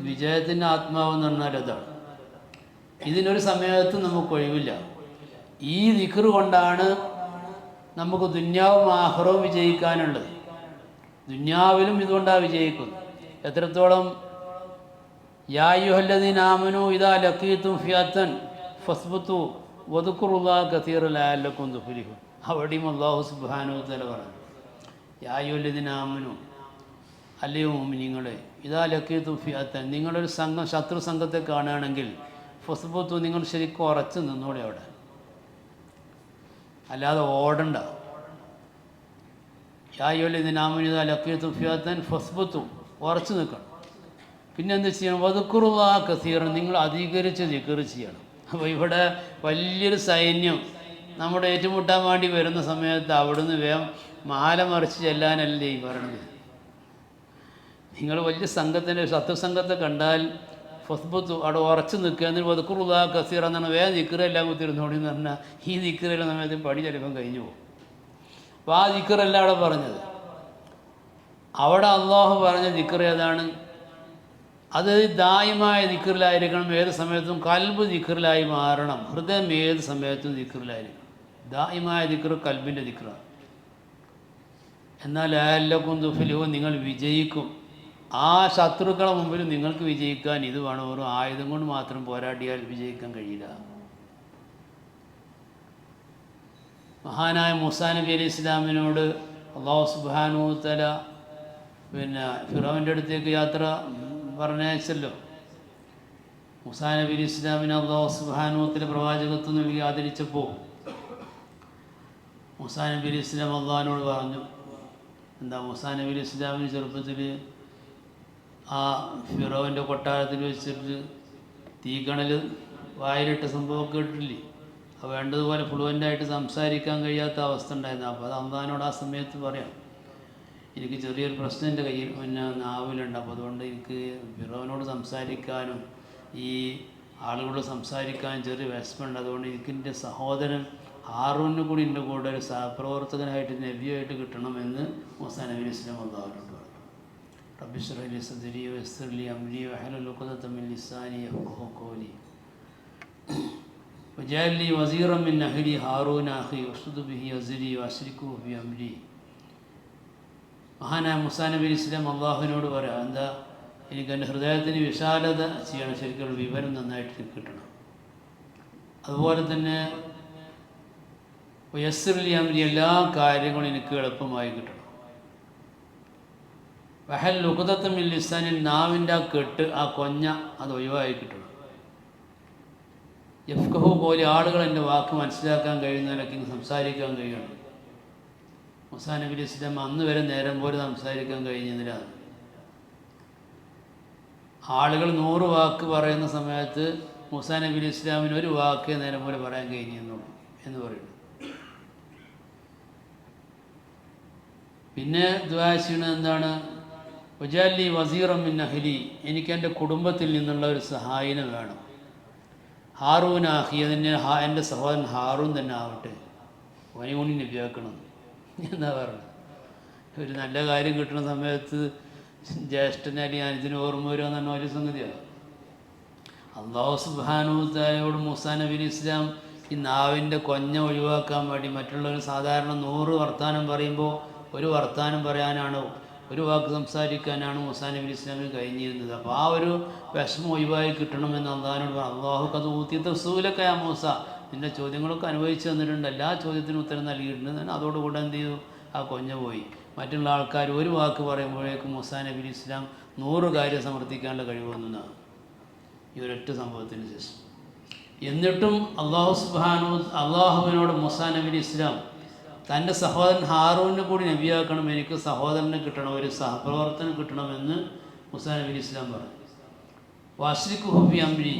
വിജയത്തിൻ്റെ ആത്മാവെന്ന് പറഞ്ഞാൽ അതാണ്. ഇതിനൊരു സമയത്ത് നമുക്ക് ഒഴിവില്ല. ഈ ദിക്ർ കൊണ്ടാണ് നമുക്ക് ദുന്യാവും ആഖിറവും വിജയിക്കാനുള്ളത്. ദുന്യാവിലും ഇതുകൊണ്ടാണ് വിജയിക്കുന്നത്. എത്രത്തോളം യാ അയ്യുഹല്ലദീന ആമനൂ ഇദാ ലഖീതും ഫിഅത്തൻ ഫസ്ബുതു വദ്കുറുല്ലാഹ കസീറൻ ലഅല്ലക്കും തുഫ്ലിഹൂൻ. അവിടെയും അല്ലാഹു സുബ്ഹാനഹു വ തആല പറഞ്ഞു, യാ അയ്യുഹല്ലദീന ആമനൂ, അല്ലയോ മുഅ്മിനീങ്ങളെ, ഇദാ ലഖീതും ഫിഅത്തൻ, നിങ്ങളൊരു സംഘം ശത്രു സംഘത്തെ കാണുകയാണെങ്കിൽ ഫസ്ബുതു, നിങ്ങൾ ശരിക്കും ഉറച്ചു നിന്നോളി അവിടെ, അല്ലാതെ ഓടണ്ട. യാ അയ്യുഹല്ലദീന ആമനൂ ഇദാ ലഖീതും ഫിഅത്തൻ ഫസ്ബുതു, ഉറച്ചു നിൽക്കണം. പിന്നെ എന്ത് ചെയ്യണം? വദ്കുറുല്ലാഹ കസീറൻ, നിങ്ങൾ അധികരിച്ച് ദിക്ർ ചെയ്യണം. അപ്പോൾ ഇവിടെ വലിയൊരു സൈന്യം നമ്മുടെ ഏറ്റുമുട്ടാൻ വേണ്ടി വരുന്ന സമയത്ത് അവിടുന്ന് വേഗം മാല മറിച്ച് ചെല്ലാനല്ലേ ഈ പറയുന്നത്. നിങ്ങൾ വലിയ സംഘത്തിൻ്റെ ശത്രുസംഘത്തെ കണ്ടാൽ ഫസ്ബുത്തു, അവിടെ ഉറച്ചു നിൽക്കുക, എന്നിട്ട് വദ്കുറുല്ലാഹ കസീറ എന്നാണ് വേഗം ദിക്റെല്ലാം കുത്തിരുന്നോടി എന്ന് പറഞ്ഞാൽ ഈ ദിക്റെല്ലാം സമയത്ത് പടി ചിലപ്പം കഴിഞ്ഞു പോകും. അപ്പോൾ ആ ദിക്റല്ല അവിടെ പറഞ്ഞത്. അവിടെ അള്ളാഹു പറഞ്ഞ ദിക്ർ ഏതാണ്? അത് ദായിമായ ദിക്റിലായിരിക്കണം. ഏത് സമയത്തും കൽബ് ദിക്റിലായി മാറണം. ഹൃദയം ഏത് സമയത്തും ദിക്റിലായിരിക്കണം. ദായിമായ ദിക്ർ കൽബിൻ്റെ ദിക്റാണ്. എന്നാൽ ലഅല്ലക്കും തുഫ്ലിഹൂൻ, നിങ്ങൾ വിജയിക്കും. ആ ശത്രുക്കളെ മുമ്പിൽ നിങ്ങൾക്ക് വിജയിക്കാൻ ഇത് വേണം. ഒരു ആയുധം കൊണ്ട് മാത്രം പോരാടിയാൽ വിജയിക്കാൻ കഴിയില്ല. മഹാനായ മൂസാ നബി അലൈഹി ഇസ്ലാമിനോട് അല്ലാഹു സുബ്ഹാനഹു വ തആല ഫിറൗൻ്റെ അടുത്തേക്ക് യാത്ര പറഞ്ഞയച്ചല്ലോ. മൂസാ നബി അലൈഹി ഇസ്ലാമിനെ അല്ലാഹു സുബ്ഹാനഹു വ തആല പ്രവാചകത്വം നൽകി ആദരിച്ചപ്പോൾ മൂസാ നബി അലൈഹി ഇസ്ലാം അള്ളാഹിനോട് പറഞ്ഞു, എന്താ മൂസാ നബി അലൈഹി ഇസ്ലാമിന് ചെറുപ്പത്തിൽ ആ ഫിറൗൻ്റെ കൊട്ടാരത്തിൽ വെച്ചിട്ട് തീക്കണൽ വായിലിട്ട സംഭവം കേട്ടിട്ടില്ലേ? അപ്പോൾ വേണ്ടതുപോലെ ഫ്ലുവൻ്റായിട്ട് സംസാരിക്കാൻ കഴിയാത്ത അവസ്ഥ ഉണ്ടായിരുന്നു. അപ്പോൾ അത് അള്ളാഹിനോട് ആ സമയത്ത് പറയാം, എനിക്ക് ചെറിയൊരു പ്രശ്നം എൻ്റെ കയ്യിൽ നാവിലുണ്ട്. അപ്പോൾ അതുകൊണ്ട് എനിക്ക് ഫിറൗനോട് സംസാരിക്കാനും ഈ ആളുകളോട് സംസാരിക്കാനും ചെറിയ വിഷമമുണ്ട്. അതുകൊണ്ട് എനിക്ക് എൻ്റെ സഹോദരൻ ഹാറൂന് കൂടി എൻ്റെ കൂടെ ഒരു സഹപ്രവർത്തകനായിട്ട് നബിയായിട്ട് കിട്ടണമെന്ന് മൂസാ നബി അലൈഹി സ്വലാം അല്ലാഹുവിനോട് പറഞ്ഞു. റബ്ബി ഇശ്റഹ് ലി സദ്രി വയസ്സിർ ലി അംരി വഹ്ലുൽ ഉഖ്ദത മിൻ ലിസാനി യഫ്ഖഹു ഖൗലി വജഅൽ ലി വസീറൻ മിൻ അഹ്ലി ഹാറൂന അഖി ഉശ്ദുദ് ബിഹി അസ്രി വഅശ്രികുഹു ഫി അംരി. മഹാനായ മൂസാ നബി അലൈഹി സ്വലാം അള്ളാഹുവിനോട് പറയാം, എന്താ, എനിക്ക് എൻ്റെ ഹൃദയത്തിന് വിശാലത ചെയ്യണം, ശരിക്കും വിവരം നന്നായിട്ട് കിട്ടണം. അതുപോലെ തന്നെ യസ്സിർ ലി അംരി, എല്ലാ കാര്യങ്ങളും എനിക്ക് എളുപ്പമായി കിട്ടണം. വഹൽ ഉഖ്ദത മിൻ ലിസാനി, നാവിൻ്റെ ആ കെട്ട്, ആ കൊഞ്ഞ അത് ഒഴിവായി കിട്ടണം. യഫ്ഖഹു ഖൗലി, ആളുകൾ എൻ്റെ വാക്ക് മനസ്സിലാക്കാൻ കഴിയുന്നതിനൊക്കെ സംസാരിക്കാൻ കഴിയണം. മൂസാ നബി അലൈഹി സ്വലാം അന്ന് വരെ നേരം പോലെ സംസാരിക്കാൻ കഴിഞ്ഞതിലാണ്. ആളുകൾ 100 വാക്ക് പറയുന്ന സമയത്ത് മൂസാ നബി അലൈഹി ഇസ്ലാമിന് ഒരു വാക്കേ നേരം പോലെ പറയാൻ കഴിഞ്ഞെന്നുള്ളൂ എന്ന് പറയുന്നു. പിന്നെ ദുആ ചെയ്യുന്നത് എന്താണ്? വജഅലി വസീറൻ മിൻ അഹ്ലി, എനിക്ക് എൻ്റെ കുടുംബത്തിൽ നിന്നുള്ള ഒരു സഹായിനെ വേണം. ഹാറൂൻ അഖി, അതിന് എൻ്റെ സഹോദരൻ ഹാറൂൻ തന്നെ ആവട്ടെ, വനികൂണി നബിയാക്കണം എന്നാ പറഞ്ഞത്. ഒരു നല്ല കാര്യം കിട്ടുന്ന സമയത്ത് ജ്യേഷ്ഠനെ അല്ലെങ്കിൽ അനുജന് ഓർമ്മ വരിക എന്ന് പറഞ്ഞ ഒരു സംഗതിയാണ്. അല്ലാഹു സുബ്ഹാനഹു വ തആലയോട് മൂസാ നബി അലൈഹി ഇസ്ലാം ഈ നാവിൻ്റെ കൊഞ്ഞ ഒഴിവാക്കാൻ വേണ്ടി മറ്റുള്ളവർ സാധാരണ 100 വർത്താനം പറയുമ്പോൾ ഒരു വർത്താനം പറയാനാണോ ഒരു വാക്ക് സംസാരിക്കാനാണ് മൂസാ നബി അലൈഹി ഇസ്ലാമിന് കഴിഞ്ഞിരുന്നത്. അപ്പോൾ ആ ഒരു വിഷമം ഒഴിവായി കിട്ടണമെന്ന് അള്ളാഹിനോട് പറഞ്ഞു. അള്ളാഹു കത് ഊത്തിയത്തെ സൂലൊക്കെ ആ മൂസ, നിൻ്റെ ചോദ്യങ്ങളൊക്കെ അനുഭവിച്ച് തന്നിട്ടുണ്ട്, എല്ലാ ചോദ്യത്തിനും ഉത്തരം നൽകിയിട്ടുണ്ട്. അതോടുകൂടെ എന്ത് ചെയ്തു? ആ കൊഞ്ഞ പോയി. മറ്റുള്ള ആൾക്കാർ ഒരു വാക്ക് പറയുമ്പോഴേക്കും മൂസാ നബി അലൈഹി ഇസ്ലാം 100 കാര്യം സമർത്ഥിക്കാനുള്ള കഴിവൊന്നാണ് ഈ ഒരൊറ്റ സംഭവത്തിന് ശേഷം. എന്നിട്ടും അള്ളാഹുവിനോട് മൂസാ നബി അലൈഹി ഇസ്ലാം തൻ്റെ സഹോദരൻ ഹാറൂനെ കൂടി നബിയാക്കണം, എനിക്ക് സഹോദരനെ കിട്ടണം, ഒരു സഹപ്രവർത്തനം കിട്ടണമെന്ന് മൂസാ നബി അലൈഹി ഇസ്ലാം പറഞ്ഞു. വഅശ്രിക്ഹു ഫീ അംരി,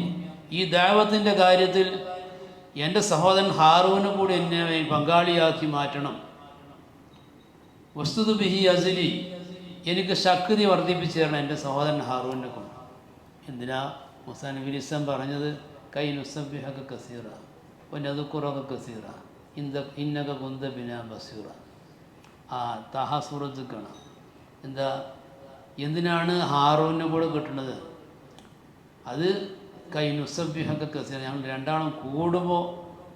ഈ ദഅവത്തിൻ്റെ കാര്യത്തിൽ എൻ്റെ സഹോദരൻ ഹാറൂനെ കൂടി എന്നെ പങ്കാളിയാക്കി മാറ്റണം. വസ്തുതു ബിഹി അസ്ലി, എനിക്ക് ശക്തി വർദ്ധിപ്പിച്ചു തരണം എൻ്റെ സഹോദരൻ ഹാറൂനെ കൊണ്ട്. എന്തിനാ മൂസാ നബി അലൈഹി ഇസ്ലാം പറഞ്ഞത്? കൈ നുസബ്ബിഹക കസീറ വനദ്കുറക കസീറ ഇന്നക കുന്ത ബിനാ ബസീറ. ആ താഹ സൂറത്ത് കാണാം. എന്താ, എന്തിനാണ് ഹാറൂനെ കൂടെ കിട്ടുന്നത്? അത് കൈ നുസബ്ബിഹക കസീറ, ഞങ്ങൾ രണ്ടാളും കൂടുമ്പോൾ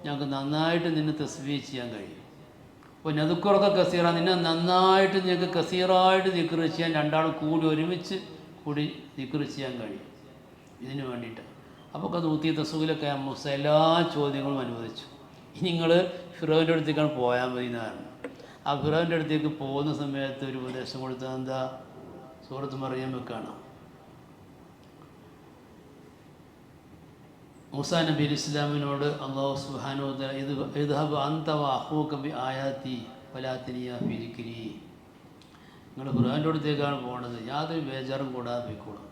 ഞങ്ങൾക്ക് നന്നായിട്ട് നിന്നെ തസ്ബീഹ് ചെയ്യാൻ കഴിയും. അപ്പോൾ നദ്കുറക കസീറ, നിന്നെ നന്നായിട്ട് നിങ്ങൾക്ക് കസീറായിട്ട് ദിക്ർ ചെയ്യാൻ രണ്ടാളും കൂടി ഒരുമിച്ച് കൂടി ദിക്ർ ചെയ്യാൻ കഴിയും. ഇതിന് വേണ്ടിയിട്ടാണ്. അപ്പോൾ അത് ഊത്തിയ തസൂലൊക്കെ മൂസ എല്ലാ ചോദ്യങ്ങളും അനുവദിച്ചു. ഇനി നിങ്ങൾ ഫിറോവിൻ്റെ അടുത്തേക്കാണ് പോയാൽ മതി എന്നാണ്. ആ ഫിറോവിൻ്റെ അടുത്തേക്ക് പോകുന്ന സമയത്ത് ഒരു ഉപദേശം കൊടുത്തത് എന്താ? സൂറത്ത് മറിയമ്മക്കാണ്. മൂസാ നബി അലൈഹി ഇസ്ലാമിനോട് അല്ലാഹു സുബ്ഹാനഹു വ തആല ഇദ്ഹബ് അൻത വ അഖൂക ബി ആയാതി വലാ തനിയ ഫീ ദിക്രി, നിങ്ങൾ ഫിറോവിൻ്റെ അടുത്തേക്കാണ് പോകുന്നത്, യാതൊരു ബേജാറും കൂടാതെ പോയിക്കോളും.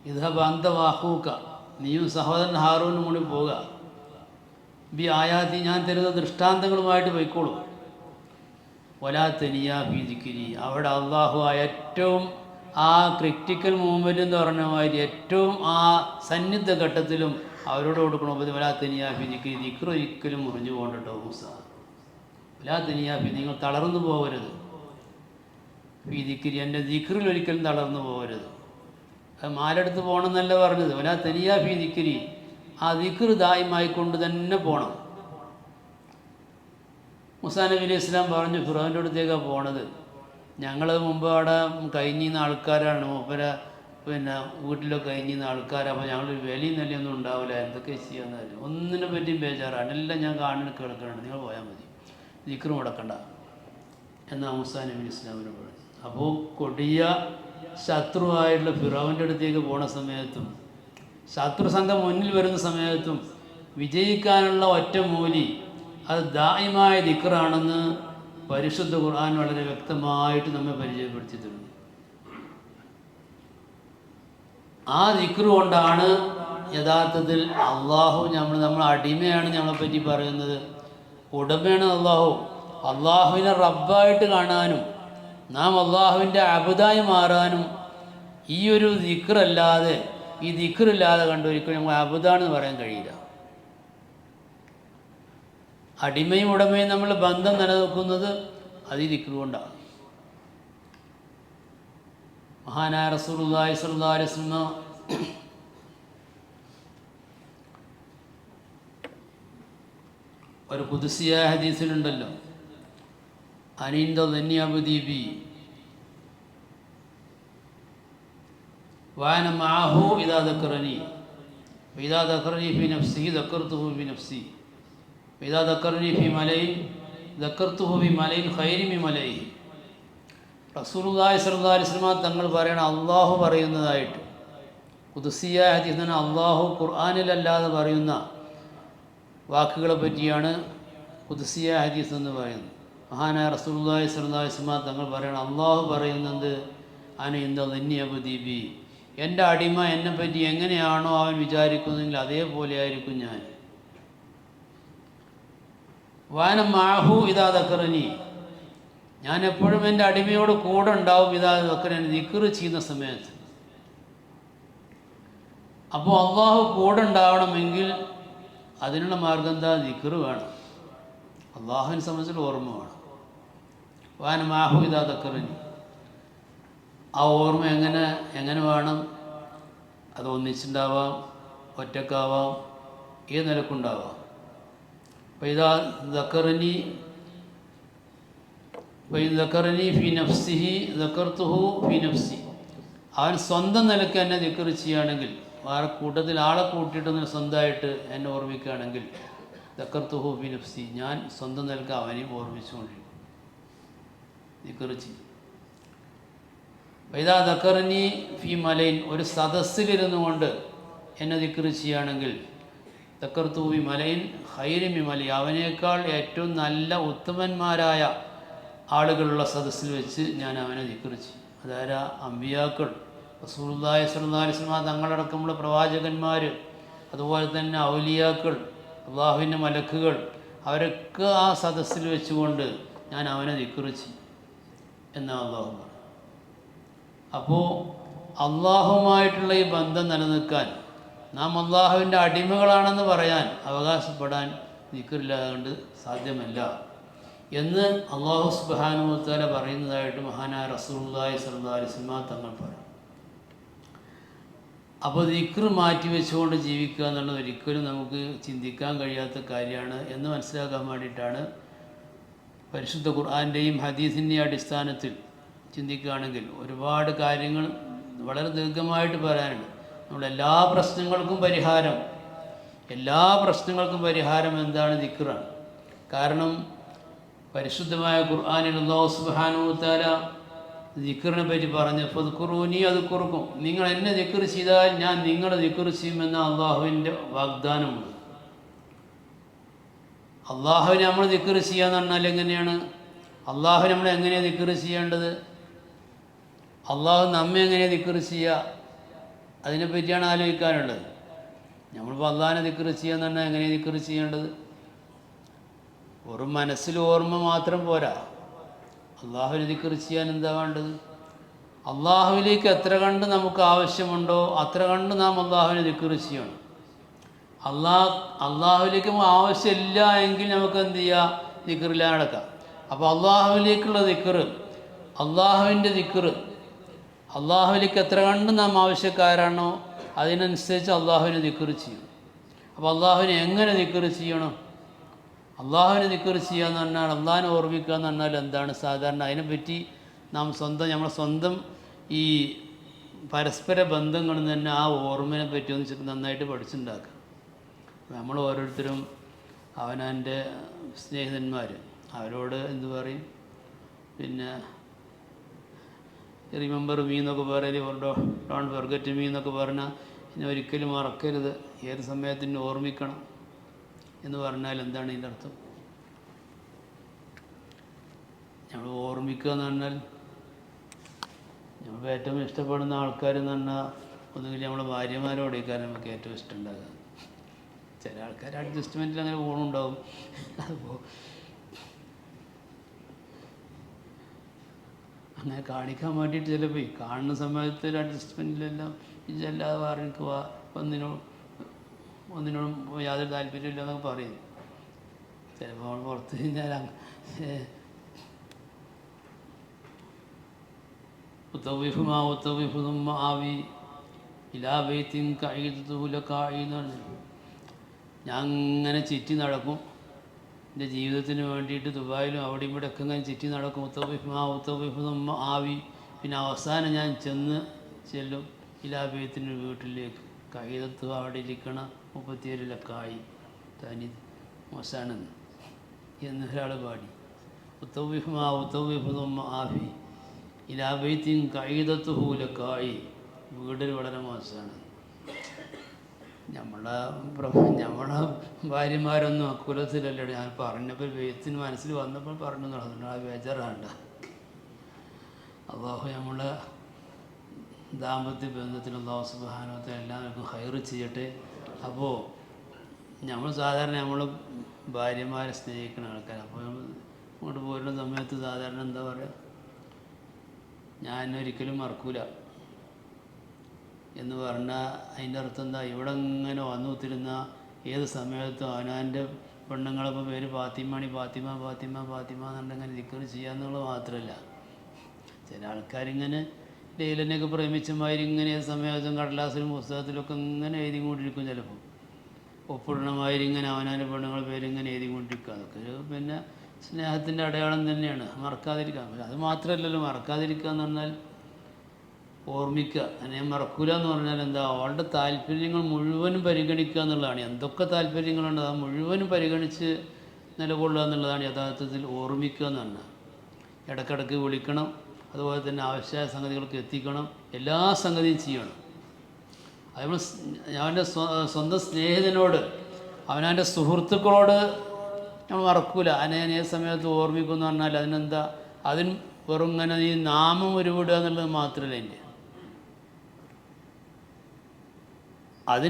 ഇദ്ഹബ് അൻത വ അഖൂക, നീയും സഹോദരൻ ഹാറൂനും കൂടി പോവുക. ബി ആയാതി, ഞാൻ തരുന്ന ദൃഷ്ടാന്തങ്ങളുമായിട്ട് പോയിക്കോളൂ. വലാ തനിയ ഫീ ദിക്രി, അവിടെ അള്ളാഹു ഏറ്റവും ആ ക്രിറ്റിക്കൽ മൂവ്മെൻ്റ് എന്ന് പറഞ്ഞ മാതിരി ഏറ്റവും ആ സന്നിഗ്ധ ഘട്ടത്തിലും അവരോട് കൊടുക്കണം. വലാ തനിയ ഫീ ദിക്രി, ദിക്ർ ഒരിക്കലും മുറിഞ്ഞു പോകണ്ടോ മൂസ. വലാ തനിയ ഫീ, നിങ്ങൾ തളർന്നു പോകരുത്. ഫീ ദിക്രി, എൻ്റെ ദിക്റിൽ ഒരിക്കലും തളർന്നു പോകരുത്. അത് മാലെടുത്ത് പോകണം എന്നല്ല പറഞ്ഞത്. വലാ തനിയ ഫീ ദിക്രി, ആ ദിക്ർ ദായിമായി കൊണ്ട് തന്നെ പോകണം. മൂസാ നബി അലൈഹി ഇസ്ലാം പറഞ്ഞു, ഫിറോവിൻ്റെ അടുത്തേക്കാണ് പോണത്. ഞങ്ങൾ മുമ്പ് അവിടെ കഴിഞ്ഞിരുന്ന ആൾക്കാരാണ്, മൂപ്പരെ പിന്നെ വീട്ടിലൊക്കെ കഴിഞ്ഞിരുന്ന ആൾക്കാരാണ്. അപ്പോൾ ഞങ്ങൾ വിലയും നിലയൊന്നും ഉണ്ടാവില്ല, എന്തൊക്കെ ചെയ്യാമെന്നല്ല, ഒന്നിനെ പറ്റിയും ബേജാറാണ്. എല്ലാം ഞാൻ കാണുന്ന കേൾക്കുന്നുണ്ട്, നിങ്ങൾ പോയാൽ മതി, ദിക്ർ മുടക്കണ്ട എന്നാ മൂസാ നബി അലൈഹി ഇസ്ലാമിനെ പറഞ്ഞു. അപ്പോൾ കൊടിയ ശത്രുവായിട്ടുള്ള ഫിറോവിൻ്റെ അടുത്തേക്ക് പോണ സമയത്തും ശത്രു സംഘം മുന്നിൽ വരുന്ന സമയത്തും വിജയിക്കാനുള്ള ഒറ്റ മൂലി അത് ദായിമായ ദിക്റാണെന്ന് പരിശുദ്ധ ഖുർആൻ വളരെ വ്യക്തമായിട്ട് നമ്മെ പരിചയപ്പെടുത്തിയിട്ടുണ്ട്. ആ ദിക്ർ കൊണ്ടാണ് യഥാർത്ഥത്തിൽ അള്ളാഹു നമ്മൾ അടിമയാണ് നമ്മളെപ്പറ്റി പറയുന്നത്, ഉടമയാണ് അള്ളാഹു. അള്ളാഹുവിനെ റബ്ബായിട്ട് കാണാനും നാം അള്ളാഹുവിൻ്റെ അബുദായി മാറാനും ഈ ഒരു ദിക്റല്ലാതെ, ഈ ദിക്റില്ലാതെ കണ്ടൊരിക്കലും നമ്മൾ അബുദാണെന്ന് പറയാൻ കഴിയില്ല. അടിമയും ഉടമയും നമ്മൾ ബന്ധം നിലനിൽക്കുന്നത് അത് ഈ ദിക്ർ കൊണ്ടാണ്. മഹാനായ റസൂലുള്ളാഹി സ്വല്ലല്ലാഹു അലൈഹി വസല്ലം ഒരു ഖുദ്സിയായ ഹദീസിലുണ്ടല്ലോ, അനിന്ദ ദന്യ അബ്ദി ബി വാന മഅഹു ഇദാ ദക്കറനി വഇദാ ദക്കറനി ഫി നഫ്സിഹി ദക്കർതുഹു ഫി നഫ്സി വഇദാ ദക്കറനി ഫി മലൈൻ ദക്കർതുഹു ഫി മലൈൻ ഖൈരി മിൻ മലൈഹി. റസൂലുള്ളാഹി സ്വല്ലല്ലാഹു അലൈഹി വസല്ലം തങ്ങൾ പറയണ, അള്ളാഹു പറയുന്നതായിട്ട് ഖുദ്സിയായ ഹദീസ് തന്നെ അള്ളാഹു ഖുർആനിലല്ലാതെ പറയുന്ന വാക്കുകളെ പറ്റിയാണ് ഖുദ്സിയായ ഹദീസ് എന്ന് പറയുന്നത്. മഹാനായ റസൂലുള്ളാഹി സ്വല്ലല്ലാഹു അലൈഹി വസല്ലം തങ്ങൾ പറയണം, അള്ളാഹു പറയുന്നത് അന ഇന്ദ ദന്നി അബ്ദി ബി, എൻ്റെ അടിമ എന്നെപ്പറ്റി എങ്ങനെയാണോ അവൻ വിചാരിക്കുന്നതെങ്കിൽ അതേപോലെ ആയിരിക്കും ഞാൻ. വാന മാഹു ഇതാ ദക്കറനി, ഞാൻ എപ്പോഴും എൻ്റെ അടിമയോട് കൂടെ ഉണ്ടാവും. ഇതാ ദക്കറനി, ദിക്ർ ചെയ്യുന്ന സമയത്ത്. അപ്പോൾ അള്ളാഹു കൂടെ ഉണ്ടാവണമെങ്കിൽ അതിനുള്ള മാർഗം എന്താ? ദിക്ർ വേണം, അള്ളാഹുവിനെ സംബന്ധിച്ചിട്ട് ഓർമ്മ വേണം. വാന മാഹു ഇതാ ദക്കറനി, ആ ഓർമ്മ എങ്ങനെ വേണം? അത് ഒന്നിച്ചുണ്ടാവാം, ഒറ്റക്കാവാം, ഏത് നിലക്കുണ്ടാവാം. അപ്പോൾ ഇതാ ദക്കറനി ഫി നഫ്സിഹി ദക്കർത്തുഹു ഫി നഫ്സി, അവൻ സ്വന്തം നിലയ്ക്ക് എന്നെ ദിക്ർ ചെയ്യുകയാണെങ്കിൽ, വേറെ കൂട്ടത്തിൽ ആളെ കൂട്ടിയിട്ടൊന്ന് സ്വന്തമായിട്ട് എന്നെ ഓർമ്മിക്കുകയാണെങ്കിൽ, ദക്കർത്തുഹു ഫി നഫ്സി, ഞാൻ സ്വന്തം നിലയ്ക്ക് അവനെയും ഓർമ്മിച്ചുകൊണ്ടിരിക്കും, ദിക്ർ ചെയ്യും. വൈദാ ദക്കറനി ഫി മലൈൻ, ഒരു സദസ്സിലിരുന്നു കൊണ്ട് എന്നെ ദിക്ർ ചെയ്യുകയാണെങ്കിൽ, ദക്കർതു ഫി മലൈൻ ഖൈരി മി മലൈ, അവനേക്കാൾ ഏറ്റവും നല്ല ഉത്തമന്മാരായ ആളുകളുള്ള സദസ്സിൽ വെച്ച് ഞാൻ അവനെ ദിക്ർ ചെയ്യും. അതായത് അമ്പിയാക്കൾ, റസൂലുള്ളാഹി സ്വല്ലല്ലാഹു അലൈഹി വസല്ലം തങ്ങളടക്കമുള്ള പ്രവാചകന്മാർ, അതുപോലെ തന്നെ ഔലിയാക്കൾ, അള്ളാഹുവിൻ്റെ മലക്കുകൾ, അവരൊക്കെ ആ സദസ്സിൽ വെച്ചുകൊണ്ട് ഞാൻ അവനെ ദിക്ർ ചെയ്യും എന്നാണ് അള്ളാഹു പറയുന്നത്. അപ്പോൾ അള്ളാഹുമായിട്ടുള്ള ഈ ബന്ധം നിലനിൽക്കാൻ, നാം അള്ളാഹുവിൻ്റെ അടിമകളാണെന്ന് പറയാൻ, അവകാശപ്പെടാൻ ദിക്റില്ലാതെ കൊണ്ട് സാധ്യമല്ല എന്ന് അള്ളാഹു സുബ്ഹാനഹു വ തആല പറയുന്നതായിട്ട് മഹാനായ റസൂലുള്ളാഹി സ്വല്ലല്ലാഹു അലൈഹി വസല്ലം തങ്ങൾ പറയും. അപ്പോൾ ദിക്ർ മാറ്റി വെച്ചുകൊണ്ട് ജീവിക്കുക എന്നുള്ളത് ഒരിക്കലും നമുക്ക് ചിന്തിക്കാൻ കഴിയാത്ത കാര്യമാണ് എന്ന് മനസ്സിലാക്കാൻ വേണ്ടിയിട്ടാണ് പരിശുദ്ധ ഖുർആൻ്റെയും ഹദീസിൻ്റെയും അടിസ്ഥാനത്തിൽ ചിന്തിക്കുകയാണെങ്കിൽ ഒരുപാട് കാര്യങ്ങൾ വളരെ ദീർഘമായിട്ട് പറയാനുണ്ട്. നമ്മളെല്ലാ പ്രശ്നങ്ങൾക്കും പരിഹാരം എന്താണ്? ദിക്റാണ്. കാരണം പരിശുദ്ധമായ ഖുർആനിൽ അല്ലാഹു സുബ്ഹാനഹു വ തആല ദിക്റിനെ പറ്റി പറഞ്ഞ് ഫദ്കുറൂനി അദ്കുറുക്കും, നിങ്ങൾ എന്നെ ദിക്ർ ചെയ്താൽ ഞാൻ നിങ്ങളെ ദിക്ർ ചെയ്യുമെന്ന അള്ളാഹുവിൻ്റെ വാഗ്ദാനമുണ്ട്. അള്ളാഹുവിനെ നമ്മൾ ദിക്ർ ചെയ്യാന്ന് പറഞ്ഞാൽ എങ്ങനെയാണ്? അള്ളാഹു നമ്മൾ എങ്ങനെയാണ് ദിക്ർ ചെയ്യേണ്ടത്? അള്ളാഹു നമ്മെ എങ്ങനെയാണ് ദിക്ർ ചെയ്യുക? അതിനെപ്പറ്റിയാണ് ആലോചിക്കാനുള്ളത്. നമ്മളിപ്പോൾ അള്ളാഹിനെ ദിക്ർ ചെയ്യാന്ന് പറഞ്ഞാൽ എങ്ങനെയാണ് ദിക്ർ ചെയ്യേണ്ടത്? വെറും മനസ്സിൽ ഓർമ്മ മാത്രം പോരാ. അള്ളാഹുവിനെ ദിക്ർ ചെയ്യാൻ എന്താ വേണ്ടത്? അള്ളാഹുവിലേക്ക് എത്ര കണ്ട് നമുക്ക് ആവശ്യമുണ്ടോ അത്ര കണ്ട് നാം അള്ളാഹുവിനെ ദിക്ർ ചെയ്യണം. അള്ളാഹുവിലേക്ക് ആവശ്യമില്ല എങ്കിൽ നമുക്ക് എന്ത് ചെയ്യാം? ദിക്റില്ലാതെ നടക്കാം. അപ്പോൾ അള്ളാഹുവിലേക്കുള്ള ദിക്ർ, അള്ളാഹുവിൻ്റെ ദിക്ർ, അള്ളാഹുവിലേക്ക് എത്ര കണ്ട് നാം ആവശ്യക്കാരാണോ അതിനനുസരിച്ച് അള്ളാഹുവിനെ ദിക്ർ ചെയ്യും. അപ്പോൾ അള്ളാഹുവിനെ എങ്ങനെ ദിക്ർ ചെയ്യണം? അള്ളാഹുവിനെ ദിക്ർ ചെയ്യുക എന്ന് പറഞ്ഞാൽ, അള്ളാഹിനെ ഓർമ്മിക്കുക എന്ന് പറഞ്ഞാൽ എന്താണ്? സാധാരണ അതിനെപ്പറ്റി നാം നമ്മളെ സ്വന്തം ഈ പരസ്പര ബന്ധങ്ങളിൽ തന്നെ ആ ഓർമ്മയെ പറ്റി ഒന്ന് നന്നായിട്ട് പഠിച്ചുണ്ടാക്കുക. നമ്മൾ ഓരോരുത്തരും അവനവൻ്റെ സ്നേഹിതന്മാർ, അവരോട് എന്തു പറയും? പിന്നെ റിമെമ്പർ മീ എന്നൊക്കെ പറയൽ, ഡോണ്ട് ഫർഗറ്റ് മീ എന്നൊക്കെ പറഞ്ഞാൽ എന്നെ ഒരിക്കലും മറക്കരുത്, ഏത് സമയത്തിന് ഓർമ്മിക്കണം എന്ന് പറഞ്ഞാൽ എന്താണ് ഇതിൻ്റെ അർത്ഥം? നമ്മൾ ഓർമ്മിക്കുക എന്ന് പറഞ്ഞാൽ, നമുക്ക് ഏറ്റവും ഇഷ്ടപ്പെടുന്ന ആൾക്കാരെന്ന് പറഞ്ഞാൽ ഒന്നുകിൽ നമ്മുടെ ഭാര്യമാരോടേക്കാണ് നമുക്ക് ഏറ്റവും ഇഷ്ടം ഉണ്ടാകുക. ചില ആൾക്കാർ അഡ്ജസ്റ്റ്മെൻറ്റിൽ അങ്ങനെ പോകണുണ്ടാവും. അപ്പോൾ അങ്ങനെ കാണിക്കാൻ വേണ്ടിയിട്ട് ചിലപ്പോൾ കാണുന്ന സമയത്ത് ഒരു അഡ്ജസ്റ്റ്മെൻറ്റിലെല്ലാം ഇതല്ലാതെ വേറെ എനിക്ക് ഒന്നിനോടും യാതൊരു താല്പര്യമില്ല എന്നൊക്കെ പറയുന്നു. ചിലപ്പോൾ പുറത്ത് കഴിഞ്ഞാൽ ഞാൻ അങ്ങനെ ചുറ്റി നടക്കും, എൻ്റെ ജീവിതത്തിന് വേണ്ടിയിട്ട് ദുബായിലും അവിടെയും ഇവിടെ ഒക്കെ ഇങ്ങനെ ചുറ്റി നടക്കും. ഉത്തവിഫും ആവി, പിന്നെ അവസാനം ഞാൻ ചെല്ലും ഇലാബേത്തിൻ്റെ വീട്ടിലേക്ക്. കൈതത്ത് അവിടെ ഇരിക്കണ 37 ലക്കായി തനി മോശാണെന്ന് എന്നൊരാൾ പാടി. ഉത്തവിഫും ആവി ഇലാബേത്തിൻ കൈതത്ത് ഹൂലക്കായി, വീടിൽ വളരെ മോശമാണ്. നമ്മളെ ഭാര്യമാരൊന്നും അക്കുലത്തിലല്ലേ. ഞാൻ പറഞ്ഞപ്പോൾ വേത്തിന് മനസ്സിൽ വന്നപ്പോൾ പറഞ്ഞു നടന്നു. ആ ബേജാറാണ്ട. അള്ളാഹു നമ്മളെ ദാമ്പത്യ ബന്ധത്തിൽ അല്ലാഹു സുബ്ഹാനഹു വ തആല എല്ലാവർക്കും ഖൈർ ചെയ്യട്ടെ. അപ്പോൾ നമ്മൾ സാധാരണ നമ്മൾ ഭാര്യമാരെ സ്നേഹിക്കുന്ന ആൾക്കാർ. അപ്പോൾ ഇങ്ങോട്ട് പോരുന്ന സമയത്ത് സാധാരണ എന്താ പറയുക, ഞാൻ ഒരിക്കലും മറക്കൂല എന്ന് പറഞ്ഞാൽ അതിൻ്റെ അർത്ഥം എന്താ, ഇവിടെ ഇങ്ങനെ വന്നു കുത്തിരുന്ന ഏത് സമയത്തും അവനാൻ്റെ പെണ്ണുങ്ങളിപ്പോൾ പേര് ഫാത്തിമണി ഫാത്തിമ ഫാത്തിമ ഫാത്തിമ എന്നുണ്ടെങ്കിൽ ദിക്ർ ചെയ്യാന്നുള്ളത് മാത്രമല്ല, ചില ആൾക്കാരിങ്ങനെ ലൈലനെയൊക്കെ പ്രേമിച്ചമാതിരി ഇങ്ങനെ ഏത് സമയത്തും കടലാസിലും പുസ്തകത്തിലൊക്കെ ഇങ്ങനെ എഴുതിക്കൊണ്ടിരിക്കും. ചിലപ്പോൾ ഒപ്പിടണമാതിരി ഇങ്ങനെ അവനാൻ്റെ പെണ്ണുങ്ങളുടെ പേരിങ്ങനെ എഴുതിക്കൊണ്ടിരിക്കുക. അതൊക്കെ ഒരു പിന്നെ സ്നേഹത്തിൻ്റെ അടയാളം തന്നെയാണ്, മറക്കാതിരിക്കാൻ. അത് മാത്രമല്ലല്ലോ, മറക്കാതിരിക്കുക എന്ന് പറഞ്ഞാൽ ഓർമ്മിക്കുക. അതിനെ മറക്കൂല എന്ന് പറഞ്ഞാൽ എന്താ, അവളുടെ താല്പര്യങ്ങൾ മുഴുവനും പരിഗണിക്കുക എന്നുള്ളതാണ്. എന്തൊക്കെ താല്പര്യങ്ങളുണ്ട് അത് മുഴുവനും പരിഗണിച്ച് നിലകൊള്ളുക എന്നുള്ളതാണ് യഥാർത്ഥത്തിൽ ഓർമ്മിക്കുക എന്ന് പറഞ്ഞാൽ. ഇടയ്ക്കിടയ്ക്ക് വിളിക്കണം, അതുപോലെ തന്നെ ആവശ്യമായ സംഗതികൾക്ക് എത്തിക്കണം, എല്ലാ സംഗതിയും ചെയ്യണം. അതേപോലെ അവൻ്റെ സ്വന്തം സ്നേഹിതനോട്, അവനവൻ്റെ സുഹൃത്തുക്കളോട് നമ്മൾ മറക്കൂല. അതിനെ ഏത് സമയത്ത് ഓർമ്മിക്കുമെന്ന് പറഞ്ഞാൽ അതിനെന്താ, അതിന് വെറും ഇങ്ങനെ ഈ നാമം ഉരുവിടുക എന്നുള്ളത് മാത്രമല്ല,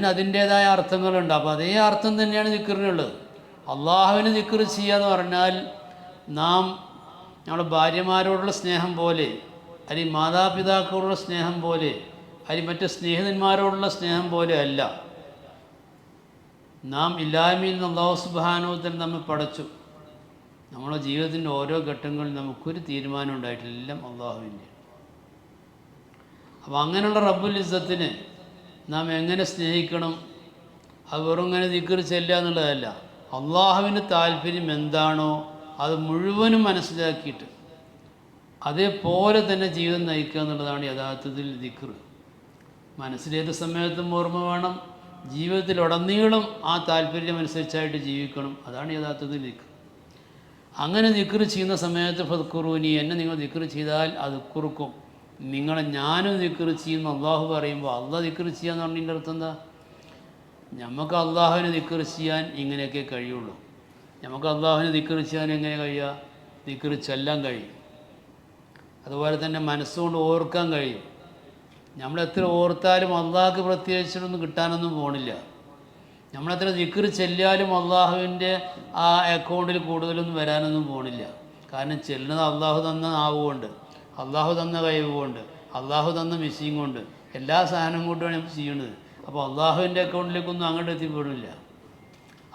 അതിൻ്റേതായ അർത്ഥങ്ങളുണ്ട്. അപ്പോൾ അതേ അർത്ഥം തന്നെയാണ് ദിക്റിനുള്ളത്. അള്ളാഹുവിന് ദിക്ർ ചെയ്യുക എന്ന് പറഞ്ഞാൽ നാം നമ്മുടെ ഭാര്യമാരോടുള്ള സ്നേഹം പോലെ, അല്ലെങ്കിൽ മാതാപിതാക്കളോടുള്ള സ്നേഹം പോലെ, അല്ലെങ്കിൽ മറ്റ് സ്നേഹിതന്മാരോടുള്ള സ്നേഹം പോലെ അല്ല. നാം ഇല്ലായ്മയിൽ നിന്ന് അല്ലാഹു സുബ്ഹാനഹു വ തആല നമ്മെ പടച്ചു. നമ്മുടെ ജീവിതത്തിൻ്റെ ഓരോ ഘട്ടങ്ങളിൽ നമുക്കൊരു തീരുമാനം ഉണ്ടായിട്ടില്ല, എല്ലാം അള്ളാഹുവിൻ്റെ. അപ്പോൾ അങ്ങനെയുള്ള റബ്ബുൽ ഇസ്സത്തിനെ നാം എങ്ങനെ സ്നേഹിക്കണം? അത് വെറും ഇങ്ങനെ ദിക്ർ ചെല്ലുക എന്നുള്ളതല്ല. അള്ളാഹുവിന് താല്പര്യം എന്താണോ അത് മുഴുവനും മനസ്സിലാക്കിയിട്ട് അതേപോലെ തന്നെ ജീവിതം നയിക്കുക എന്നുള്ളതാണ് യഥാർത്ഥത്തിൽ ദിക്ർ. മനസ്സിലേത് സമയത്തും ഓർമ്മ വേണം, ജീവിതത്തിലുടനീളം ആ താല്പര്യമനുസരിച്ചായിട്ട് ജീവിക്കണം. അതാണ് യഥാർത്ഥത്തിൽ ദിക്ർ. അങ്ങനെ ദിക്ർ ചെയ്യുന്ന സമയത്ത് ഫദ്കുറൂനി, എന്നെ നിങ്ങൾ ദിക്ർ ചെയ്താൽ അത് കുറുക്കും, നിങ്ങളെ ഞാനും ദിക്ർ ചെയ്യുന്ന അള്ളാഹു പറയുമ്പോൾ, അള്ളാഹ് ദിക്ർ ചെയ്യാന്ന് പറഞ്ഞതിൻ്റെ അർത്ഥം എന്താ, നമുക്ക് അള്ളാഹുവിനെ ദിക്ർ ചെയ്യാൻ ഇങ്ങനെയൊക്കെ കഴിയുള്ളൂ. നമുക്ക് അള്ളാഹുവിനെ ദിക്ർ ചെയ്യാൻ എങ്ങനെ കഴിയുക? ദിക്ർ ചൊല്ലാൻ കഴിയും, അതുപോലെ തന്നെ മനസ്സുകൊണ്ട് ഓർക്കാൻ കഴിയും. നമ്മളെത്ര ഓർത്താലും അള്ളാഹ്ക്ക് പ്രത്യേകിച്ചൊന്നും കിട്ടാനൊന്നും പോണില്ല. നമ്മളെത്ര ദിക്ർ ചെല്ലിയാലും അള്ളാഹുവിൻ്റെ ആ അക്കൗണ്ടിൽ കൂടുതലൊന്നും വരാനൊന്നും പോണില്ല. കാരണം ചെല്ലുന്നത് അള്ളാഹു തന്ന നാവുകൊണ്ട്, അള്ളാഹു തന്ന കഴിവ് കൊണ്ട്, അള്ളാഹു തന്ന മെഷീൻ കൊണ്ട്, എല്ലാ സാധനം കൊണ്ടുമാണ് നമ്മൾ ചെയ്യുന്നത്. അപ്പോൾ അള്ളാഹുവിൻ്റെ അക്കൗണ്ടിലേക്കൊന്നും അങ്ങോട്ട് എത്തിപ്പെടില്ല.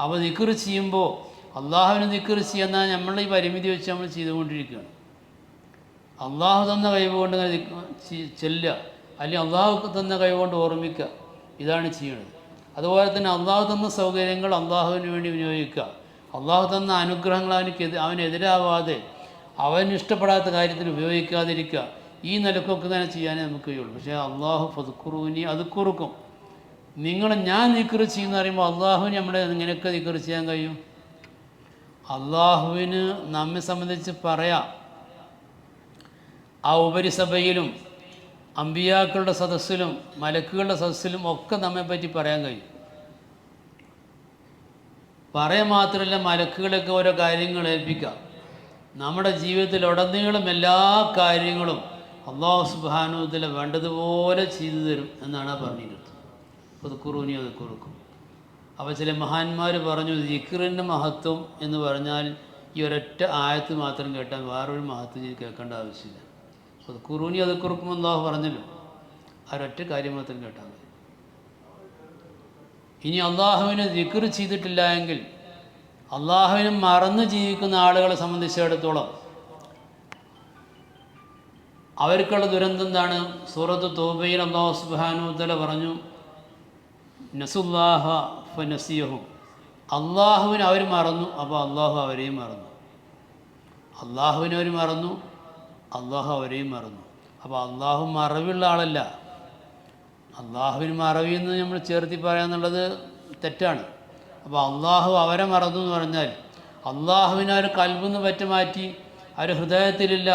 അപ്പോൾ ദിക്ർ ചെയ്യുമ്പോൾ അള്ളാഹുവിന് ദിക്ർ ചെയ്യുന്ന നമ്മളുടെ ഈ പരിമിതി വെച്ച് നമ്മൾ ചെയ്തുകൊണ്ടിരിക്കുകയാണ്. അള്ളാഹു തന്ന കഴിവ് കൊണ്ട് ചെല്ലുക, അല്ലെങ്കിൽ അള്ളാഹു തന്ന കഴിവ് കൊണ്ട് ഓർമ്മിക്കുക, ഇതാണ് ചെയ്യുന്നത്. അതുപോലെ തന്നെ അള്ളാഹു തന്ന സൗകര്യങ്ങൾ അള്ളാഹുവിന് വേണ്ടി വിനിയോഗിക്കുക. അള്ളാഹു തന്ന അനുഗ്രഹങ്ങൾ അവനെതിരാവാതെ, അവന് ഇഷ്ടപ്പെടാത്ത കാര്യത്തിൽ ഉപയോഗിക്കാതിരിക്കുക. ഈ നിലക്കൊക്കെ തന്നെ ചെയ്യാനേ നമുക്ക് കഴിയുള്ളൂ. പക്ഷേ അള്ളാഹു ഫദ്കുറൂനി, അത് കുറുക്കും. നിങ്ങൾ ഞാൻ ദിക്ർ ചെയ്യുന്ന പറയുമ്പോൾ അള്ളാഹുവിന് നമ്മളെ ഇങ്ങനെയൊക്കെ ദിക്ർ ചെയ്യാൻ കഴിയും. അള്ളാഹുവിന് നമ്മെ സംബന്ധിച്ച് പറയാം, ആ ഉപരിസഭയിലും അമ്പിയാക്കളുടെ സദസ്സിലും മലക്കുകളുടെ സദസ്സിലും ഒക്കെ നമ്മെപ്പറ്റി പറയാൻ കഴിയും. പറയാൻ മാത്രമല്ല, മലക്കുകളൊക്കെ ഓരോ കാര്യങ്ങൾ ഏൽപ്പിക്കാം. നമ്മുടെ ജീവിതത്തിൽ ഉടനീളം എല്ലാ കാര്യങ്ങളും അല്ലാഹു സുബ്ഹാനഹു വ തആല വേണ്ടതുപോലെ ചെയ്തു തരും എന്നാണ് പറഞ്ഞിരുന്നത്. ഫദ്കുറൂനി അത് കുറുക്കും. അപ്പോൾ ചില മഹാന്മാർ പറഞ്ഞു, ദിക്റിൻ്റെ മഹത്വം എന്ന് പറഞ്ഞാൽ ഈ ഒരൊറ്റ ആയത്ത് മാത്രം കേട്ടാൽ വേറൊരു മഹത്വം കേൾക്കേണ്ട ആവശ്യമില്ല. ഫദ്കുറൂനി അത് കുറുക്കും അല്ലാഹു പറഞ്ഞല്ലോ, ആ ഒരൊറ്റ കാര്യം മാത്രം കേട്ടാൽ മതി. ഇനി അള്ളാഹുവിനെ ദിക്ർ ചെയ്തിട്ടില്ല എങ്കിൽ, അള്ളാഹുവിനെ മറന്ന് ജീവിക്കുന്ന ആളുകളെ സംബന്ധിച്ചിടത്തോളം അവർക്കുള്ള ദുരന്തം എന്താണ്? സൂറത്ത് തൗബയിൽ അല്ലാഹു സുബ്ഹാനഹു വ തആല പറഞ്ഞു, നസുല്ലാഹ ഫനസിയഹും, അള്ളാഹുവിനെ അവർ മറന്നു, അപ്പോൾ അള്ളാഹു അവരെയും മറന്നു. അള്ളാഹുവിനെ അവർ മറന്നു, അള്ളാഹു അവരെയും മറന്നു. അപ്പോൾ അള്ളാഹു മറവിയുള്ള ആളല്ല. അള്ളാഹുവിന് മറവിയെന്ന് നമ്മൾ ചേർത്തി പറയാന്നുള്ളത് തെറ്റാണ്. അപ്പോൾ അള്ളാഹു അവരെ മറന്നു എന്ന് പറഞ്ഞാൽ അള്ളാഹുവിനെ അവർ കൽബിന്ന് പറ്റി മാറ്റി, അവർ ഹൃദയത്തിലില്ല,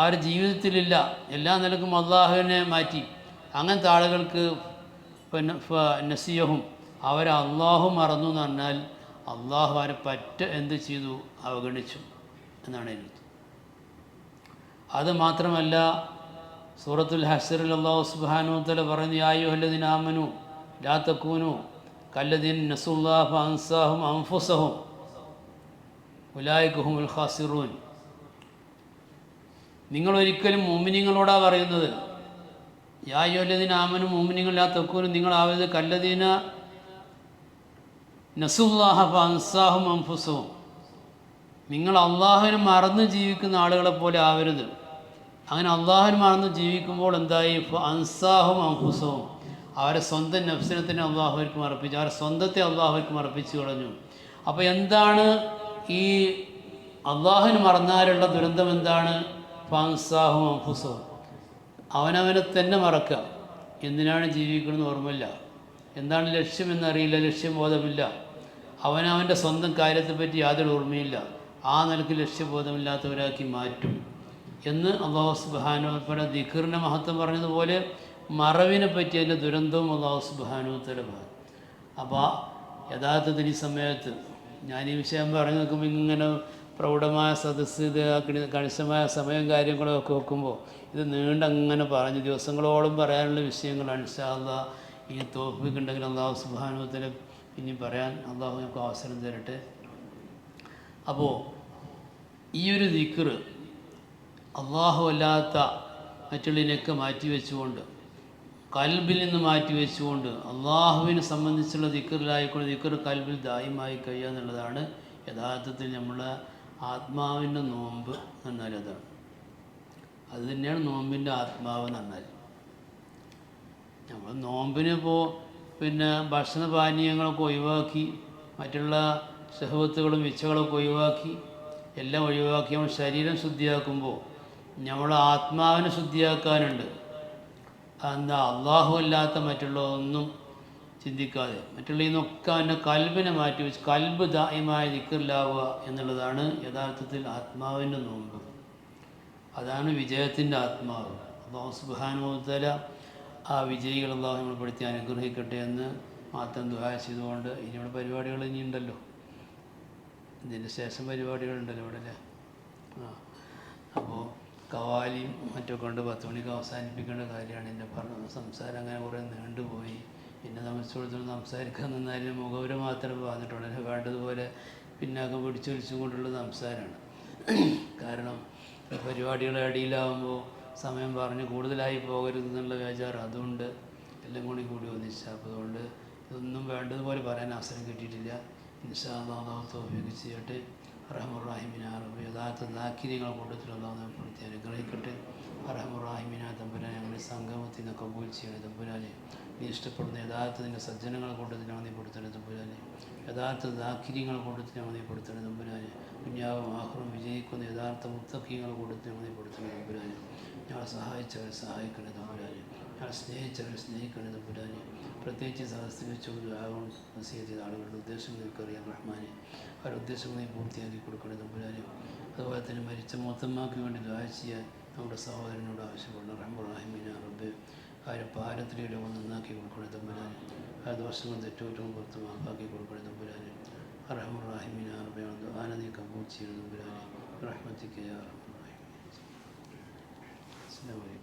അവർ ജീവിതത്തിലില്ല, എല്ലാ നിലക്കും അള്ളാഹുവിനെ മാറ്റി. അങ്ങനത്തെ ആളുകൾക്ക് പിന്നെ നസിയഹും, അവരെ അള്ളാഹു മറന്നു എന്ന് പറഞ്ഞാൽ അള്ളാഹു അവരെ എന്ത് ചെയ്തു? അവഗണിച്ചു എന്നാണ് അതിനർത്ഥം. അത് മാത്രമല്ല, സൂറത്തുൽ ഹശ്റിൽ അല്ലാഹു സുബ്ഹാനഹു വ തആല പറഞ്ഞു, യാ അയ്യുഹല്ലദീന ആമനു ലാ തകൂനു കല്ലദീന നസുല്ലാഹ ഫഅൻസാഹും അൻഫുസഹും ഉലൈക ഹുമുൽ ഖാസിറൂൻ. നിങ്ങളൊരിക്കലും മുഅ്മിനീങ്ങളോടാ പറയുന്നത്, യാ അയ്യുഹല്ലദീന ആമനു മുഅ്മിനീങ്ങൾ ലാ തകൂനു, നിങ്ങളാവരുത് കല്ലദീന നസുല്ലാഹ ഫഅൻസാഹും അൻഫുസഹും, നിങ്ങൾ അള്ളാഹുവിനെ മറന്ന് ജീവിക്കുന്ന ആളുകളെ പോലെ ആവരുത്. അങ്ങനെ അള്ളാഹുവിനെ മറന്ന് ജീവിക്കുമ്പോൾ എന്തായി? അൻസാഹും അൻഫുസഹും, അവരെ സ്വന്തം നഫ്സിനെ തന്നെ അള്ളാഹുവിற்கு അർപ്പിച്ചു, അവരെ സ്വന്തത്തെ അള്ളാഹുവിற்கு അർപ്പിച്ചു കളഞ്ഞു. അപ്പോൾ എന്താണ് ഈ അള്ളാഹുവിനെ മറന്നാലുള്ള ദുരന്തം? എന്താണ്? ഫഅൻസാഹും അൻഫുസഹും, അവനവനെ തന്നെ മറക്കുക. എന്തിനാണ് ജീവിക്കണമെന്ന് ഓർമ്മയില്ല, എന്താണ് ലക്ഷ്യമെന്നറിയില്ല, ലക്ഷ്യബോധമില്ല, അവനവൻ്റെ സ്വന്തം കാര്യത്തെപ്പറ്റി യാതൊരു ഓർമ്മയില്ല. ആ നിലയ്ക്ക് ലക്ഷ്യബോധമില്ലാത്തവരാക്കി മാറ്റും എന്ന് അല്ലാഹു സുബ്ഹാനഹു വ തആല ദിക്റിൻ്റെ മഹത്വം പറഞ്ഞതുപോലെ മറവിനെ പറ്റി അതിൻ്റെ ദുരന്തവും അല്ലാഹു സുബ്ഹാനഹു വ തആല പറഞ്ഞു. അപ്പോൾ യഥാർത്ഥത്തിൽ ഈ സമയത്ത് ഞാൻ ഈ വിഷയം പറഞ്ഞു നിൽക്കുമ്പോൾ ഇങ്ങനെ പ്രൗഢമായ സദസ്സ്, ഇത് കണിശമായ സമയം കാര്യങ്ങളൊക്കെ വെക്കുമ്പോൾ ഇത് നീണ്ടങ്ങനെ പറഞ്ഞ് ദിവസങ്ങളോളം പറയാനുള്ള വിഷയങ്ങളാണ്. ഇൻഷാ അല്ലാഹ് ഈ തൗഫീഖ് ഉണ്ടെങ്കിൽ അല്ലാഹു സുബ്ഹാനഹു വ തആല ഇനി പറയാൻ അല്ലാഹു നമുക്ക് അവസരം തരട്ടെ. അപ്പോൾ ഈ ഒരു ദിക്ർ അള്ളാഹു അല്ലാത്ത മറ്റുള്ളതിനെയൊക്കെ മാറ്റി വെച്ചുകൊണ്ട്, കൽബിൽ നിന്ന് മാറ്റി വെച്ചുകൊണ്ട് അള്ളാഹുവിനെ സംബന്ധിച്ചുള്ള ദിക്റിലായിക്കൊണ്ട് ദിക്ർ കൽബിൽ ദായിമായി കഴിയുക എന്നുള്ളതാണ് യഥാർത്ഥത്തിൽ നമ്മളെ ആത്മാവിൻ്റെ നോമ്പ് എന്നാൽ. അതാണ്, അത് തന്നെയാണ് നോമ്പിൻ്റെ ആത്മാവ് എന്ന് പറഞ്ഞാൽ. നമ്മൾ നോമ്പിനിപ്പോൾ പിന്നെ ഭക്ഷണപാനീയങ്ങളൊക്കെ ഒഴിവാക്കി, മറ്റുള്ള ശഹവത്തുകളും ഇച്ഛകളൊക്കെ ഒഴിവാക്കി, എല്ലാം ഒഴിവാക്കി നമ്മൾ ശരീരം ശുദ്ധിയാക്കുമ്പോൾ നമ്മൾ ആത്മാവിനെ ശുദ്ധിയാക്കാനുണ്ട്. എന്താ? അള്ളാഹു അല്ലാത്ത മറ്റുള്ളതൊന്നും ചിന്തിക്കാതെ മറ്റുള്ള ഇന്നൊക്കെ അവൻ്റെ കൽബിനെ മാറ്റി വെച്ച് കൽബ് ദായിമായ ദിക്റിലാവുക എന്നുള്ളതാണ് യഥാർത്ഥത്തിൽ ആത്മാവിൻ്റെ നോമ്പ്. അതാണ് വിജയത്തിൻ്റെ ആത്മാവ്. അല്ലാഹു സുബ്ഹാനഹു വ തആല ആ വിജയികൾ അല്ലാഹു നമ്മൾ പെടുത്തി അനുഗ്രഹിക്കട്ടെ എന്ന് മാത്രം ദുആ ചെയ്തുകൊണ്ട്, ഇനിയുള്ള പരിപാടികൾ ഇനിയുണ്ടല്ലോ, ഇതിന് ശേഷം പരിപാടികളുണ്ടല്ലോ ഇവിടെ അല്ലേ. അപ്പോൾ കവാലിയും മറ്റൊക്കെ കൊണ്ട് 10 മണിക്ക് അവസാനിപ്പിക്കേണ്ട കാര്യമാണ്. എൻ്റെ സംസാരം അങ്ങനെ കുറേ നീണ്ടുപോയി. എന്നെ സംബന്ധിച്ചിടത്തോളം സംസാരിക്കാൻ നിന്നാലും മുഖവര മാത്രമേ പറഞ്ഞിട്ടുള്ളൂ, എന്നെ വേണ്ടതുപോലെ പിന്നാക്കം പിടിച്ചൊലിച്ചും കൊണ്ടുള്ള സംസാരമാണ്. കാരണം പരിപാടികളുടെ അടിയിലാവുമ്പോൾ സമയം പറഞ്ഞ് കൂടുതലായി പോകരുതെന്നുള്ള വിചാരം അതുകൊണ്ട് എല്ലാം കൂടി ഒന്നിച്ച. അപ്പോൾ അതുകൊണ്ട് ഇതൊന്നും വേണ്ടതുപോലെ പറയാൻ അവസരം കിട്ടിയിട്ടില്ല. ഇൻഷാ അല്ലാഹ് തൗഫീഖ് ചെയ്യട്ടെ. അർഹമുർ-റഹീമീനായ റബ്ബ്, യഥാർത്ഥ ദാക്കിരികളെ കൂട്ടത്തിൽ അല്ലാഹു നമ്മെ പെടുത്തി അനുഗ്രഹിക്കട്ടെ. അർഹമുർ-റഹീമീനായ തമ്പുരാനെ, ഞങ്ങളുടെ സംഗമത്തിൽ നിന്ന് കബൂൽ ചെയ്യണേ തമ്പുരാനെ. നീ ഇഷ്ടപ്പെടുന്ന യഥാർത്ഥത്തിൻ്റെ സജ്ജനങ്ങളെ കൂട്ടത്തിൽ ഞങ്ങൾ നീ പെടുത്തണേ തമ്പുരാനെ. യഥാർത്ഥ ദാക്കിരികളെ കൂട്ടത്തിൽ ഞങ്ങൾ നീ പെടുത്തണേ തമ്പുരാനെ. ദുനിയാവും ആഖിറവും വിജയിക്കുന്ന യഥാർത്ഥ മുത്തഖീങ്ങളെ കൂട്ടത്തിൽ ഞങ്ങൾ നീ പെടുത്തണേ തമ്പുരാനെ. ഞങ്ങളെ സഹായിച്ചവരെ സഹായിക്കണേ തമ്പുരാനെ. ഞങ്ങളെ സ്നേഹിച്ചവരെ സ്നേഹിക്കണേ തമ്പുരാനെ. പ്രത്യേകിച്ച് സദസ്സിൽ വെച്ചുകൊണ്ട് വസിയത്ത് ചെയ്ത ആളുകളുടെ ഉദ്ദേശങ്ങൾ നിനക്കറിയാം റഹ്മാനെ. അവരുടെ ഉദ്ദേശങ്ങൾ നീ പൂർത്തിയാക്കി കൊടുക്കണേ തമ്പുരാനെ. അതുപോലെ തന്നെ മരിച്ച മുത്തമ്മാക്ക് വേണ്ടി ദുആ ചെയ്യാൻ നമ്മുടെ സഹോദരനോട് ആവശ്യപ്പെടണം. റഹ്മാൻ-റഹീമീനായ റബ്ബേ, അവരെ പാരത്തിലൂടെ നന്നാക്കി കൊടുക്കണേ തമ്പുരാനെ. ആ ദോഷങ്ങളും തെറ്റുകുറ്റവും പുറത്ത് മാപ്പാക്കി കൊടുക്കണേ തമ്പുരാനെ. അർഹമുർ-റഹീമീനായ റബ്ബേ, ദുആ നീ കബൂൽ ചെയ്യണേ തമ്പുരാനെ. റഹ്മത്തിക യാ അർഹമർ റഹീമീൻ. അസ്സലാമു അലൈക്കും.